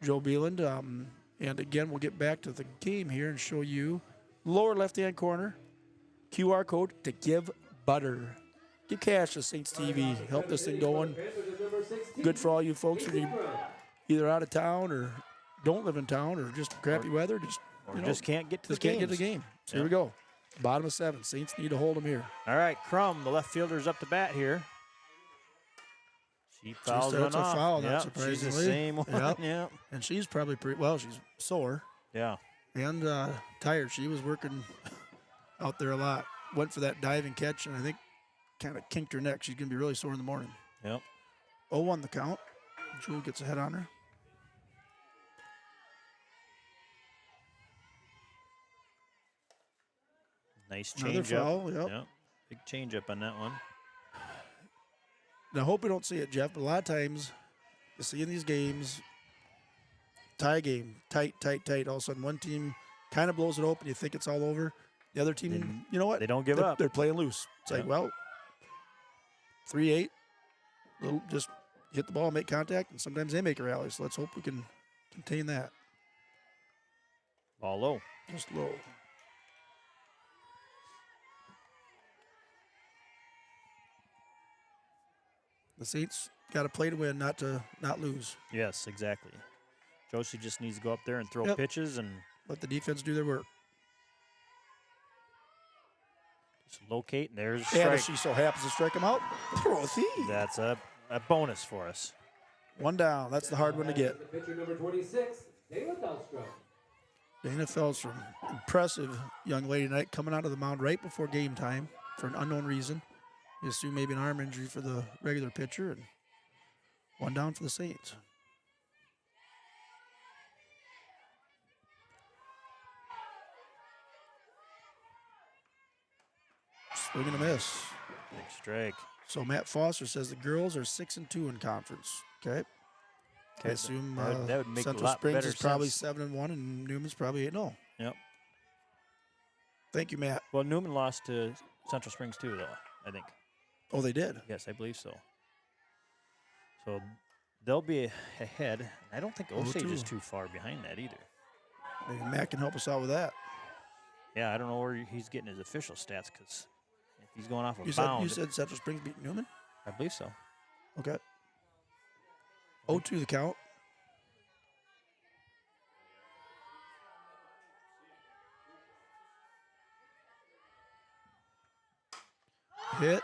Joe Beeland. And again, we'll get back to the game here and show you lower left-hand corner, QR code to give butter. Give cash to Saints TV. Help this thing going. Good for all you folks who are either out of town or don't live in town or just crappy weather. Or just can't get to the Just can't get to the games. game. So here we go. Bottom of 7. Saints need to hold them here. All right, Crum, the left fielder's up to bat here. She fouls one starts a off. foul, not Yep, she's the surprisingly. same one. Yep. Yeah. And she's probably she's sore Yeah. and tired. She was working out there a lot. Went for that diving catch and I think kind of kinked her neck. She's going to be really sore in the morning. Yep. 0-1 the count. Jewel gets a head on her. Nice Another change up. foul, yep. Big change up on that one. Now, I hope we don't see it, Jeff, but a lot of times you see in these games, tie game, tight. All of a sudden, one team kind of blows it open. You think it's all over. The other team, you know what? They don't give they're, up. They're playing loose. It's like, Yeah. well, 3-8, just hit the ball, make contact, and sometimes they make a rally. So let's hope we can contain that. Ball low. Just low. The Saints got to play to win, not lose. Yes, exactly. Josie just needs to go up there and throw Yep. pitches and Let the defense do their work. just locate, and there's a And strike. if she so happens to strike him out, throw a thief. That's a bonus for us. One down. That's the hard one to get. The pitcher number 26, Dana Dahlstrom. Dana Feldstrom, impressive young lady tonight, coming out of the mound right before game time for an unknown reason. You assume maybe an arm injury for the regular pitcher, and one down for the Saints. Swing and a miss. Big strike. So Matt Foster says the girls are 6-2 in conference. Okay. I assume that would make a Central lot Springs better is probably sense. 7-1 and Newman's probably 8-0. Yep. Thank you, Matt. Well, Newman lost to Central Springs too, though, I think. Oh, they did. Yes, I believe so. So they'll be ahead. I don't think Osage is 0-2. too far behind that either. Maybe Matt can help us out with that. Yeah, I don't know where he's getting his official stats because if he's going off a You bound, said Central Springs beat Newman? I believe so. Okay. 0-2 the count. Hit.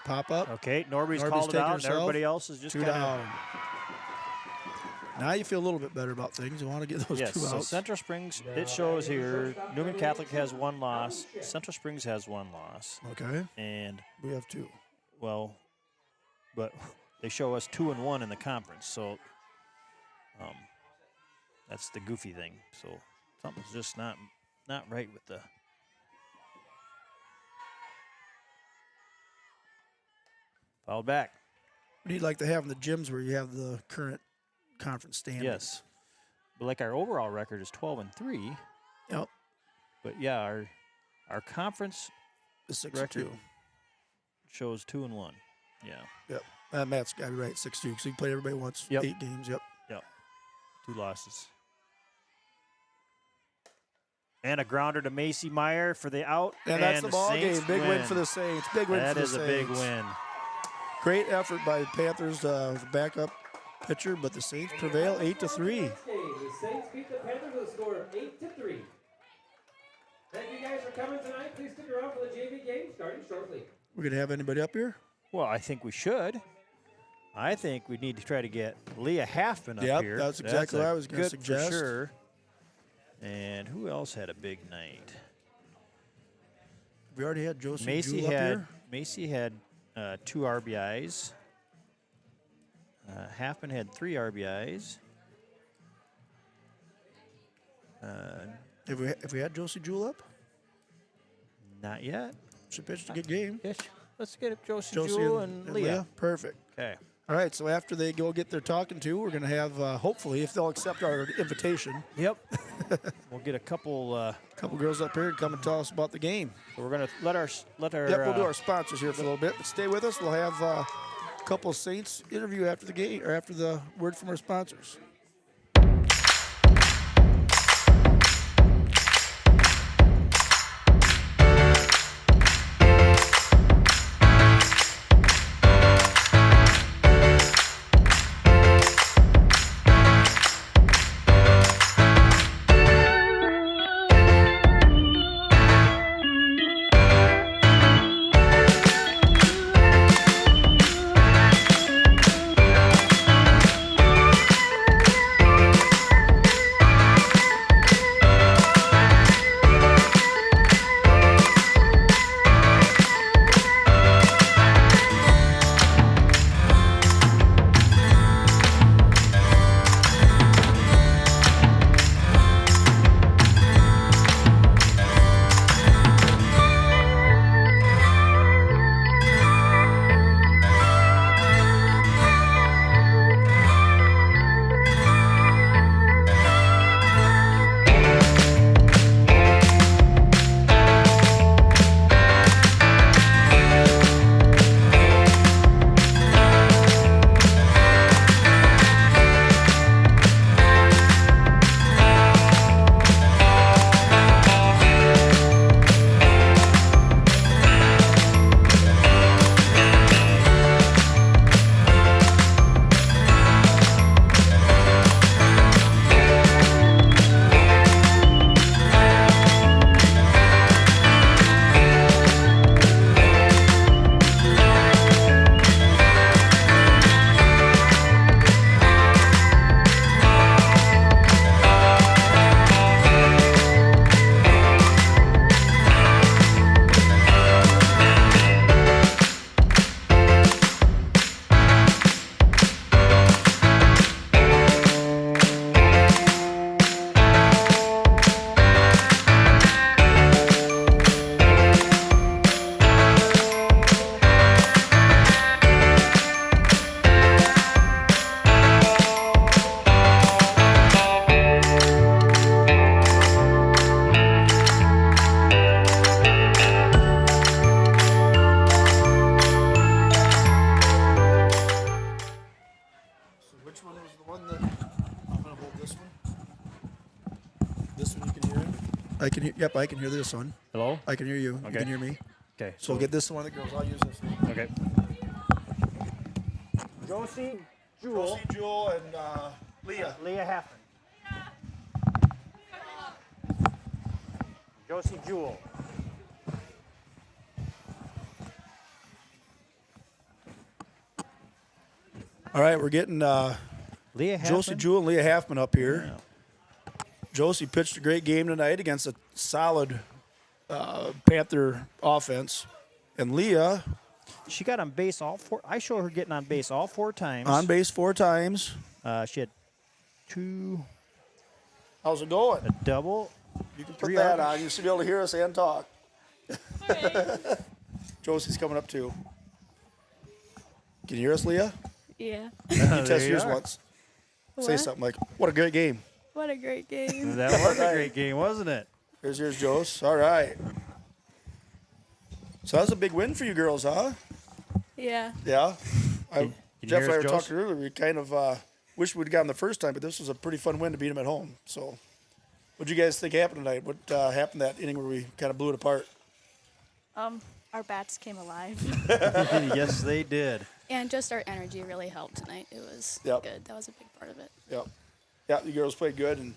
Pop up. Okay, Norby's Norby's called it taking out, and herself. everybody else is just 2 kind of. down. Now you feel a little bit better about things. You want to get those Yes, 2 so outs. Central Springs, it shows here, Newman Catholic has 1 loss, Central Springs has 1 loss, Okay. and, We have 2. well, but they show us 2-1 in the conference, so that's the goofy thing. So something's just not right with the. Fouled back. What do you like to have in the gyms where you have the current conference standings? Yes. But like our overall record is 12-3. Yep. But yeah, our conference The 6-2. record shows 2-1. Yeah. Yep. Matt's got to be right, 6-2, because he played everybody once. Yep. 8 games, yep. 2 losses. And a grounder to Macy Meyer for the out. And that's the ball Saints game. Big win for the Saints. Big win That for the is Saints. a big win. Great effort by the Panthers, the backup pitcher, but the Saints prevail 8-3. The Saints beat the Panthers with a score of 8-3. Thank you guys for coming tonight. Please stick around for the JV game starting shortly. We're going to have anybody up here? Well, I think we should. I think we need to try to get Leah Halfman up Yep, here. that's exactly what I was gonna good suggest. For sure. And who else had a big night? We already had Josie Macy Jewell up had here. Macy had 2 RBIs. Halfman had 3 RBIs. Have we had Josie Jewell up? Not yet. She pitched a good game. Yes, let's get Josie Josie Jewell and Leah. Perfect. Okay. All right, so after they go get their talking to, we're going to have, hopefully, if they'll accept our invitation, Yep. We'll get a couple. a couple girls up here to come and tell us about the game. So we're gonna let our. Yep, we'll do our sponsors here for a little bit, but stay with us. We'll have a couple Saints interview after the game, or after the word from our sponsors. one was the one that I'm gonna hold this one. This one you can hear. I can hear. Yep, I can hear this one. Hello? I can hear you. You Okay. can hear me. Okay. So we'll get this one of the girls. I'll use this one. Okay. Josie, Josie, Jewel, and Leah. Leah Haffen. Josie Jewel. All right, we're getting Leah Haffen. Josie, Jewel, and Leah Halfman up here. Yeah. Josie pitched a great game tonight against a solid Panther offense, and Leah She got on base all 4. I showed her getting on base all 4 times. on base 4 times. She had 2, How's it going? a double. You can put 3 that RBIs. on. You should be able to hear us and talk. Josie's coming up too. Can you hear us, Leah? Yeah. You There test you yours are. once. Say What? something like, "What a great game." What a great game. That was a great game, wasn't it? Here's yours, Jose. All right. So that was a big win for you girls, huh? Yeah. Yeah. Can you Jeff hear and I us, were Jose? talking earlier. We kind of wish we'd gotten the first time, but this was a pretty fun win to beat them at home. So, what did you guys think happened tonight? What happened that inning where we kind of blew it apart? Our bats came alive. Yes, they did. And just our energy really helped tonight. It was Yep. good. That was a big part of it. Yep. Yeah, the girls played good, and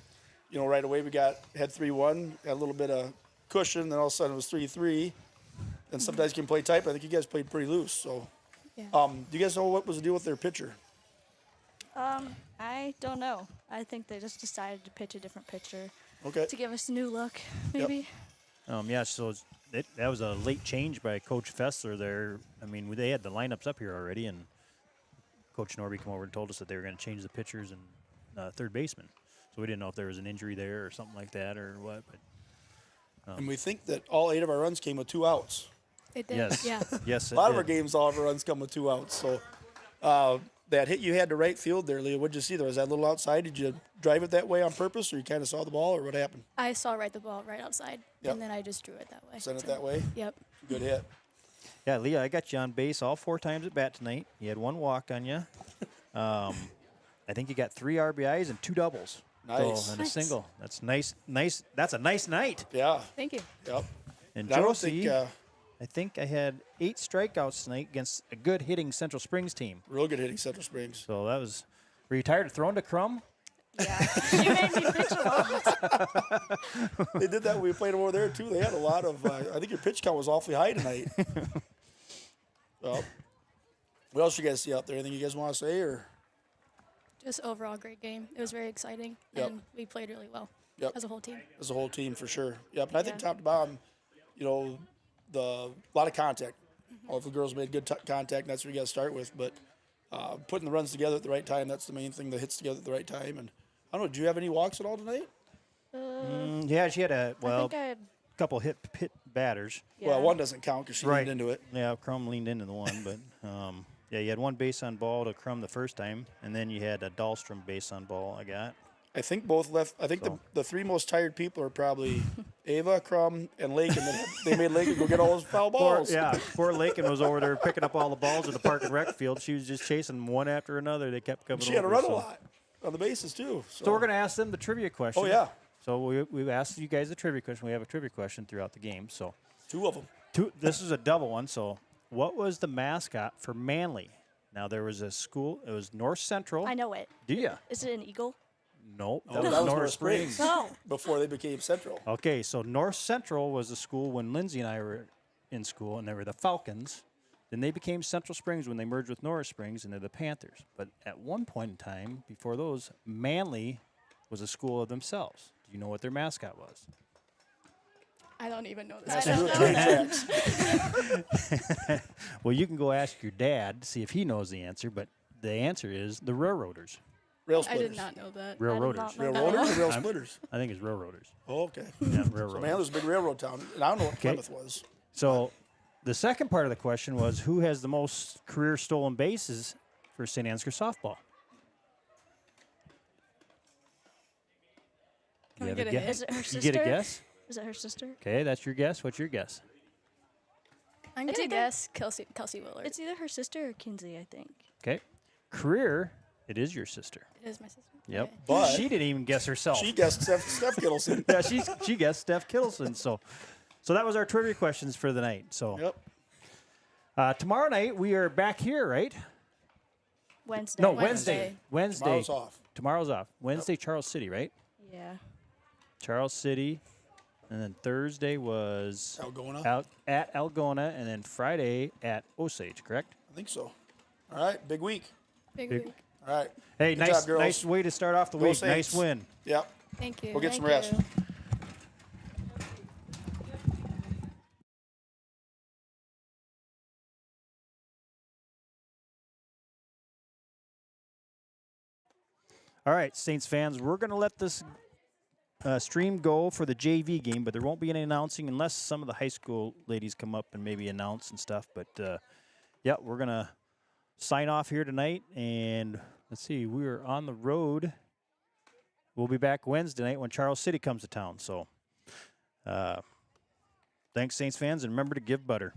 right away we had 3-1, had a little bit of cushion, then all of a sudden it was 3-3. And sometimes you can play tight, but I think you guys played pretty loose. So, Yeah. do you guys know what was the deal with their pitcher? I don't know. I think they just decided to pitch a different pitcher Okay. to give us a new look, maybe. Yeah, so that was a late change by Coach Fessler there. I mean, they had the lineups up here already, and Coach Norby came over and told us that they were going to change the pitchers and third baseman. So we didn't know if there was an injury there or something like that or what. But And we think that all 8 of our runs came with 2 outs. It did. yes, Yeah. yes, A lot of our games, all of our runs come with 2 outs. So that hit you had to right field there, Leah. What did you see there? Was that a little outside? Did you drive it that way on purpose, or you kind of saw the ball, or what happened? I saw the ball right outside, Yep. and then I just drew it that way. Sent it So, that way? Yep. Good hit. Yeah, Leah, I got you on base all 4 times at bat tonight. You had 1 walk on you. I think you got 3 RBIs and 2 doubles. Nice. So, and a Nice. single. That's nice. That's a nice night. Yeah. Thank you. Yep. And I don't Josie, think I think I had 8 strikeouts tonight against a good hitting Central Springs team. real good hitting Central Springs. So that was. Were you tired of throwing to Crum? Yeah. She made me pitch a lot. They did that when we played them over there too. They had a lot of. I think your pitch count was awfully high tonight. Well, what else you guys see out there? Anything you guys want to say, or? Just overall great game. It was very exciting, Yep. and we played really well Yep. as a whole team. As a whole team, for sure. Yep. And I think Yeah. top to bottom, a lot of contact. All the girls made good contact, and that's what you got to start with. But putting the runs together at the right time, that's the main thing, the hits together at the right time. And I don't know, do you have any walks at all tonight? Yeah, she had a I think I had, couple hit batters. yeah. Well, one doesn't count because she Right. leaned into it. Yeah, Crum leaned into the one, but yeah, you had 1 base on ball to Crum the first time, and then you had a Dahlstrom base on ball. I got. I think both left. I think So. the 3 most tired people are probably Ava, Crum, and Lake, and then they made Lake go get all those foul balls. Poor Lakin was over there picking up all the balls at the park and rec field. She was just chasing one after another. They kept coming She had to over. run a so. lot on the bases too. So we're going to ask them the trivia question. Oh yeah, So we've asked you guys the trivia question. We have a trivia question throughout the game. So 2 of them. this is a double one. So what was the mascot for Manly? Now there was a school. It was North Central. I know it. Do you? Is it an eagle? Nope. Oh, that was North Springs. Springs. No. Before they became Central. Okay, so North Central was the school when Lindsay and I were in school, and they were the Falcons. Then they became Central Springs when they merged with Norris Springs, and they're the Panthers. But at one point in time, before those, Manly was a school of themselves. Do you know what their mascot was? I don't even know That's this. true. Train tracks. Well, you can go ask your dad to see if he knows the answer, but the answer is the Railroaders. Rail I splitters. did not know that. Railroaders. I did not know Railroaders that. or rail splitters? I think it's Railroaders. Oh, okay. Yeah, So Railroaders. Manly's a big railroad town, and I don't know what Okay. Plymouth was. So the second part of the question was who has the most career stolen bases for St. Ansgar softball? Can You we have get a guess? hint? Is it her You sister? get a guess? Is it her sister? Okay, that's your guess. What's your guess? I'm It's gonna either- guess Kelsey Willard. It's either her sister or Kinsey, I think. Okay. Career It is your sister. It is my sister. Yep. Okay. But she didn't even guess herself. she guessed Steph Kittleson. Yeah, she guessed Steph Kittleson. So that was our trivia questions for the night. So Yep. tomorrow night we are back here, right? Wednesday. No, Wednesday. Tomorrow's off. Tomorrow's off. Wednesday, Charles City, right? Yeah. Charles City. And then Thursday was Algona. out at Algona, and then Friday at Osage, correct? I think so. All right. Big week. Big Big- week. All right. Hey, Good nice job, girls. nice way to start off the Go week. Saints. Nice win. Yep. Thank you. Go get some Thank rest. you. All right, Saints fans, we're going to let this stream go for the JV game, but there won't be any announcing unless some of the high school ladies come up and maybe announce and stuff. But, yeah, we're going to sign off here tonight. And let's see, we are on the road. We'll be back Wednesday night when Charles City comes to town. So thanks, Saints fans, and remember to give butter.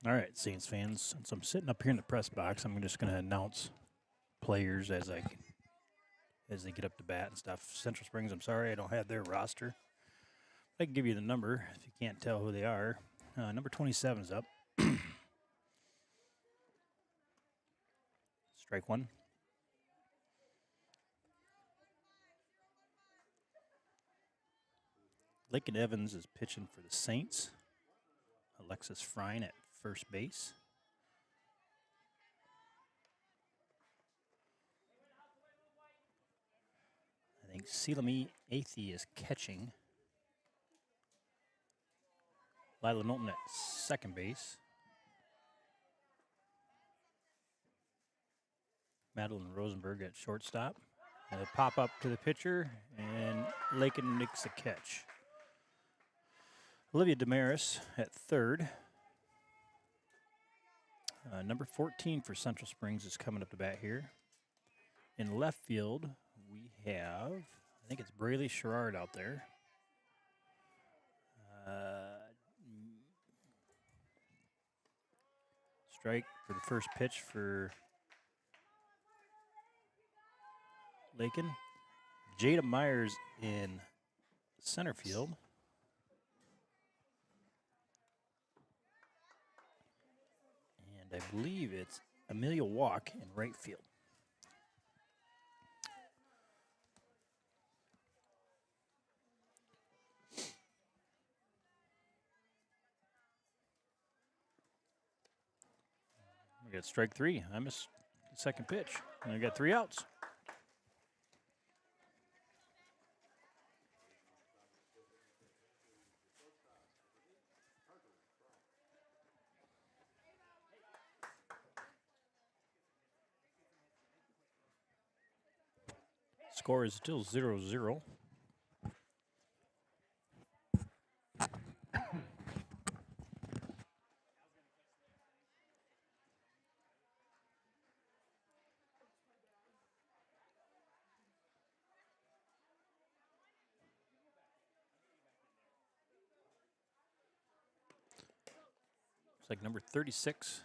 All right, Saints fans, since I'm sitting up here in the press box, I'm just going to announce players as they get up to bat and stuff. Central Springs, I'm sorry, I don't have their roster. I can give you the number if you can't tell who they are. Number 27 is up. Strike one. Lincoln Evans is pitching for the Saints. Alexis Frine at first base. I think Selami Athey is catching. Lila Knowlton at second base. Madeline Rosenberg at shortstop. And a pop up to the pitcher, and Lakin makes the catch. Olivia Damaris at third. Number 14 for Central Springs is coming up to bat here. In left field, we have, I think it's Braley Sherrard out there. Strike for the first pitch for Lakin. Jada Myers in center field. And I believe it's Amelia Walk in right field. We got strike three. I missed the second pitch. And I got 3 outs. Score is still 0-0. Looks like number 36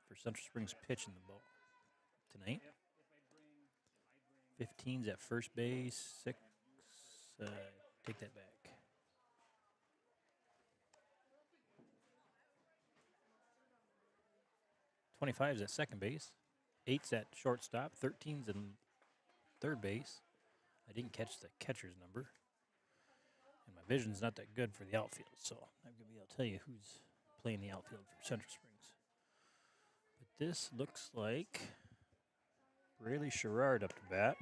for Central Springs pitch in the ball tonight. 15's at first base. 6, take that back. 25's at second base. 8's at shortstop. 13's in third base. I didn't catch the catcher's number. And my vision's not that good for the outfield, so I'm going to be able to tell you who's playing the outfield for Central Springs. But this looks like Braley Sherrard up to bat.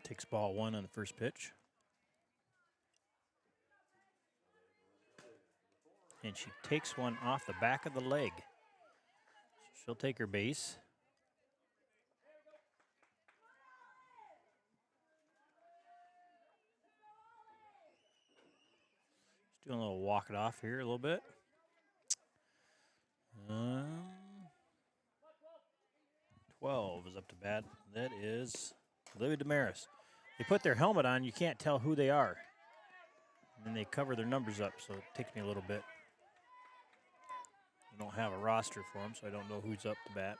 Takes ball 1 on the first pitch. And she takes one off the back of the leg. So she'll take her base. Just doing a little walk it off here a little bit. 12 is up to bat. That is Olivia Damaris. They put their helmet on, you can't tell who they are. And then they cover their numbers up, so it takes me a little bit. I don't have a roster for them, so I don't know who's up to bat.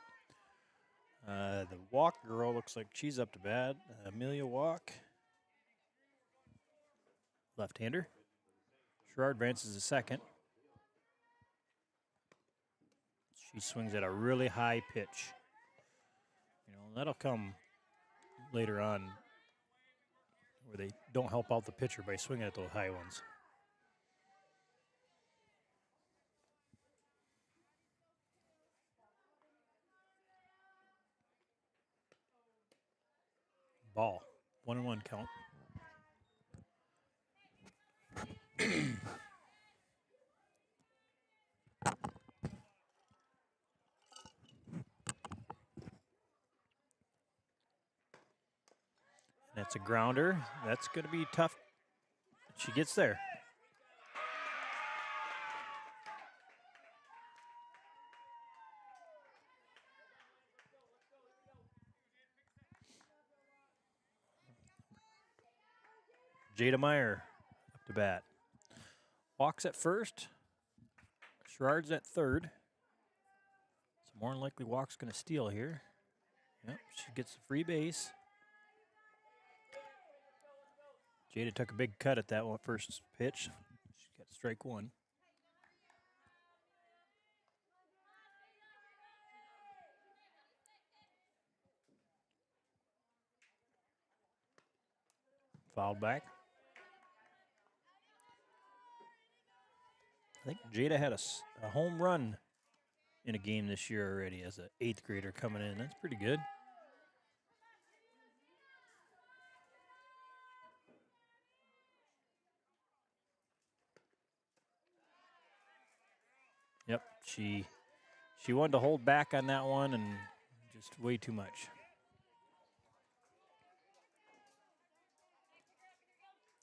The Walk girl looks like she's up to bat. Amelia Walk. Left-hander. Sherrard advances a second. She swings at a really high pitch. You know, that'll come later on where they don't help out the pitcher by swinging at those high ones. Ball. 1-1 count. That's a grounder. That's going to be tough. She gets there. Jada Meyer up to bat. Walks at first. Sherrard's at third. So more than likely Walk's going to steal here. Yep, she gets a free base. Jada took a big cut at that one first pitch. She got strike one. Fouled back. I think Jada had a home run in a game this year already as an 8th grader coming in. That's pretty good. Yep, she wanted to hold back on that one and just way too much.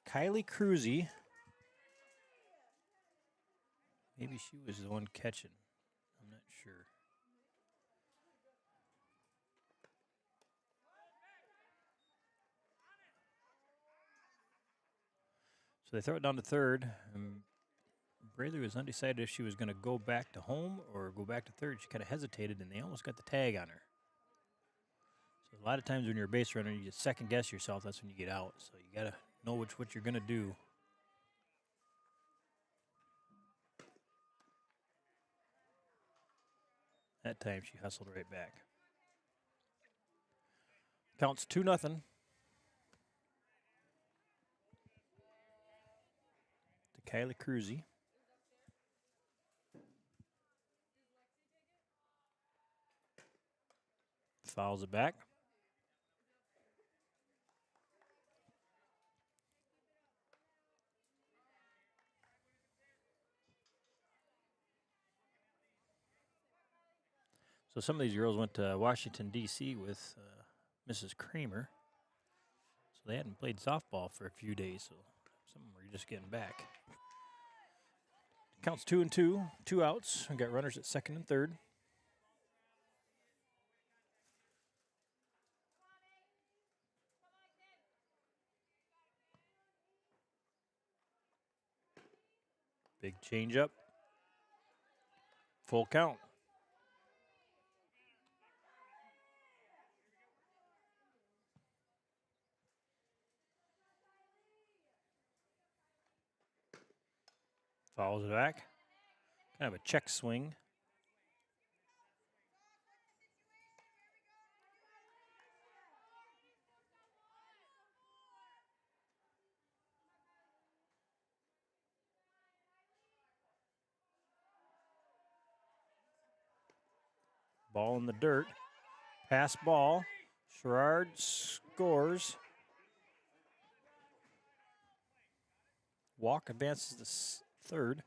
Kylie Cruzy. Maybe she was the one catching. I'm not sure. So they throw it down to third. And Braley was undecided if she was going to go back to home or go back to third. She kind of hesitated, and they almost got the tag on her. So a lot of times when you're a base runner, you just second guess yourself. That's when you get out. So you got to know what you're going to do. That time she hustled right back. Counts 2-0. To Kylie Cruzy. Fouls it back. So some of these girls went to Washington, D.C. with Mrs. Kramer. So they hadn't played softball for a few days, so some of them were just getting back. Counts 2-2, 2 outs. We got runners at second and third. Big changeup. Full count. Fouls it back. Kind of a check swing. Ball in the dirt. Pass ball. Sherrard scores. Walk advances to third.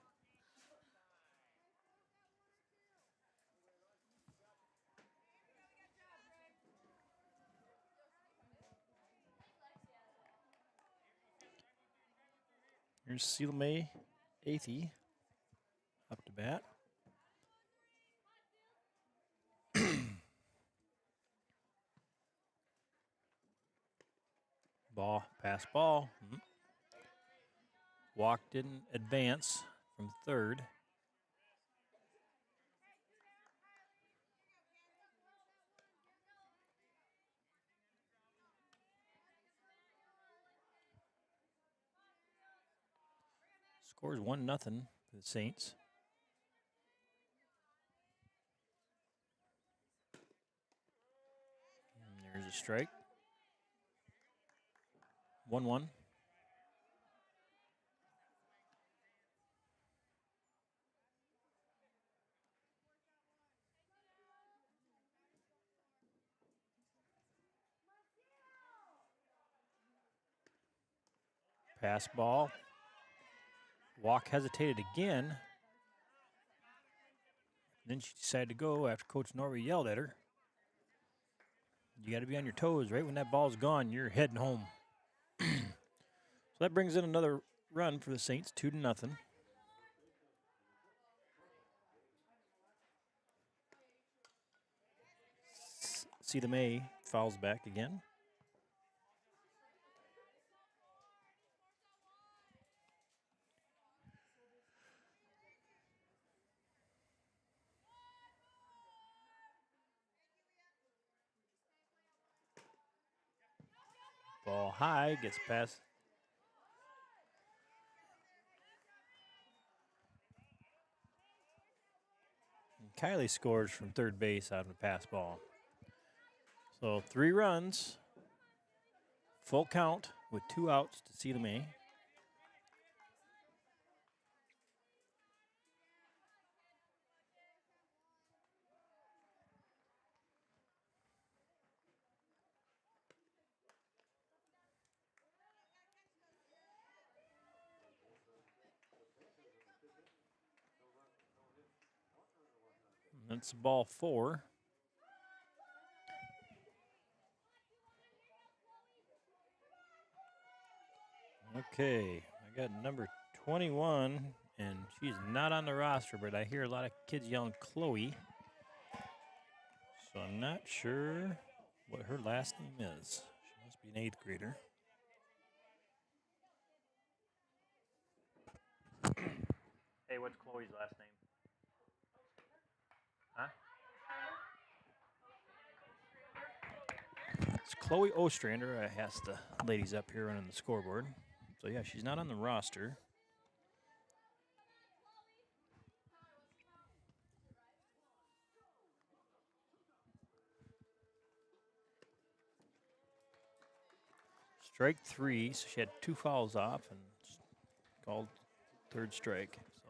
Here's Seelmay Athey up to bat. Ball, pass ball. Walk didn't advance from third. Scores 1-0 for the Saints. And there's a strike. 1-1. Pass ball. Walk hesitated again. Then she decided to go after Coach Norrie yelled at her. You got to be on your toes. Right when that ball's gone, you're heading home. So that brings in another run for the Saints, 2-0. Seelmay fouls back again. ball high, gets past. And Kylie scores from third base out of a pass ball. So 3 runs, full count with 2 outs to Celia May. That's ball 4. Okay, I got number 21, and she's not on the roster, but I hear a lot of kids yelling Chloe. So I'm not sure what her last name is. She must be an 8th grader. Hey, what's Chloe's last name? Huh? It's Chloe Ostrander. I asked the ladies up here running the scoreboard. So yeah, she's not on the roster. Strike 3, so she had 2 fouls off and called third strike. So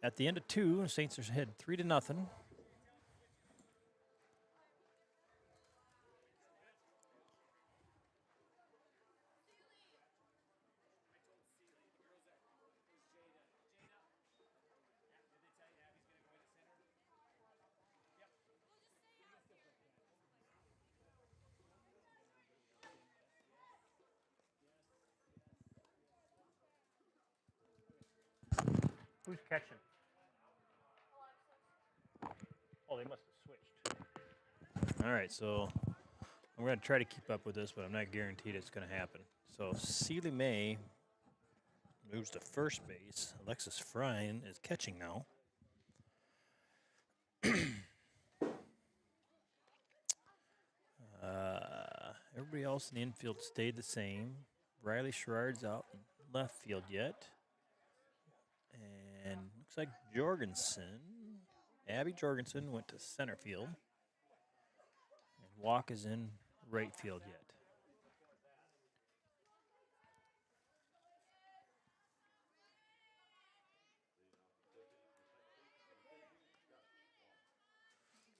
at the end of 2, the Saints are ahead 3-0. Who's catching? Oh, they must have switched. All right, so I'm going to try to keep up with this, but I'm not guaranteed it's going to happen. So Celia May moves to first base. Alexis Frine is catching now. Everybody else in the infield stayed the same. Riley Sherrard's out in left field yet. And looks like Abby Jorgensen went to center field. And Walk is in right field yet.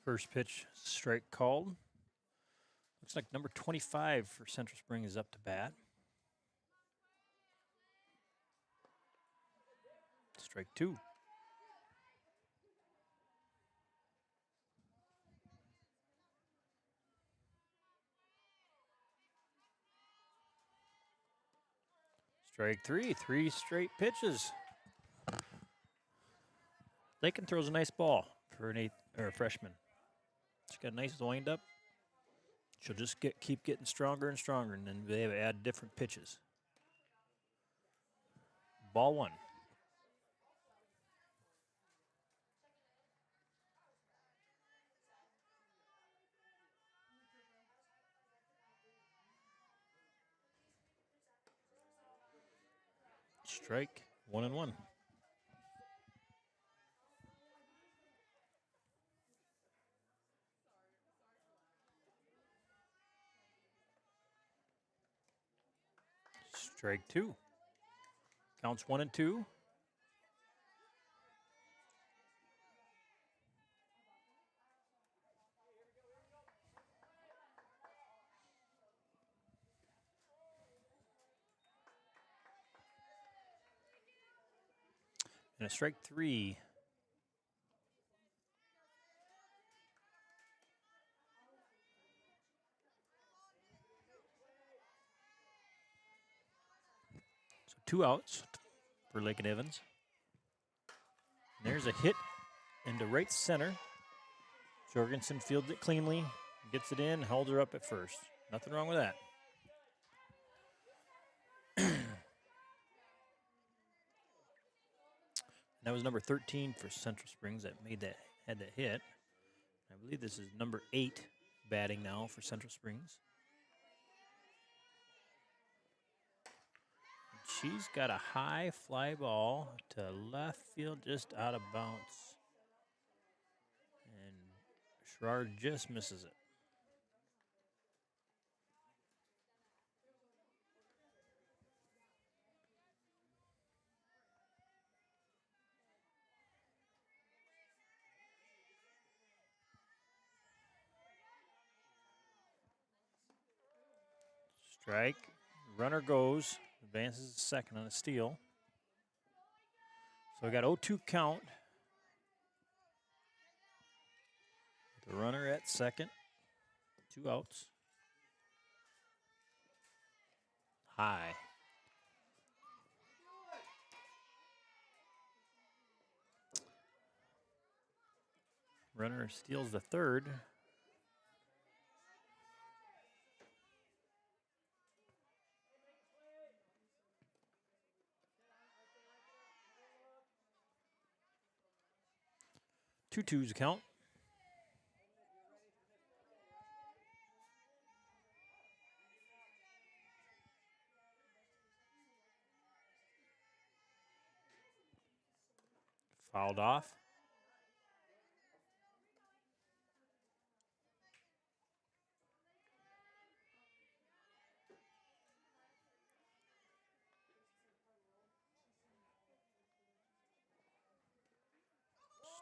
First pitch, strike called. Looks like number 25 for Central Spring is up to bat. Strike 2. Strike 3. 3 straight pitches. Lakin throws a nice ball for a freshman. She's got a nice wind up. She'll just keep getting stronger and stronger, and then they add different pitches. Ball 1. Strike 1-1. Strike 2. Counts 1-2. And a strike 3. So 2 outs for Lakin Evans. And there's a hit into right center. Jorgensen fields it cleanly, gets it in, holds her up at first. Nothing wrong with that. That was number 13 for Central Springs that had that hit. I believe this is number 8 batting now for Central Springs. she's got a high fly ball to left field, just out of bounds. And Sherrard just misses it. Strike. Runner goes. Advances to second on a steal. So we got 0-2 count. The runner at second. 2 outs. High. Runner steals the third. Two twos count. Fouled off.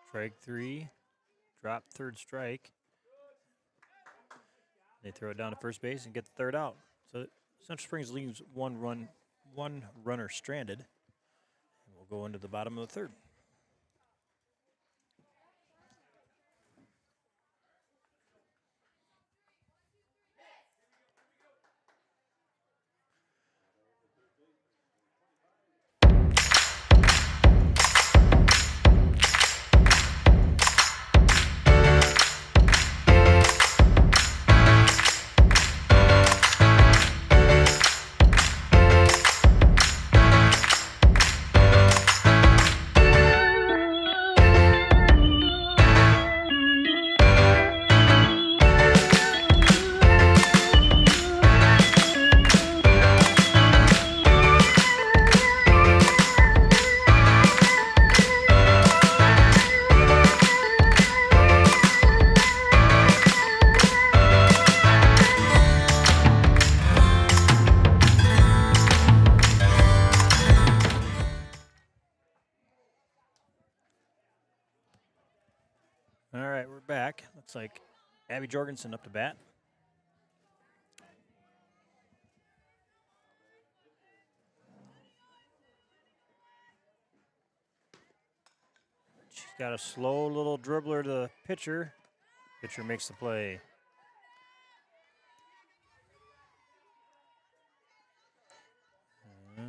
Strike 3. Drop third strike. They throw it down to first base and get the third out. So Central Springs leaves one runner stranded. And we'll go into the bottom of the third. All right, we're back. Looks like Abby Jorgensen up to bat. She's got a slow little dribbler to the pitcher. Pitcher makes the play. I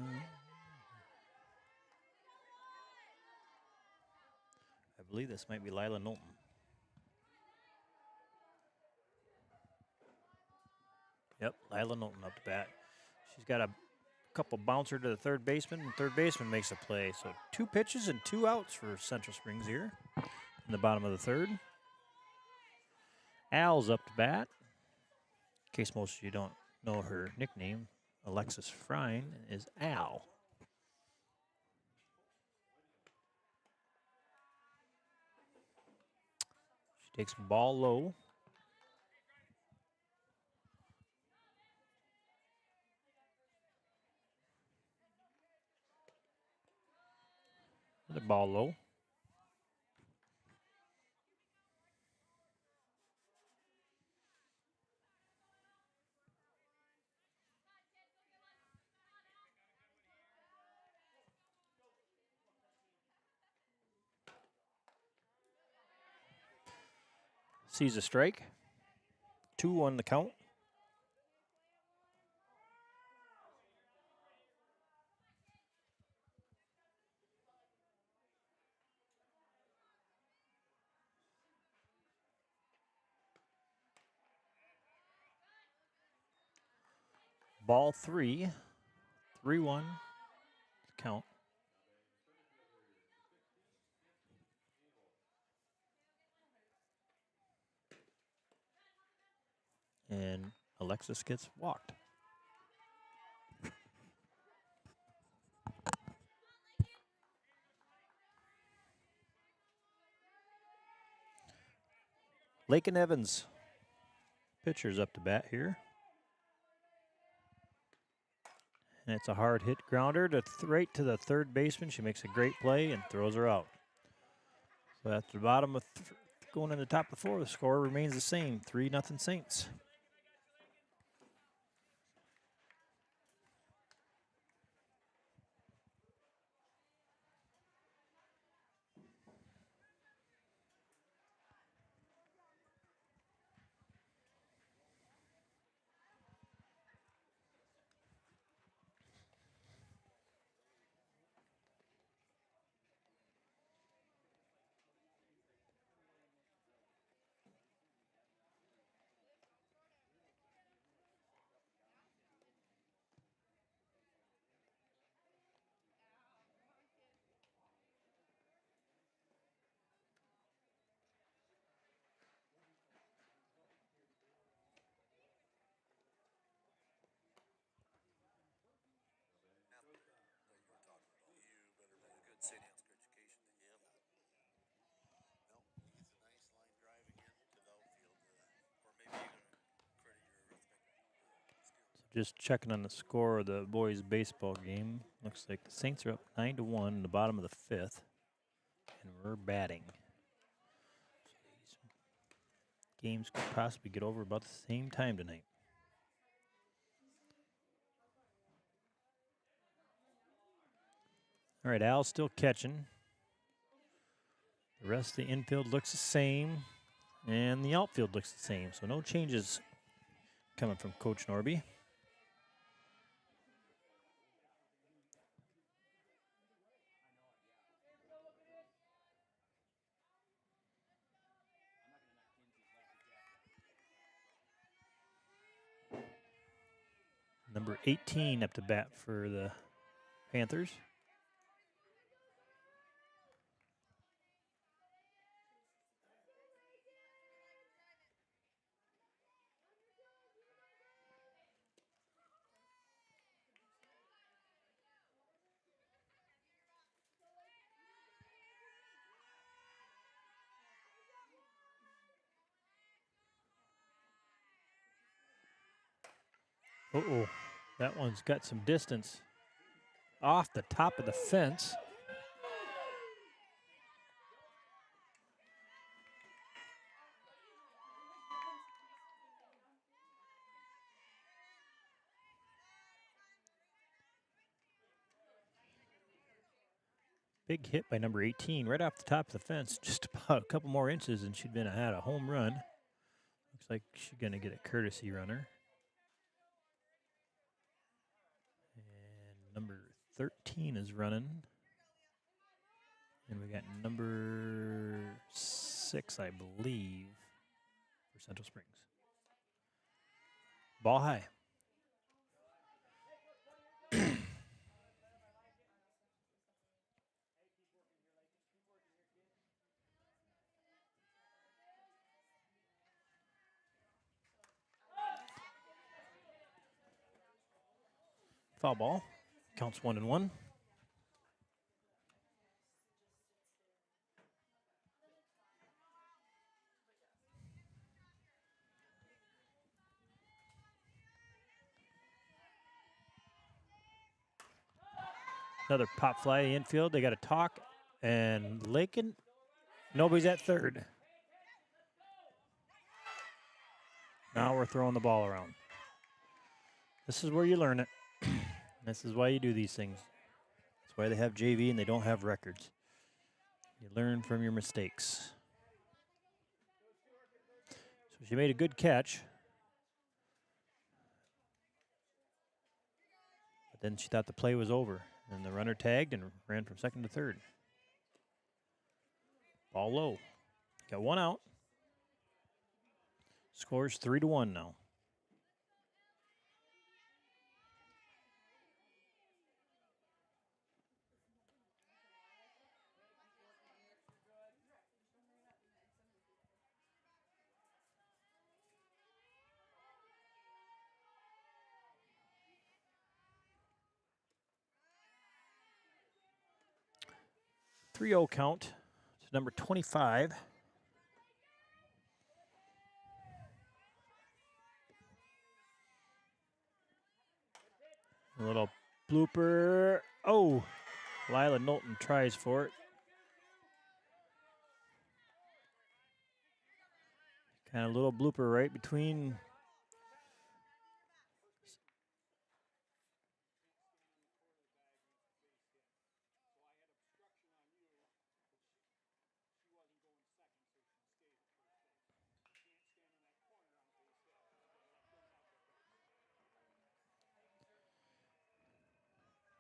believe this might be Lila Knowlton. Yep, Lila Knowlton up to bat. She's got a couple bouncer to the third baseman, and third baseman makes a play. So 2 pitches and 2 outs for Central Springs here in the bottom of the third. Al's up to bat. In case most of you don't know her nickname, Alexis Frine is Al. She takes ball low. The ball low. Sees a strike. 2-1 the count. Ball 3. 3-1 count. And Alexis gets walked. Lakin Evans, pitcher's up to bat here. And it's a hard hit grounder to right to the third baseman. She makes a great play and throws her out. So at the bottom of going in the top of the 4, the score remains the same, 3-0 Saints. Just checking on the score of the boys' baseball game. Looks like the Saints are up 9-1 in the bottom of the 5th, and we're batting. So these games could possibly get over about the same time tonight. All right, Al's still catching. The rest of the infield looks the same, and the outfield looks the same. So no changes coming from Coach Norby. Number 18 up to bat for the Panthers. Uh-oh, that one's got some distance off the top of the fence. Big hit by number 18 right off the top of the fence. Just about a couple more inches and she'd had a home run. Looks like she's going to get a courtesy runner. And number 13 is running. And we got number 6, I believe, for Central Springs. Ball high. Foul ball. Counts 1-1. Another pop fly infield. They got a talk. And Lakin, nobody's at third. Now we're throwing the ball around. This is where you learn it. This is why you do these things. That's why they have JV and they don't have records. You learn from your mistakes. So she made a good catch. But then she thought the play was over. And the runner tagged and ran from second to third. Ball low. Got one out. Scores 3-1 now. Three-0 count to number 25. A little blooper. Oh, Lila Knowlton tries for it. Kind of little blooper right between.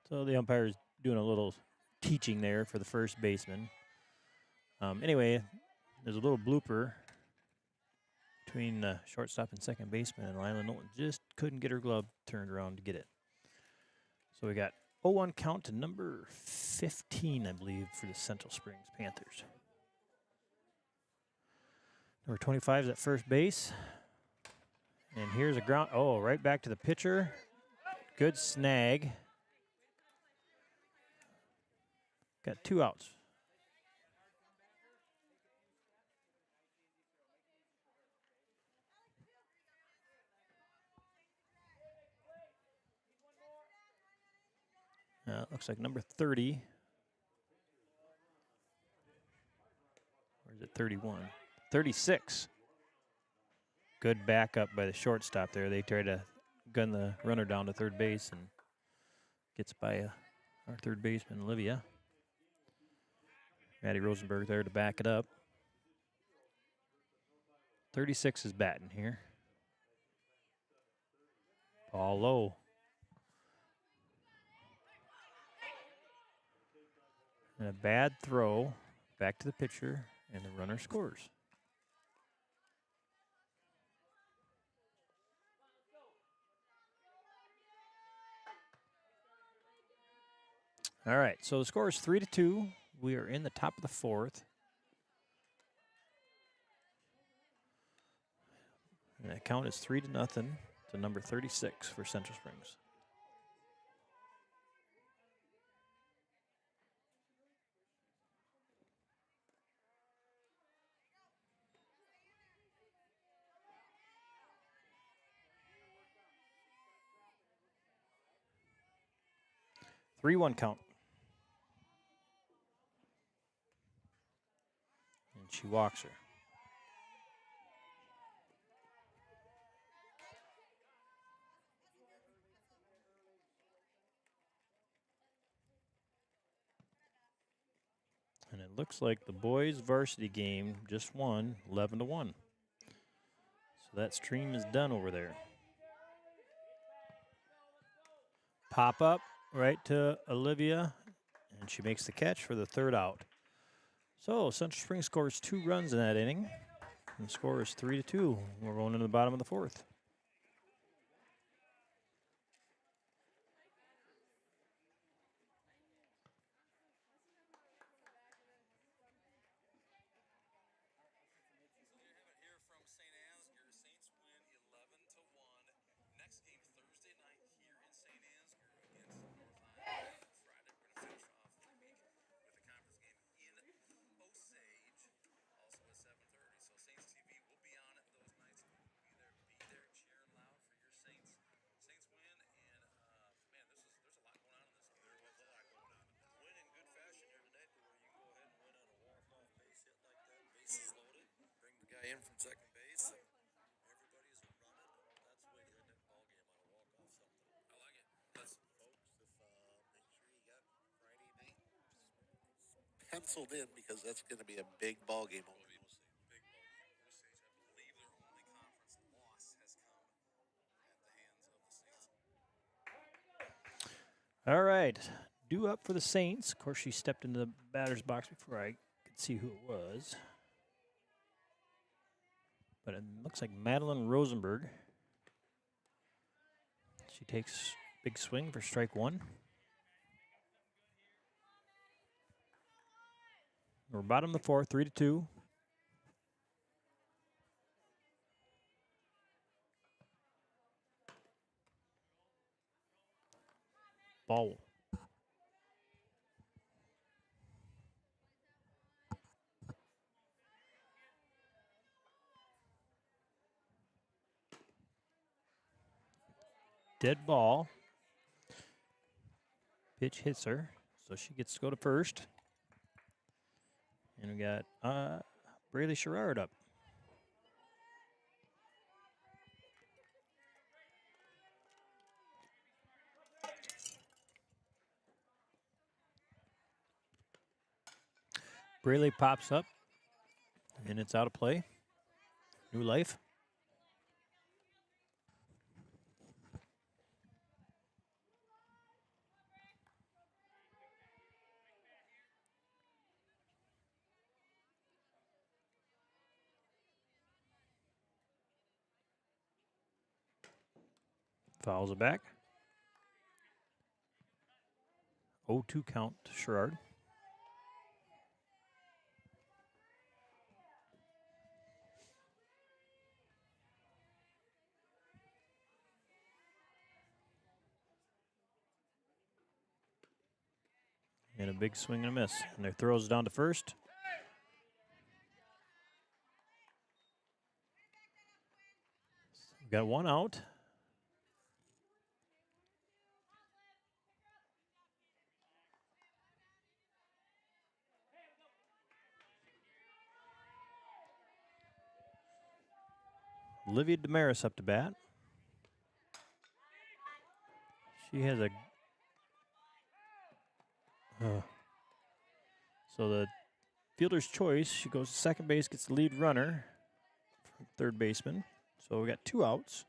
So the umpire's doing a little teaching there for the first baseman. Anyway, there's a little blooper between shortstop and second baseman, and Lila Knowlton just couldn't get her glove turned around to get it. So we got 0-1 count to number 15, I believe, for the Central Springs Panthers. Number 25 is at first base. And here's a ground. Oh, right back to the pitcher. Good snag. Got 2 outs. Looks like number 30. Or is it 31? 36. Good backup by the shortstop there. They try to gun the runner down to third base and gets by our third baseman, Olivia. Maddie Rosenberg there to back it up. 36 is batting here. Ball low. And a bad throw back to the pitcher, and the runner scores. All right, so the score is 3-2. We are in the top of the 4th. And that count is 3-0 to number 36 for Central Springs. Three 1 count. And she walks her. And it looks like the boys' varsity game just won 11-1. So that stream is done over there. Pop up right to Olivia, and she makes the catch for the 3rd out. So Central Springs scores 2 runs in that inning, and the score is 3-2. We're going into the bottom of the 4th. Here from St. Ansgar, Saints win 11-1. Next game Thursday night here in St. Ansgar against North Iowa. Friday we're going to finish off the week with a conference game in Osage, also at 7:30. So Saints TV will be on it those nights. Be there cheering loud for your Saints. Saints win, and man, there's a lot going on in this game. There was a lot going on. Win in good fashion here tonight, to where you can go ahead and win on a walk-off base hit like that. Bases loaded. Bring the guy in from second base. And everybody's running. That's the way to win that ball game, on a walk-off something. I like it. Let's, folks, if make sure you got Friday night penciled in, because that's going to be a big ball game over in Osage. Big ball game. Osage, I believe their only conference loss has come at the hands of the Saints. All right, due up for the Saints. Of course, she stepped into the batter's box before I could see who it was. But it looks like Madeline Rosenberg. She takes big swing for strike 1. We're bottom of the 4th, 3-2. Ball. Dead ball. Pitch hits her, so she gets to go to first. And we got Braylee Sherrard up. Braylee pops up, and it's out of play. New life. Fouls it back. 0-2 count to Sherrard. And a big swing and a miss. And their throws down to first. We've got one out. Olivia Damaris up to bat. She has a... so the fielder's choice, she goes to second base, gets the lead runner from third baseman. So we got 2 outs.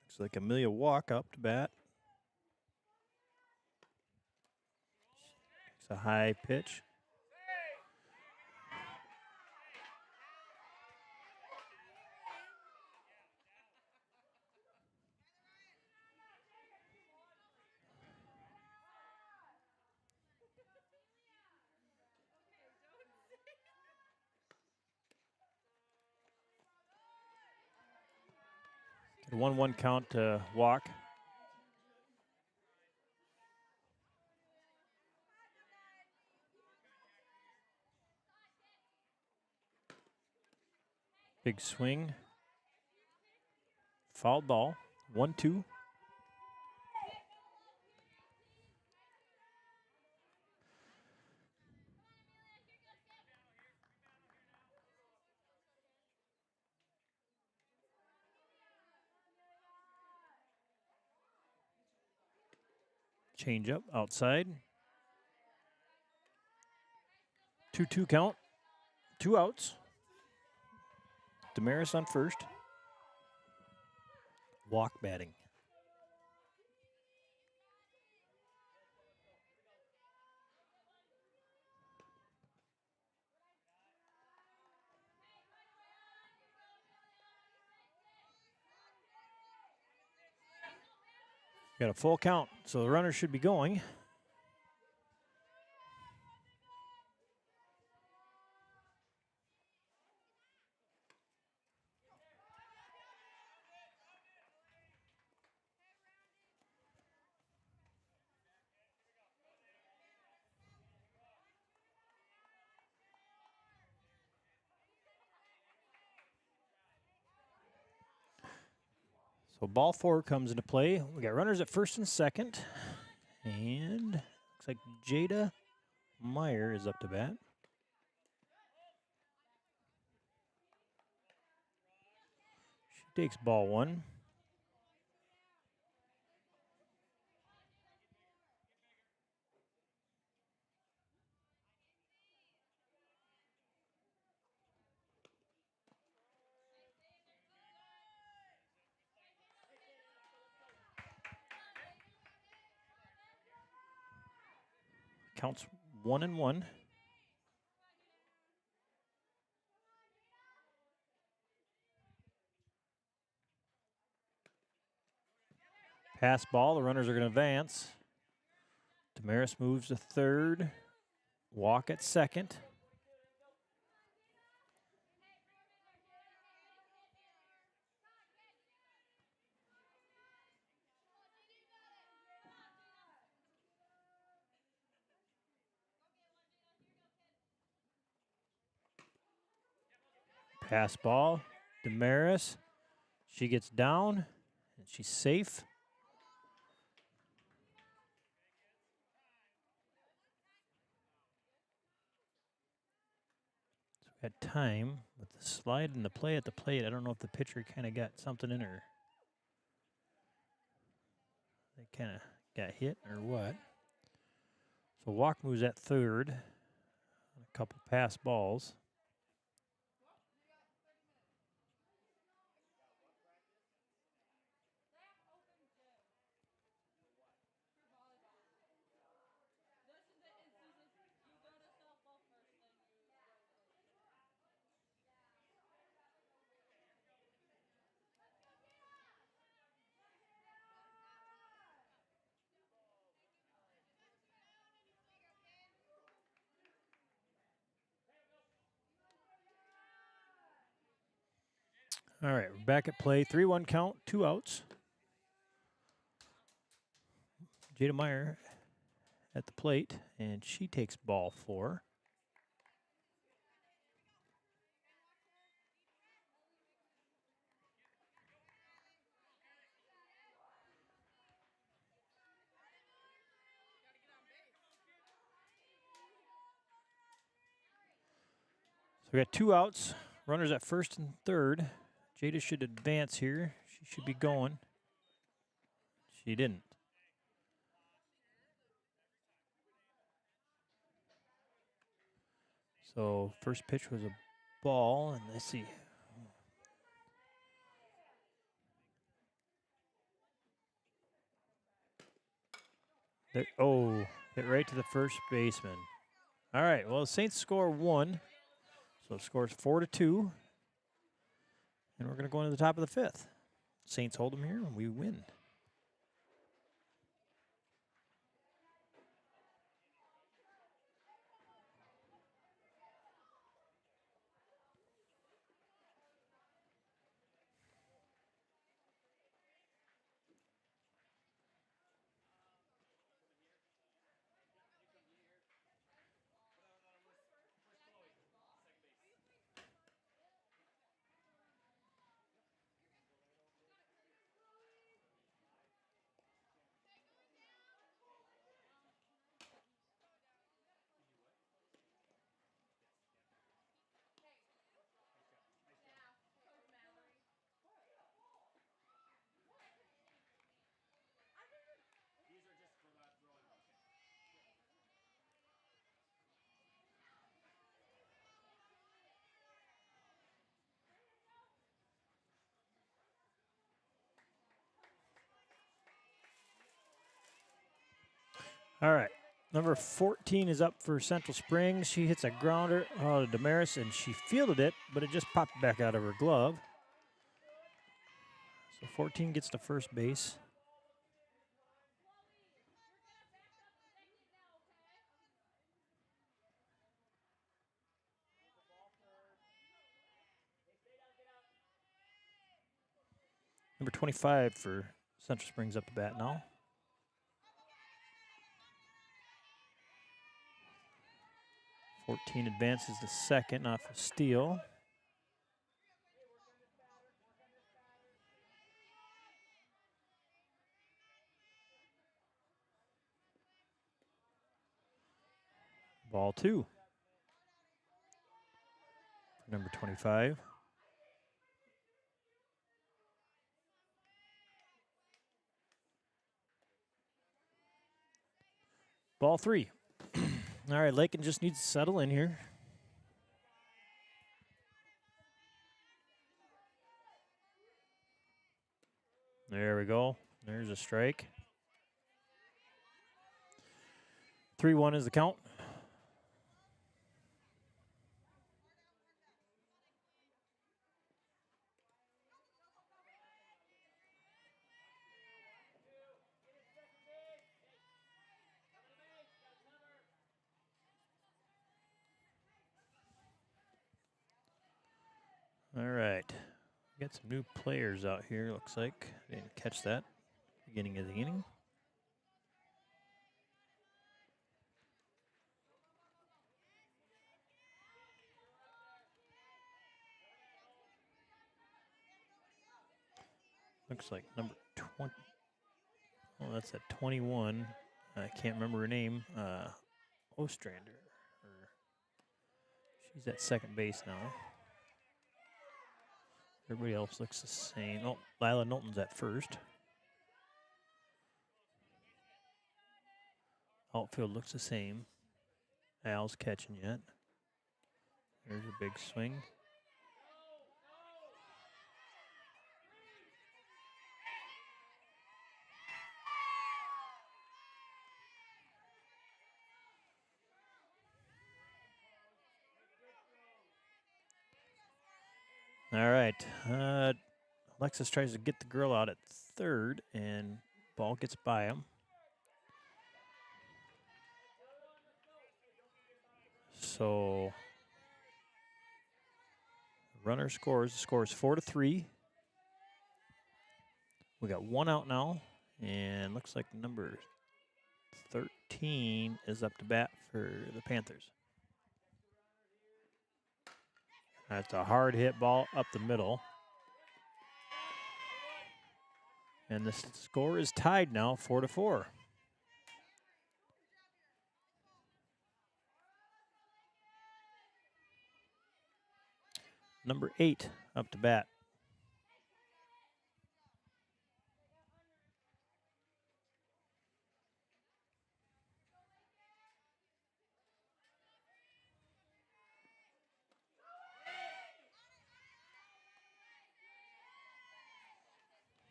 Looks like Amelia Walk up to bat. It's a high pitch. A 1-1 count to Walk. Big swing. Foul ball. 1-2. Change up outside. 2-2 count. 2 outs. Damaris on first. Walk batting. Got a full count, so the runner should be going. So ball 4 comes into play. We got runners at first and second. And looks like Jada Meyer is up to bat. She takes ball 1. Counts 1-1. Pass ball. The runners are going to advance. Damaris moves to third. Walk at second. Pass ball. Damaris. She gets down, and she's safe. So we got time with the slide and the play at the plate. I don't know if the pitcher kind of got something in her. They kind of got hit or what. So walk moves at third. A couple pass balls. All right, we're back at play. 3-1 count, 2 outs. Jada Meyer at the plate, and she takes ball 4. So we got 2 outs. Runners at first and third. Jada should advance here. She should be going. She didn't. So first pitch was a ball, and let's see. Hit right to the first baseman. All right, well, the Saints score 1. So it scores 4-2. And we're going to go into the top of the 5th. Saints hold them here, and we win. All right. Number 14 is up for Central Springs. She hits a grounder to Damaris, and she fielded it, but it just popped back out of her glove. So 14 gets to first base. Number 25 for Central Springs up to bat now. .14 advances to second off a steal. Ball 2 for number 25. Ball 3. All right, Lakin just needs to settle in here. There we go. There's a strike. 3-1 is the count. All right. Got some new players out here, looks like. Didn't catch that beginning of the inning. Looks like number 20. Oh, that's at 21. I can't remember her name. Ostrander. Or she's at second base now. Everybody else looks the same. Oh, Lila Knowlton's at first. Outfield looks the same. Al's catching yet. There's a big swing. All right. Alexis tries to get the girl out at third, and ball gets by him. So runner scores. The score is 4-3. We got one out now, and looks like number 13 is up to bat for the Panthers. That's a hard hit ball up the middle. And the score is tied now, 4-4. Number 8 up to bat.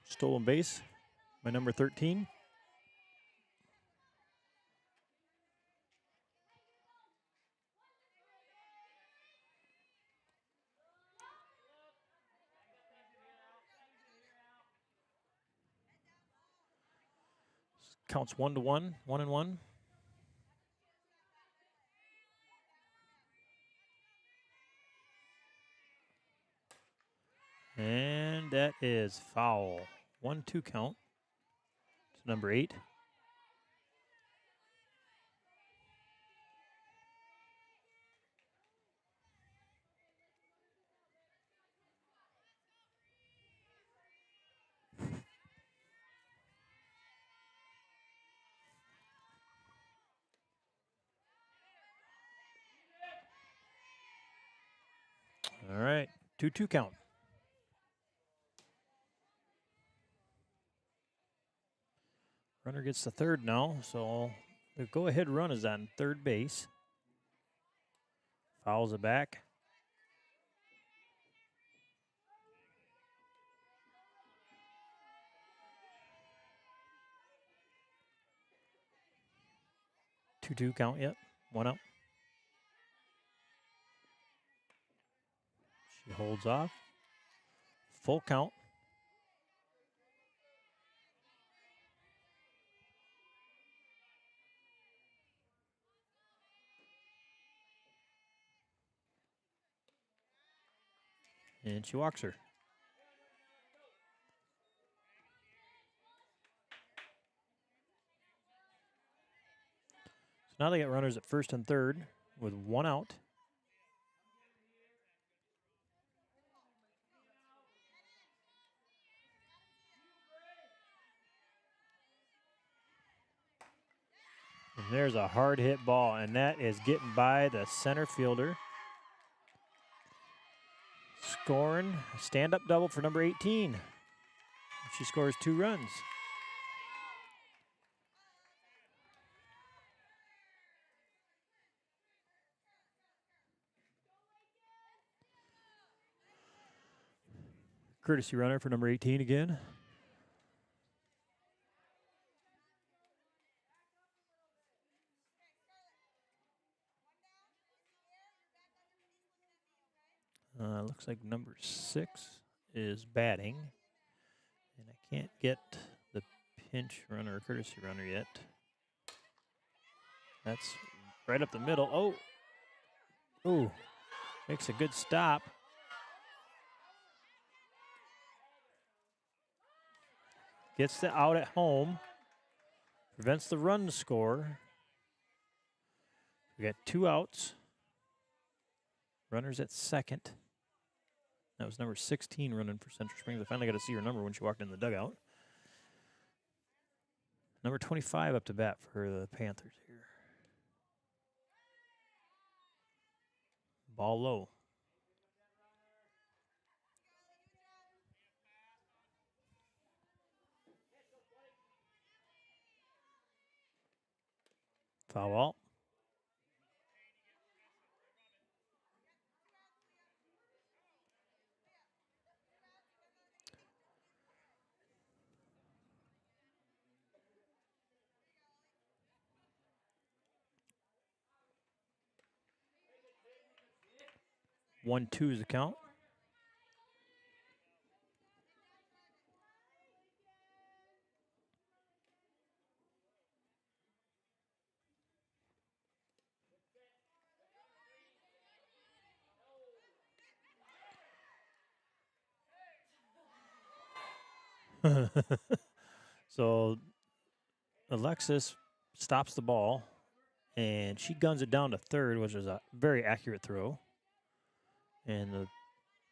Stolen base by number 13. Counts 1-1, 1-1. And that is foul. 1-2 count. It's number 8. All right, 2-2 count. Runner gets the third now, so the go-ahead run is on third base. Fouls it back. Two count yet. One out. She holds off. Full count. And she walks her. So now they got runners at first and third with one out. And there's a hard hit ball, and that is getting by the center fielder. Scoring a stand-up double for number 18. She scores 2 runs. Courtesy runner for number 18 again. Looks like number 6 is batting. And I can't get the pinch runner or courtesy runner yet. That's right up the middle. Oh. Ooh. Makes a good stop. Gets the out at home. Prevents the run to score. We got 2 outs. Runners at second. That was number 16 running for Central Springs. I finally got to see her number when she walked in the dugout. Number 25 up to bat for the Panthers here. Ball low. Foul ball. One, two is the count. So Alexis stops the ball, and she guns it down to third, which is a very accurate throw. And the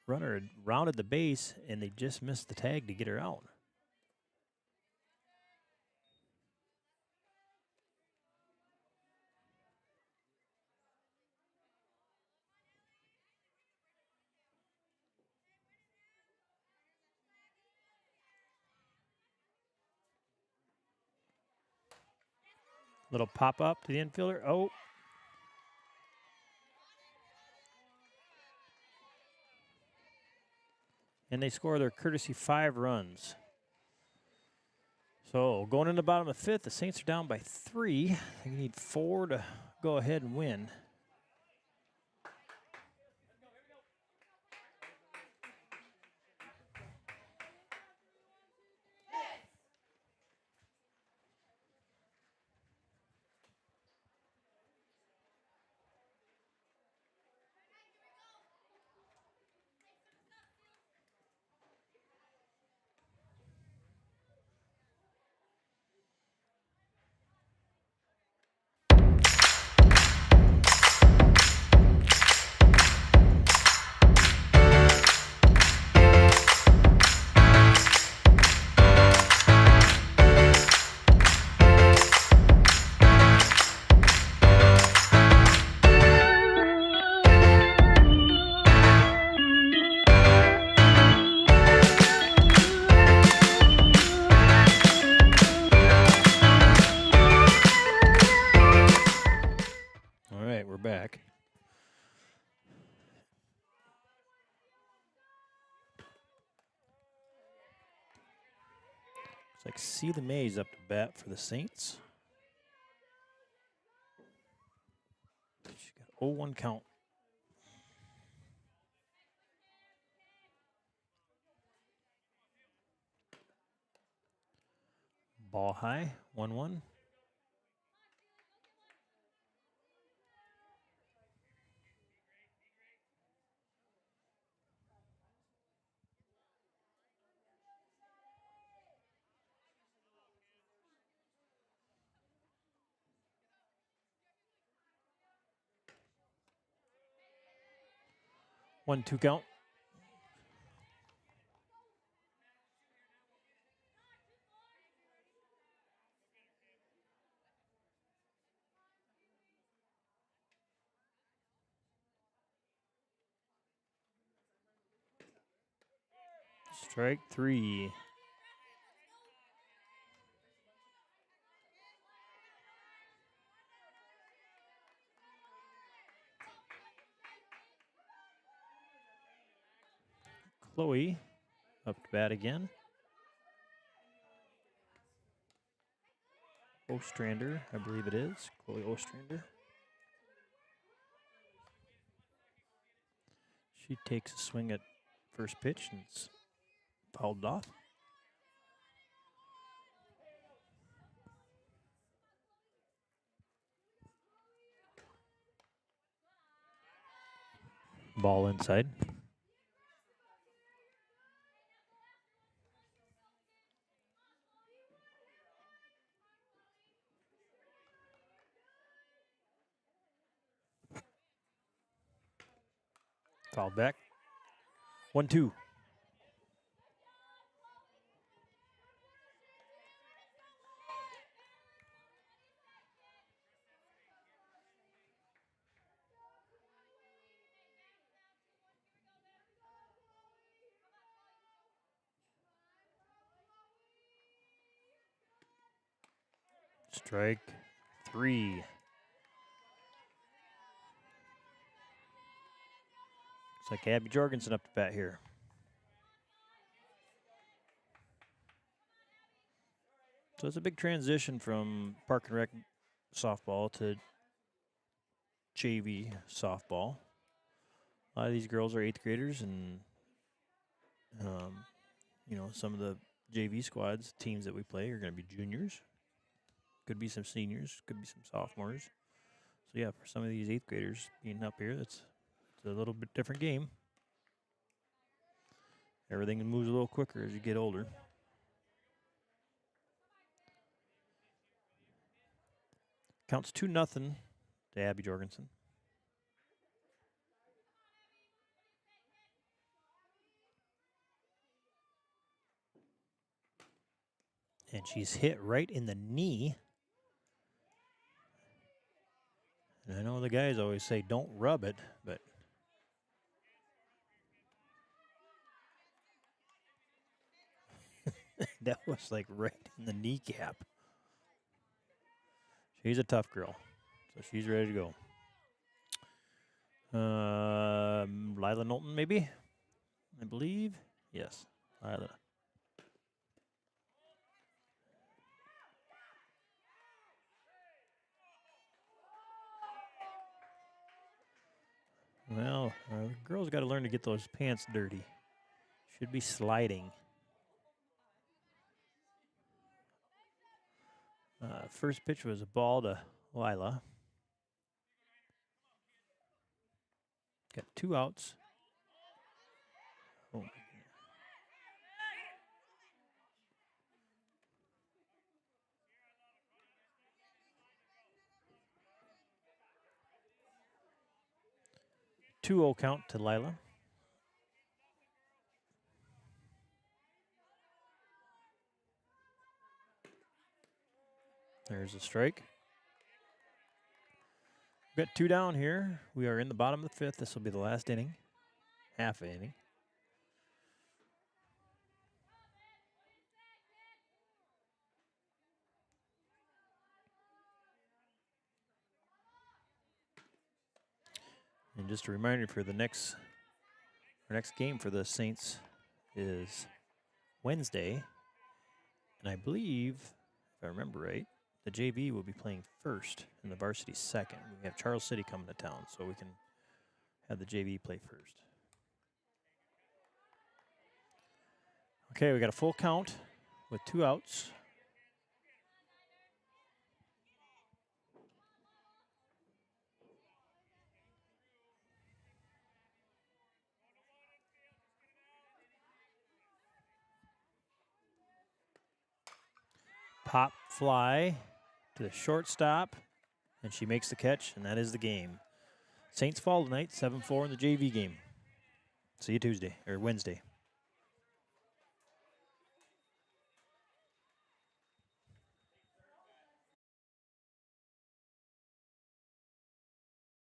runner had rounded the base, and they just missed the tag to get her out. Little pop up to the infielder. Oh. And they score their courtesy 5 runs. So going in the bottom of the 5th, the Saints are down by 3. They need 4 to go ahead and win. All right, we're back. Looks like See the Maze up to bat for the Saints. She got 0-1 count. Ball high, 1-1. One, two count. Strike 3. Chloe up to bat again. Ostrander, I believe it is. Chloe Ostrander. She takes a swing at first pitch and it's fouled off. Ball inside. Foul back. 1-2. Strike 3. Looks like Abby Jorgensen up to bat here. So it's a big transition from Park and Rec softball to JV softball. A lot of these girls are 8th graders, and you know, some of the JV squads, teams that we play, are going to be juniors. Could be some seniors, could be some sophomores. So yeah, for some of these 8th graders being up here, it's a little bit different game. Everything moves a little quicker as you get older. Counts 2-0 to Abby Jorgensen. And she's hit right in the knee. And I know the guys always say don't rub it, but that was like right in the kneecap. She's a tough girl, so she's ready to go. Lila Knowlton, maybe? I believe. Yes, Lila. Well, girls got to learn to get those pants dirty. Should be sliding. First pitch was a ball to Lila. Got 2 outs. Oh. Two 2-0 count to Lila. There's a strike. We've got 2 down here. We are in the bottom of the 5th. This will be the last inning, half inning. And just a reminder for the next game for the Saints is Wednesday. And I believe, if I remember right, the JV will be playing first and the varsity second. We have Charles City coming to town, so we can have the JV play first. Okay, we got a full count with 2 outs. Pop fly to the shortstop, and she makes the catch, and that is the game. Saints fall tonight, 7-4 in the JV game. See you Tuesday or Wednesday.